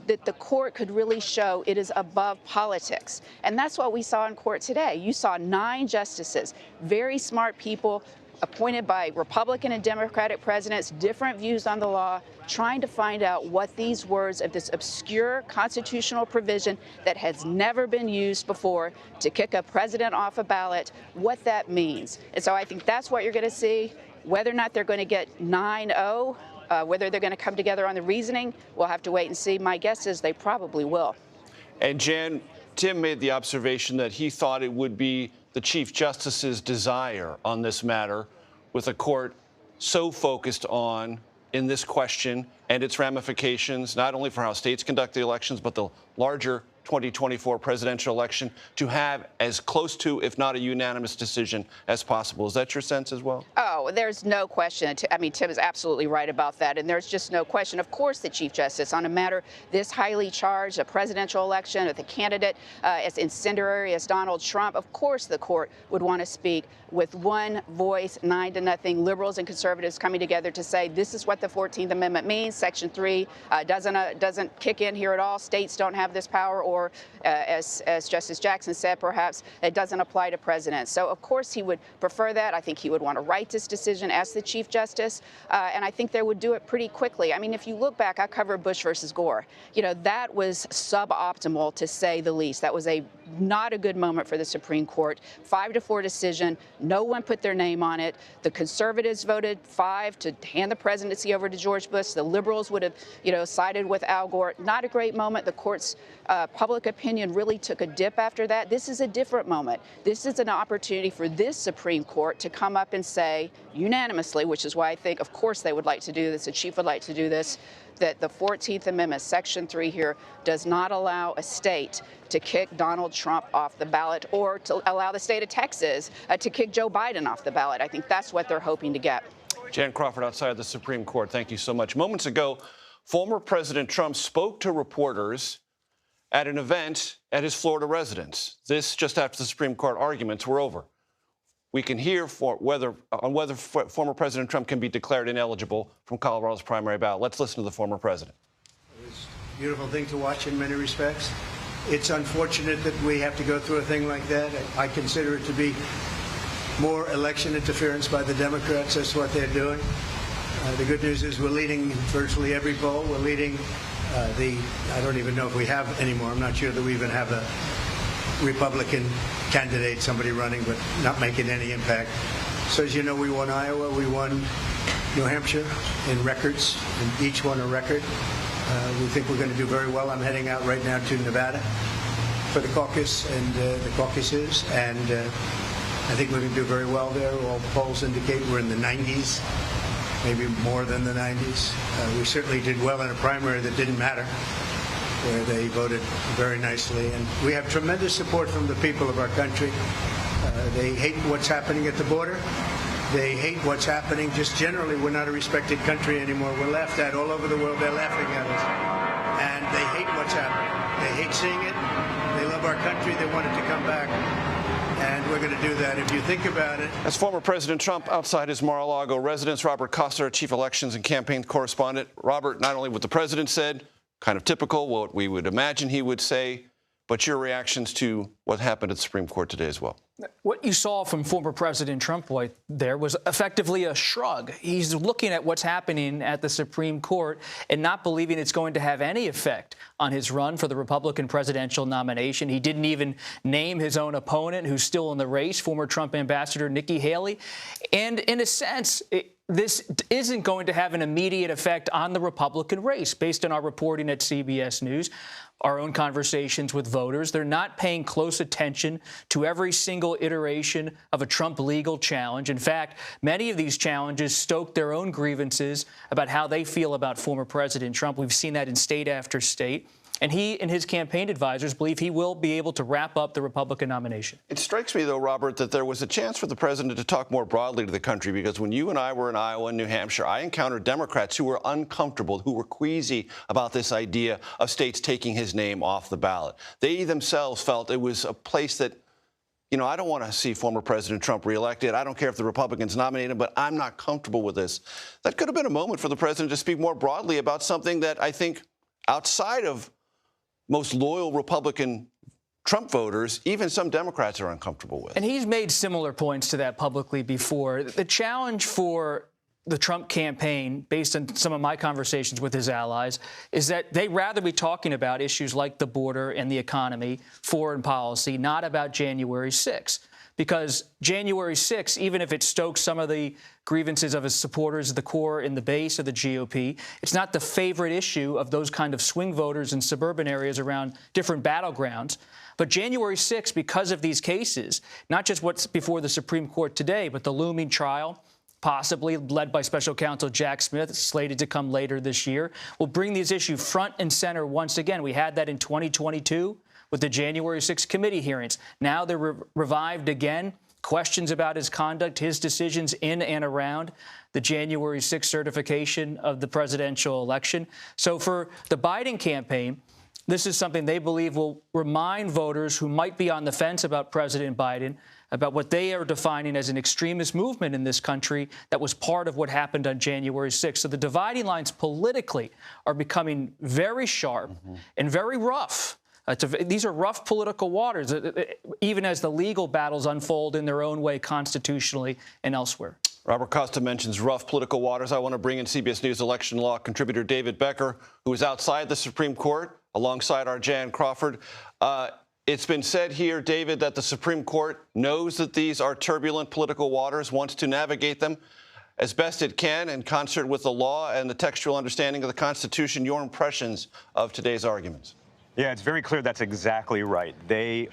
that the court could really show it is above politics. And that's what we saw in court today. You saw 9 justices, very smart people, appointed by Republican and Democratic presidents, different views on the law, trying to find out what these words of this obscure constitutional provision that has never been used before to kick a president off a ballot, what that means. And so I think that's what you're going to see. Whether or not they're going to get 9-0, whether they're going to come together on the reasoning, we'll have to wait and see. My guess is they probably will. And Jan, Tim made the observation that he thought it would be the Chief Justice's desire on this matter, with a court so focused on, in this question and its ramifications, not only for how states conduct the elections, but the larger 2024 presidential election, to have as close to, if not a unanimous decision as possible. Is that your sense as well? Oh, there's no question. I mean, Tim is absolutely right about that. And there's just no question. Of course, the Chief Justice, on a matter this highly charged, a presidential election, with a candidate as incendiary as Donald Trump, of course the court would want to speak with one voice, 9-0, liberals and conservatives coming together to say this is what the 14th Amendment means. Section 3 doesn't kick in here at all. States don't have this power, or as Justice Jackson said, perhaps it doesn't apply to presidents. So, of course, he would prefer that. I think he would want to write this decision as the Chief Justice, and I think they would do it pretty quickly. I mean, if you look back, I covered Bush versus Gore. That was suboptimal, to say the least. That was not a good moment for the Supreme Court. 5-4 decision. No one put their name on it. The conservatives voted 5 to hand the presidency over to George Bush. The liberals would have, sided with Al Gore. Not a great moment. The court's public opinion really took a dip after that. This is a different moment. This is an opportunity for this Supreme Court to come up and say unanimously, which is why I think, of course, they would like to do this, the Chief would like to do this, that the 14th Amendment, Section 3 here, does not allow a state to kick Donald Trump off the ballot, or to allow the state of Texas to kick Joe Biden off the ballot. I think that's what they're hoping to get. Jan Crawford outside the Supreme Court, thank you so much. Moments ago, former President Trump spoke to reporters at an event at his Florida residence. This just after the Supreme Court arguments were over. We can hear whether former President Trump can be declared ineligible from Colorado's primary ballot. Let's listen to the former president. It's a beautiful thing to watch in many respects. It's unfortunate that we have to go through a thing like that. I consider it to be more election interference by the Democrats. That's what they're doing. The good news is we're leading virtually every poll. We're leading I don't even know if we have anymore. I'm not sure that we even have a Republican candidate, somebody running, but not making any impact. So as you know, we won Iowa, we won New Hampshire in records, and each one a record. We think we're going to do very well. I'm heading out right now to Nevada for the caucus and the caucuses, and I think we're going to do very well there. All polls indicate we're in the 90s, maybe more than the 90s. We certainly did well in a primary that didn't matter, where they voted very nicely. And we have tremendous support from the people of our country. They hate what's happening at the border. They hate what's happening just generally. We're not a respected country anymore. We're laughed at all over the world. They're laughing at us. And they hate what's happening. They hate seeing it. They love our country. They want it to come back. And we're going to do that. If you think about it. As former President Trump outside his Mar-a-Lago residence, Robert Costa, our chief elections and campaign correspondent. Robert, not only what the president said, kind of typical, what we would imagine he would say, but your reactions to what happened at the Supreme Court today as well. What you saw from former President Trump there was effectively a shrug. He's looking at what's happening at the Supreme Court and not believing it's going to have any effect on his run for the Republican presidential nomination. He didn't even name his own opponent, who's still in the race, former Trump ambassador Nikki Haley. And in a sense, this isn't going to have an immediate effect on the Republican race, based on our reporting at CBS News, our own conversations with voters. They're not paying close attention to every single iteration of a Trump legal challenge. In fact, many of these challenges stoke their own grievances about how they feel about former President Trump. We've seen that in state after state. And he and his campaign advisors believe he will be able to wrap up the Republican nomination. It strikes me, though, Robert, that there was a chance for the president to talk more broadly to the country, because when you and I were in Iowa and New Hampshire, I encountered Democrats who were uncomfortable, who were queasy about this idea of states taking his name off the ballot. They themselves felt it was a place that, you know, I don't want to see former President Trump reelected. I don't care if the Republicans nominate him, but I'm not comfortable with this. That could have been a moment for the president to speak more broadly about something that I think outside of most loyal Republican Trump voters, even some Democrats are uncomfortable with. And he's made similar points to that publicly before. The challenge for the Trump campaign, based on some of my conversations with his allies, is that they'd rather be talking about issues like the border and the economy, foreign policy, not about January 6th. Because January 6th, even if it stokes some of the grievances of his supporters, the core and the base of the GOP, it's not the favorite issue of those kind of swing voters in suburban areas around different battlegrounds. But January 6th, because of these cases, not just what's before the Supreme Court today, but the looming trial, possibly led by Special Counsel Jack Smith, slated to come later this year, will bring these issues front and center once again. We had that in 2022. With the January 6th committee hearings. Now they're revived again. Questions about his conduct, his decisions in and around the January 6th certification of the presidential election. So for the Biden campaign, this is something they believe will remind voters who might be on the fence about President Biden about what they are defining as an extremist movement in this country that was part of what happened on January 6th. So the dividing lines politically are becoming very sharp and very rough. These are rough political waters, even as the legal battles unfold in their own way constitutionally and elsewhere. Robert Costa mentions rough political waters. I want to bring in CBS News election law contributor David Becker, who is outside the Supreme Court alongside our Jan Crawford. It's been said here, David, that the Supreme Court knows that these are turbulent political waters, wants to navigate them as best it can in concert with the law and the textual understanding of the Constitution. Your impressions of today's arguments? Yeah, it's very clear that's exactly right.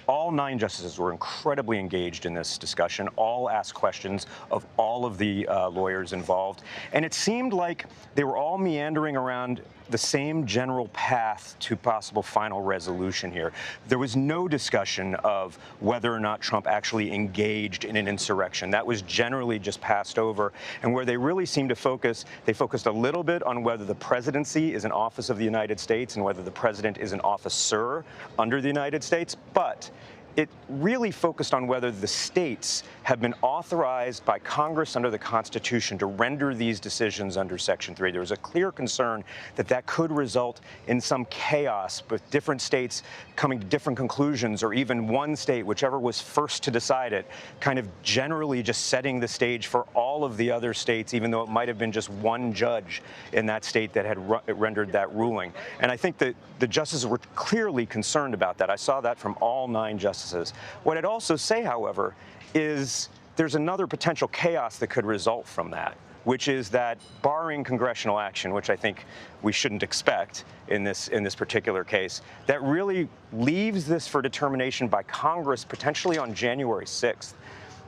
All 9 justices were incredibly engaged in this discussion, all asked questions of all of the lawyers involved. And it seemed like they were all meandering around the same general path to possible final resolution here. There was no discussion of whether or not Trump actually engaged in an insurrection. That was generally just passed over. And where they really seemed to focus, they focused a little bit on whether the presidency is an office of the United States and whether the president is an officer under the United States. But it really focused on whether the states have been authorized by Congress under the Constitution to render these decisions under Section 3. There was a clear concern that that could result in some chaos, with different states coming to different conclusions, or even one state, whichever was first to decide it, kind of generally just setting the stage for all of the other states, even though it might have been just one judge in that state that had rendered that ruling. And I think that the justices were clearly concerned about that. I saw that from all 9 justices. What I'd also say, however, is there's another potential chaos that could result from that, which is that barring congressional action, which I think we shouldn't expect in this particular case, that really leaves this for determination by Congress potentially on January 6th.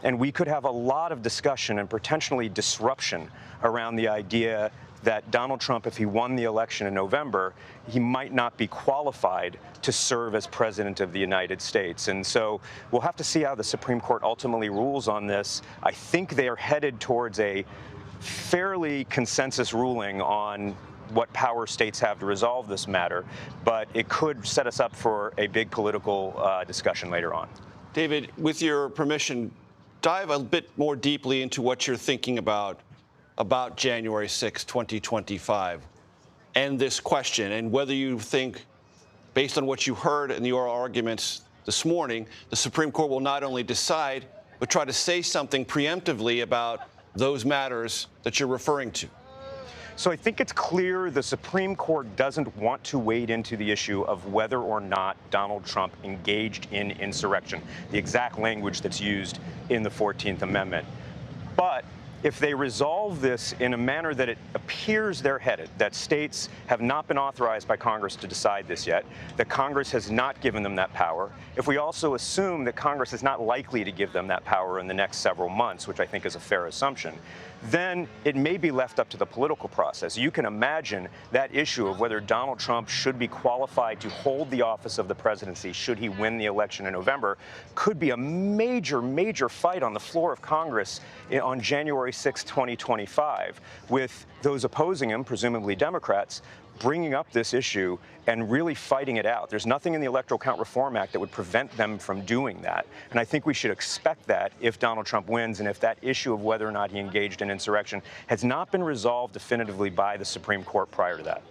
And we could have a lot of discussion and potentially disruption around the idea that Donald Trump, if he won the election in November, he might not be qualified to serve as president of the United States. And so we'll have to see how the Supreme Court ultimately rules on this. I think they are headed towards a fairly consensus ruling on what power states have to resolve this matter, but it could set us up for a big political discussion later on. David, with your permission, dive a bit more deeply into what you're thinking about January 6, 2025, and this question, and whether you think, based on what you heard in the oral arguments this morning, the Supreme Court will not only decide, but try to say something preemptively about those matters that you're referring to. So I think it's clear the Supreme Court doesn't want to wade into the issue of whether or not Donald Trump engaged in insurrection, the exact language that's used in the 14th Amendment. But if they resolve this in a manner that it appears they're headed, that states have not been authorized by Congress to decide this yet, that Congress has not given them that power, if we also assume that Congress is not likely to give them that power in the next several months, which I think is a fair assumption, then it may be left up to the political process. You can imagine that issue of whether Donald Trump should be qualified to hold the office of the presidency should he win the election in November could be a major, major fight on the floor of Congress on January 6, 2025, with those opposing him, presumably Democrats, bringing up this issue and really fighting it out. There's nothing in the Electoral Count Reform Act that would prevent them from doing that. And I think we should expect that if Donald Trump wins and if that issue of whether or not he engaged in insurrection has not been resolved definitively by the Supreme Court prior to that.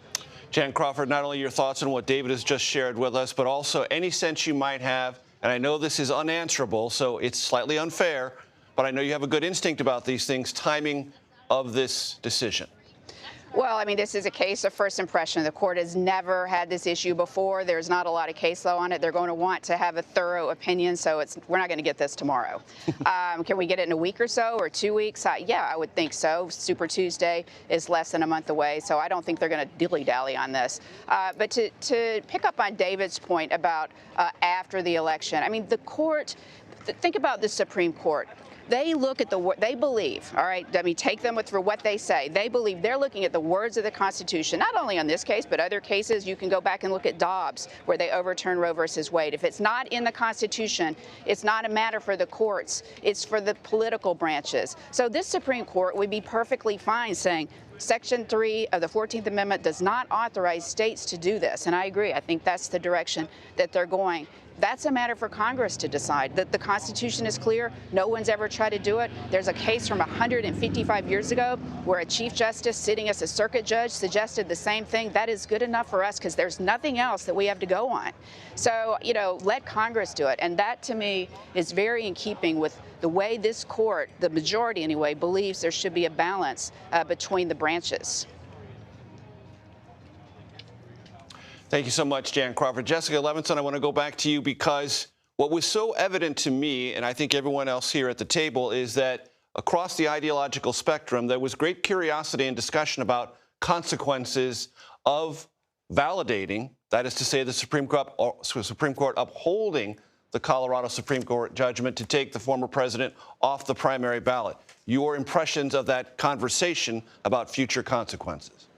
Jan Crawford, not only your thoughts on what David has just shared with us, but also any sense you might have, and I know this is unanswerable, so it's slightly unfair, but I know you have a good instinct about these things, timing of this decision. Well, I mean, this is a case of first impression. The court has never had this issue before. There's not a lot of case law on it. They're going to want to have a thorough opinion, so we're not going to get this tomorrow. Can we get it in a week or so, or 2 weeks? Yeah, I would think so. Super Tuesday is less than a month away, so I don't think they're going to dilly-dally on this. But to pick up on David's point about after the election, I mean, the court, think about the Supreme Court. They look at they believe, all right, I mean, take them for what they say. They believe they're looking at the words of the Constitution, not only on this case, but other cases. You can go back and look at Dobbs, where they overturned Roe versus Wade. If it's not in the Constitution, it's not a matter for the courts. It's for the political branches. So this Supreme Court would be perfectly fine saying, Section 3 of the 14th Amendment does not authorize states to do this. And I agree. I think that's the direction that they're going. That's a matter for Congress to decide. That the Constitution is clear. No one's ever tried to do it. There's a case from 155 years ago where a Chief Justice sitting as a circuit judge suggested the same thing. That is good enough for us because there's nothing else that we have to go on. So, you know, let Congress do it. And that, to me, is very in keeping with the way this court, the majority anyway, believes there should be a balance between the branches. Thank you so much, Jan Crawford. Jessica Levinson, I want to go back to you because what was so evident to me, and I think everyone else here at the table, is that across the ideological spectrum, there was great curiosity and discussion about consequences of validating, that is to say, the Supreme Court upholding the Colorado Supreme Court judgment to take the former president off the primary ballot. Your impressions of that conversation about future consequences?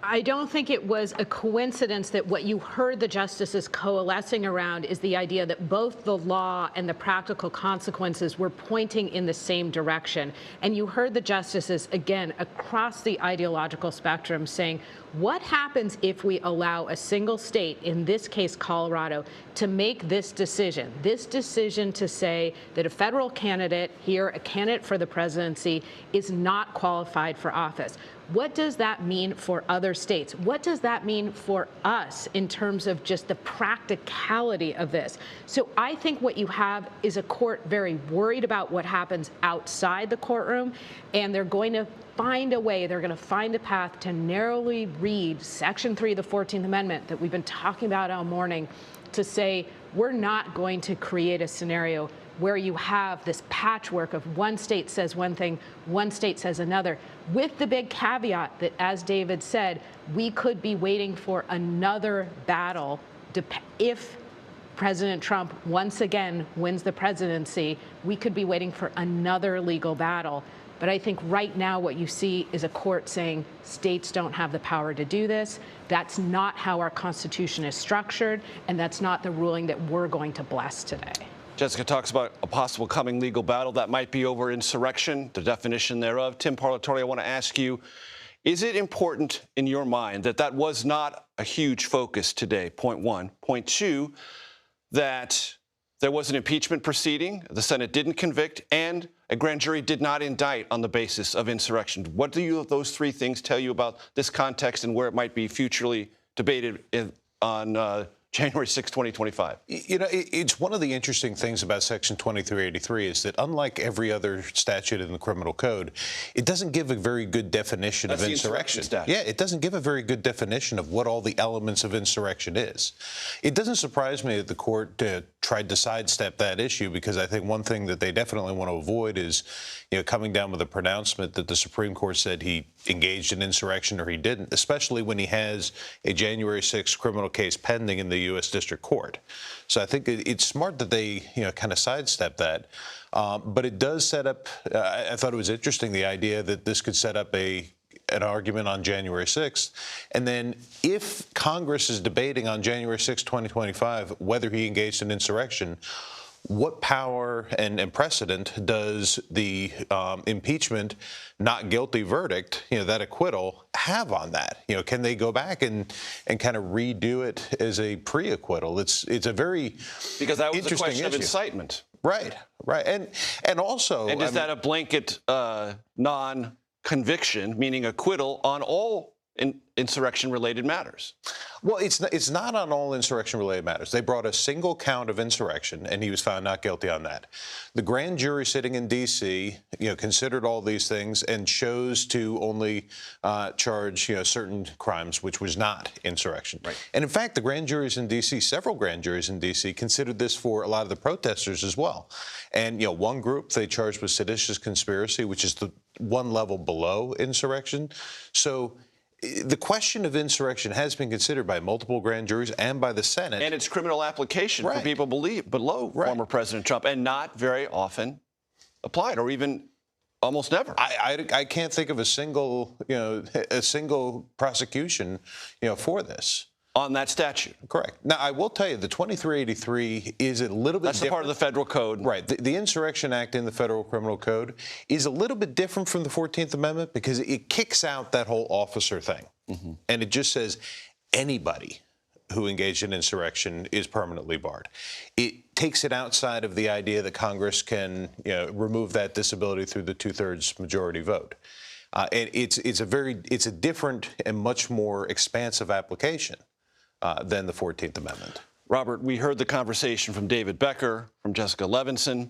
I don't think it was a coincidence that what you heard the justices coalescing around is the idea that both the law and the practical consequences were pointing in the same direction. And you heard the justices, again, across the ideological spectrum saying, what happens if we allow a single state, in this case Colorado, to make this decision to say that a federal candidate here, a candidate for the presidency, is not qualified for office? What does that mean for other states? What does that mean for us in terms of just the practicality of this? So I think what you have is a court very worried about what happens outside the courtroom, and they're going to find a way, they're going to find a path to narrowly read Section 3 of the 14th Amendment that we've been talking about all morning to say we're not going to create a scenario where you have this patchwork of one state says one thing, one state says another, with the big caveat that, as David said, we could be waiting for another battle if President Trump once again wins the presidency. We could be waiting for another legal battle. But I think right now what you see is a court saying states don't have the power to do this. That's not how our Constitution is structured, and that's not the ruling that we're going to bless today. Jessica talks about a possible coming legal battle that might be over insurrection, the definition thereof. Tim Parlatore, I want to ask you, is it important in your mind that that was not a huge focus today, point one? Point two, that there was an impeachment proceeding, the Senate didn't convict, and a grand jury did not indict on the basis of insurrection. What do those three things tell you about this context and where it might be futurely debated on January 6, 2025? You know, it's one of the interesting things about Section 2383 is that unlike every other statute in the criminal code, it doesn't give a very good definition of insurrection. Yeah, it doesn't give a very good definition of what all the elements of insurrection is. It doesn't surprise me that the court tried to sidestep that issue, because I think one thing that they definitely want to avoid is, you know, coming down with a pronouncement that the Supreme Court said he engaged in insurrection or he didn't, especially when he has a January 6th criminal case pending in the U.S. District Court. So I think it's smart that they, you know, kind of sidestep that. But it does set up, I thought it was interesting, the idea that this could set up an argument on January 6th. And then if Congress is debating on January 6, 2025, whether he engaged in insurrection, what power and precedent does the impeachment not guilty verdict, you know, that acquittal, have on that? You know, can they go back and kind of redo it as a pre-acquittal? It's a very because that was interesting a question issue. of incitement. Right, and also, and is that a blanket non-conviction, meaning acquittal on all insurrection-related matters? Well, it's not on all insurrection-related matters. They brought a single count of insurrection, and he was found not guilty on that. The grand jury sitting in D.C., you know, considered all these things and chose to only charge, you know, certain crimes, which was not insurrection. Right. And in fact, the grand juries in D.C., several grand juries in D.C., considered this for a lot of the protesters as well. And, you know, one group they charged with seditious conspiracy, which is the one level below insurrection. So the question of insurrection has been considered by multiple grand juries and by the Senate. And its criminal application for people below former President Trump, and not very often applied, or even almost never. I can't think of a single prosecution, you know, for this. On that statute. Correct. Now, I will tell you, the 2383 is a little bit different. That's the part of the federal code. Right. The Insurrection Act in the Federal Criminal Code is a little bit different from the 14th Amendment because it kicks out that whole officer thing. Mm-hmm. And it just says anybody who engaged in insurrection is permanently barred. It takes it outside of the idea that Congress can, you know, remove that disability through the 2/3 majority vote. And it's a different and much more expansive application than the 14th Amendment. Robert, we heard the conversation from David Becker, from Jessica Levinson,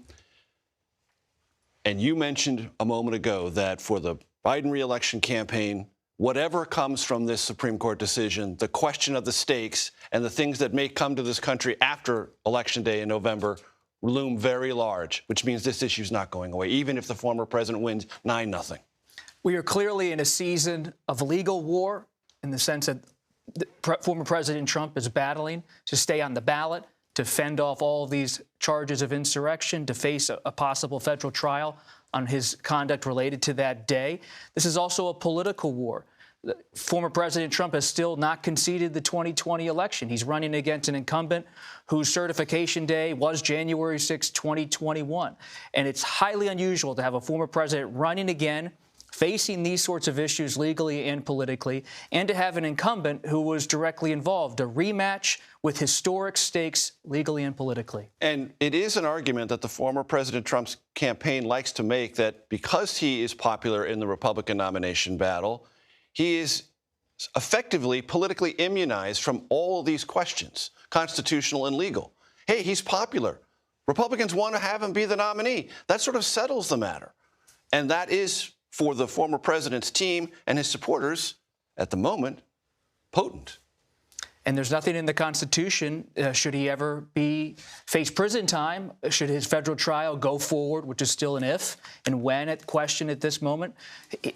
and you mentioned a moment ago that for the Biden re-election campaign, whatever comes from this Supreme Court decision, the question of the stakes and the things that may come to this country after Election Day in November loom very large, which means this issue is not going away, even if the former president wins 9-0. We are clearly in a season of legal war in the sense that former President Trump is battling to stay on the ballot, to fend off all these charges of insurrection, to face a possible federal trial on his conduct related to that day. This is also a political war. Former President Trump has still not conceded the 2020 election. He's running against an incumbent whose certification day was January 6, 2021. And it's highly unusual to have a former president running again, facing these sorts of issues legally and politically, and to have an incumbent who was directly involved, a rematch with historic stakes legally and politically. And it is an argument that the former President Trump's campaign likes to make, that because he is popular in the Republican nomination battle, he is effectively politically immunized from all of these questions, constitutional and legal. Hey, he's popular. Republicans want to have him be the nominee. That sort of settles the matter. And that is, for the former president's team and his supporters, at the moment, potent. And there's nothing in the Constitution, should he ever face prison time, should his federal trial go forward, which is still an if and when at question at this moment,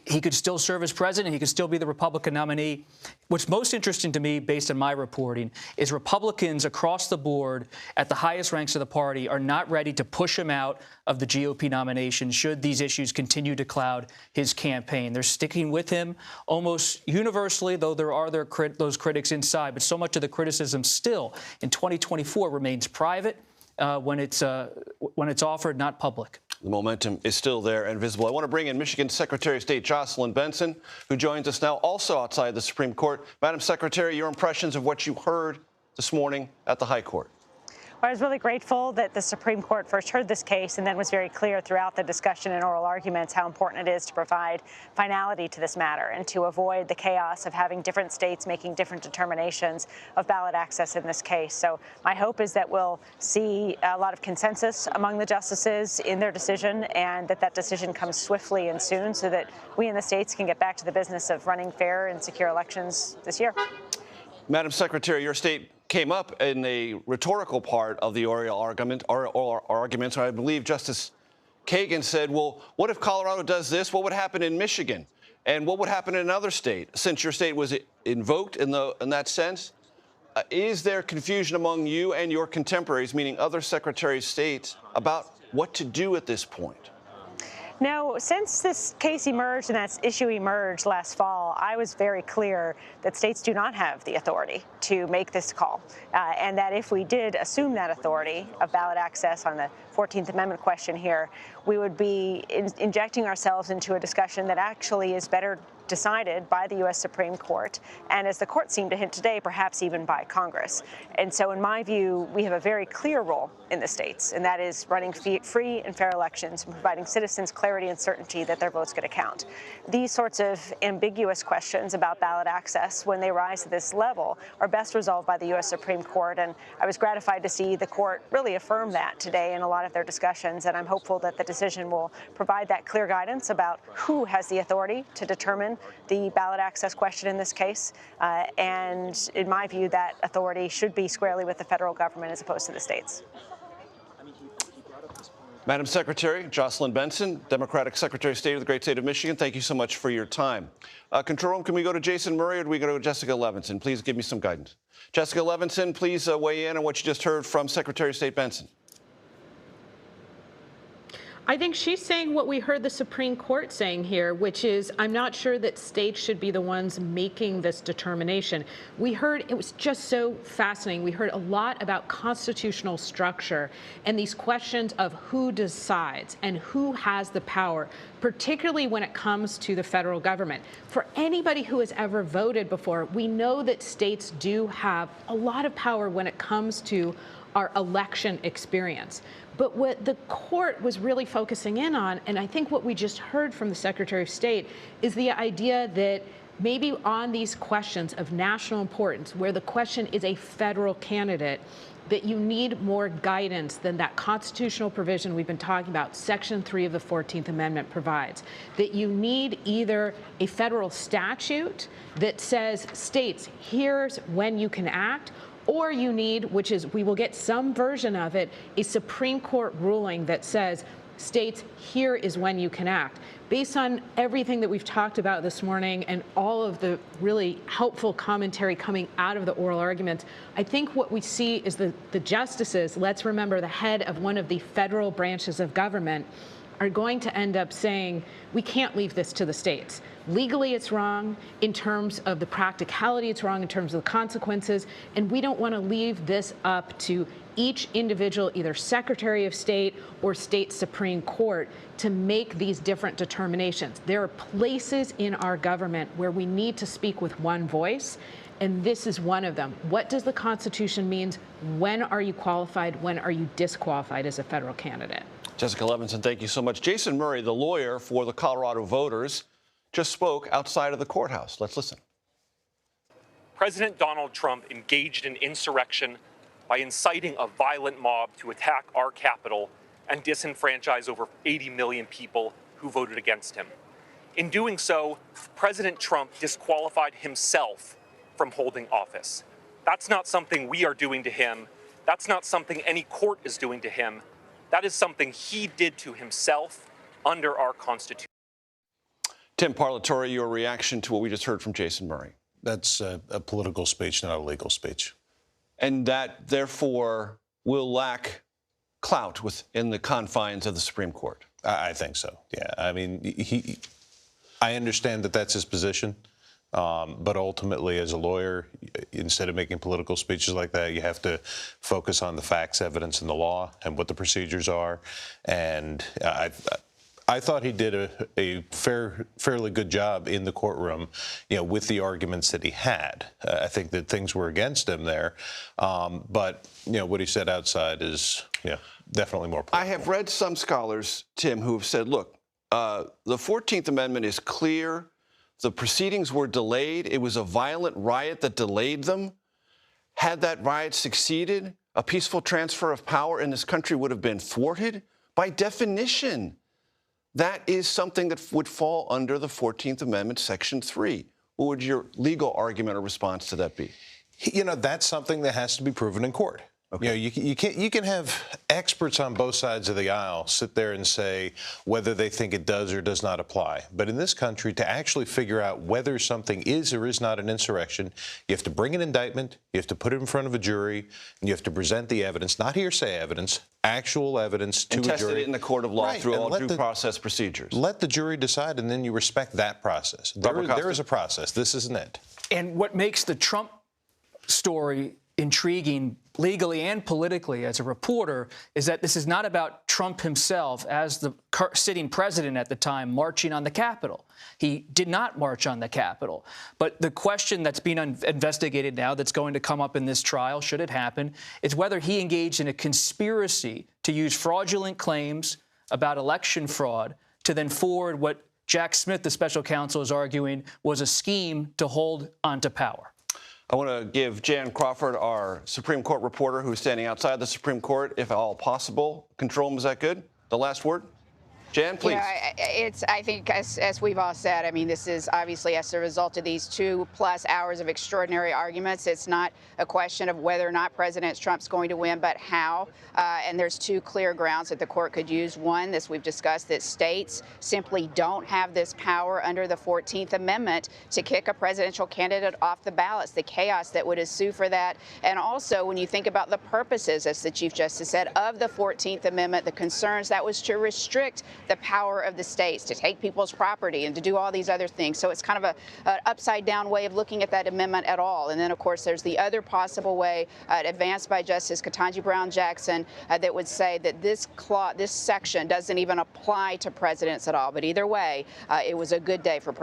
he could still serve as president. He could still be the Republican nominee. What's most interesting to me, based on my reporting, is Republicans across the board at the highest ranks of the party are not ready to push him out of the GOP nomination should these issues continue to cloud his campaign. They're sticking with him almost universally, though there are those critics inside. But so much of the criticism still in 2024 remains private when it's offered, not public. The momentum is still there and visible. I want to bring in Michigan Secretary of State Jocelyn Benson, who joins us now, also outside the Supreme Court. Madam Secretary, your impressions of what you heard this morning at the High Court. I was really grateful that the Supreme Court first heard this case and then was very clear throughout the discussion and oral arguments how important it is to provide finality to this matter and to avoid the chaos of having different states making different determinations of ballot access in this case. So my hope is that we'll see a lot of consensus among the justices in their decision, and that decision comes swiftly and soon so that we in the states can get back to the business of running fair and secure elections this year. Madam Secretary, your state came up in a rhetorical part of the oral arguments. I believe Justice Kagan said, well, what if Colorado does this? What would happen in Michigan? And what would happen in another state? Since your state was invoked in that sense, is there confusion among you and your contemporaries, meaning other secretaries of state, about what to do at this point? No, since this case emerged and that issue emerged last fall, I was very clear that states do not have the authority to make this call, and that if we did assume that authority of ballot access on the 14th Amendment question here, we would be injecting ourselves into a discussion that actually is better decided by the U.S. Supreme Court, and as the court seemed to hint today, perhaps even by Congress. And so in my view, we have a very clear role in the states, and that is running free and fair elections and providing citizens clarity and certainty that their vote's going to count. These sorts of ambiguous questions about ballot access, when they rise to this level, are best resolved by the U.S. Supreme Court, and I was gratified to see the court really affirm that today in a lot of their discussions, and I'm hopeful that the decision will provide that clear guidance about who has the authority to determine the ballot access question in this case, and in my view, that authority should be squarely with the federal government as opposed to the states. Madam Secretary, Jocelyn Benson, Democratic Secretary of State of the great state of Michigan, thank you so much for your time. Control room, can we go to Jason Murray or do we go to Jessica Levinson? Please give me some guidance. Jessica Levinson, please weigh in on what you just heard from Secretary of State Benson. I think she's saying what we heard the Supreme Court saying here, which is I'm not sure that states should be the ones making this determination. We heard, it was just so fascinating, we heard a lot about constitutional structure and these questions of who decides and who has the power, particularly when it comes to the federal government. For anybody who has ever voted before, we know that states do have a lot of power when it comes to our election experience. But what the court was really focusing in on, and I think what we just heard from the Secretary of State, is the idea that maybe on these questions of national importance, where the question is a federal candidate, that you need more guidance than that constitutional provision we've been talking about, Section 3 of the 14th Amendment provides. That you need either a federal statute that says, states, here's when you can act, or you need, which is, we will get some version of it, a Supreme Court ruling that says, states, here is when you can act. Based on everything that we've talked about this morning and all of the really helpful commentary coming out of the oral arguments, I think what we see is the justices, let's remember the head of one of the federal branches of government, are going to end up saying, we can't leave this to the states. Legally, it's wrong. In terms of the practicality, it's wrong in terms of the consequences. And we don't want to leave this up to each individual, either Secretary of State or state Supreme Court, to make these different determinations. There are places in our government where we need to speak with one voice, and this is one of them. What does the Constitution mean? When are you qualified? When are you disqualified as a federal candidate? Jessica Levinson, thank you so much. Jason Murray, the lawyer for the Colorado voters, just spoke outside of the courthouse. Let's listen. President Donald Trump engaged in insurrection by inciting a violent mob to attack our Capitol and disenfranchise over 80 million people who voted against him. In doing so, President Trump disqualified himself from holding office. That's not something we are doing to him. That's not something any court is doing to him. That is something he did to himself under our Constitution. Tim Parlatore, your reaction to what we just heard from Jason Murray. That's a political speech, not a legal speech. And that, therefore, will lack clout within the confines of the Supreme Court. I think so, yeah. I mean, I understand that that's his position, but ultimately, as a lawyer, instead of making political speeches like that, you have to focus on the facts, evidence, and the law, and what the procedures are. And I thought he did a fairly good job in the courtroom, with the arguments that he had. I think that things were against him there, but what he said outside is definitely more political. I have read some scholars, Tim, who have said, look, the 14th Amendment is clear. The proceedings were delayed. It was a violent riot that delayed them. Had that riot succeeded, a peaceful transfer of power in this country would have been thwarted. By definition, that is something that would fall under the 14th Amendment, Section 3. What would your legal argument or response to that be? That's something that has to be proven in court. Okay. You can have experts on both sides of the aisle sit there and say whether they think it does or does not apply. But in this country, to actually figure out whether something is or is not an insurrection, you have to bring an indictment, you have to put it in front of a jury, and you have to present the evidence, not hearsay evidence, actual evidence to a jury. And tested it in the court of law through all due process procedures. Let the jury decide, and then you respect that process. There is a process. This isn't it. And what makes the Trump story intriguing legally and politically as a reporter is that this is not about Trump himself as the sitting president at the time marching on the Capitol. He did not march on the Capitol. But the question that's being investigated now that's going to come up in this trial, should it happen, is whether he engaged in a conspiracy to use fraudulent claims about election fraud to then forward what Jack Smith, the special counsel, is arguing was a scheme to hold onto power. I want to give Jan Crawford, our Supreme Court reporter who's standing outside the Supreme Court, if at all possible. Control room, is that good? The last word? Jan, please. I think, as we've all said, I mean, this is obviously as a result of these 2+ hours of extraordinary arguments. It's not a question of whether or not President Trump's going to win, but how. And there's two clear grounds that the court could use. One, this we've discussed, that states simply don't have this power under the 14th Amendment to kick a presidential candidate off the ballots, the chaos that would ensue for that. And also, when you think about the purposes, as the Chief Justice said, of the 14th Amendment, the concerns, that was to restrict the power of the states to take people's property and to do all these other things. So it's kind of an upside-down way of looking at that amendment at all. And then, of course, there's the other possible way advanced by Justice Ketanji Brown Jackson that would say that this section doesn't even apply to presidents at all. But either way, it was a good day for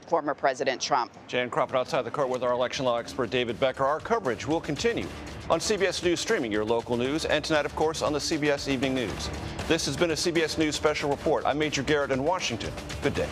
former President Trump. Jan Crawford outside the court with our election law expert, David Becker. Our coverage will continue on CBS News Streaming, your local news, and tonight, of course, on the CBS Evening News. This has been a CBS News Special Report. I'm Major Garrett in Washington. Good day.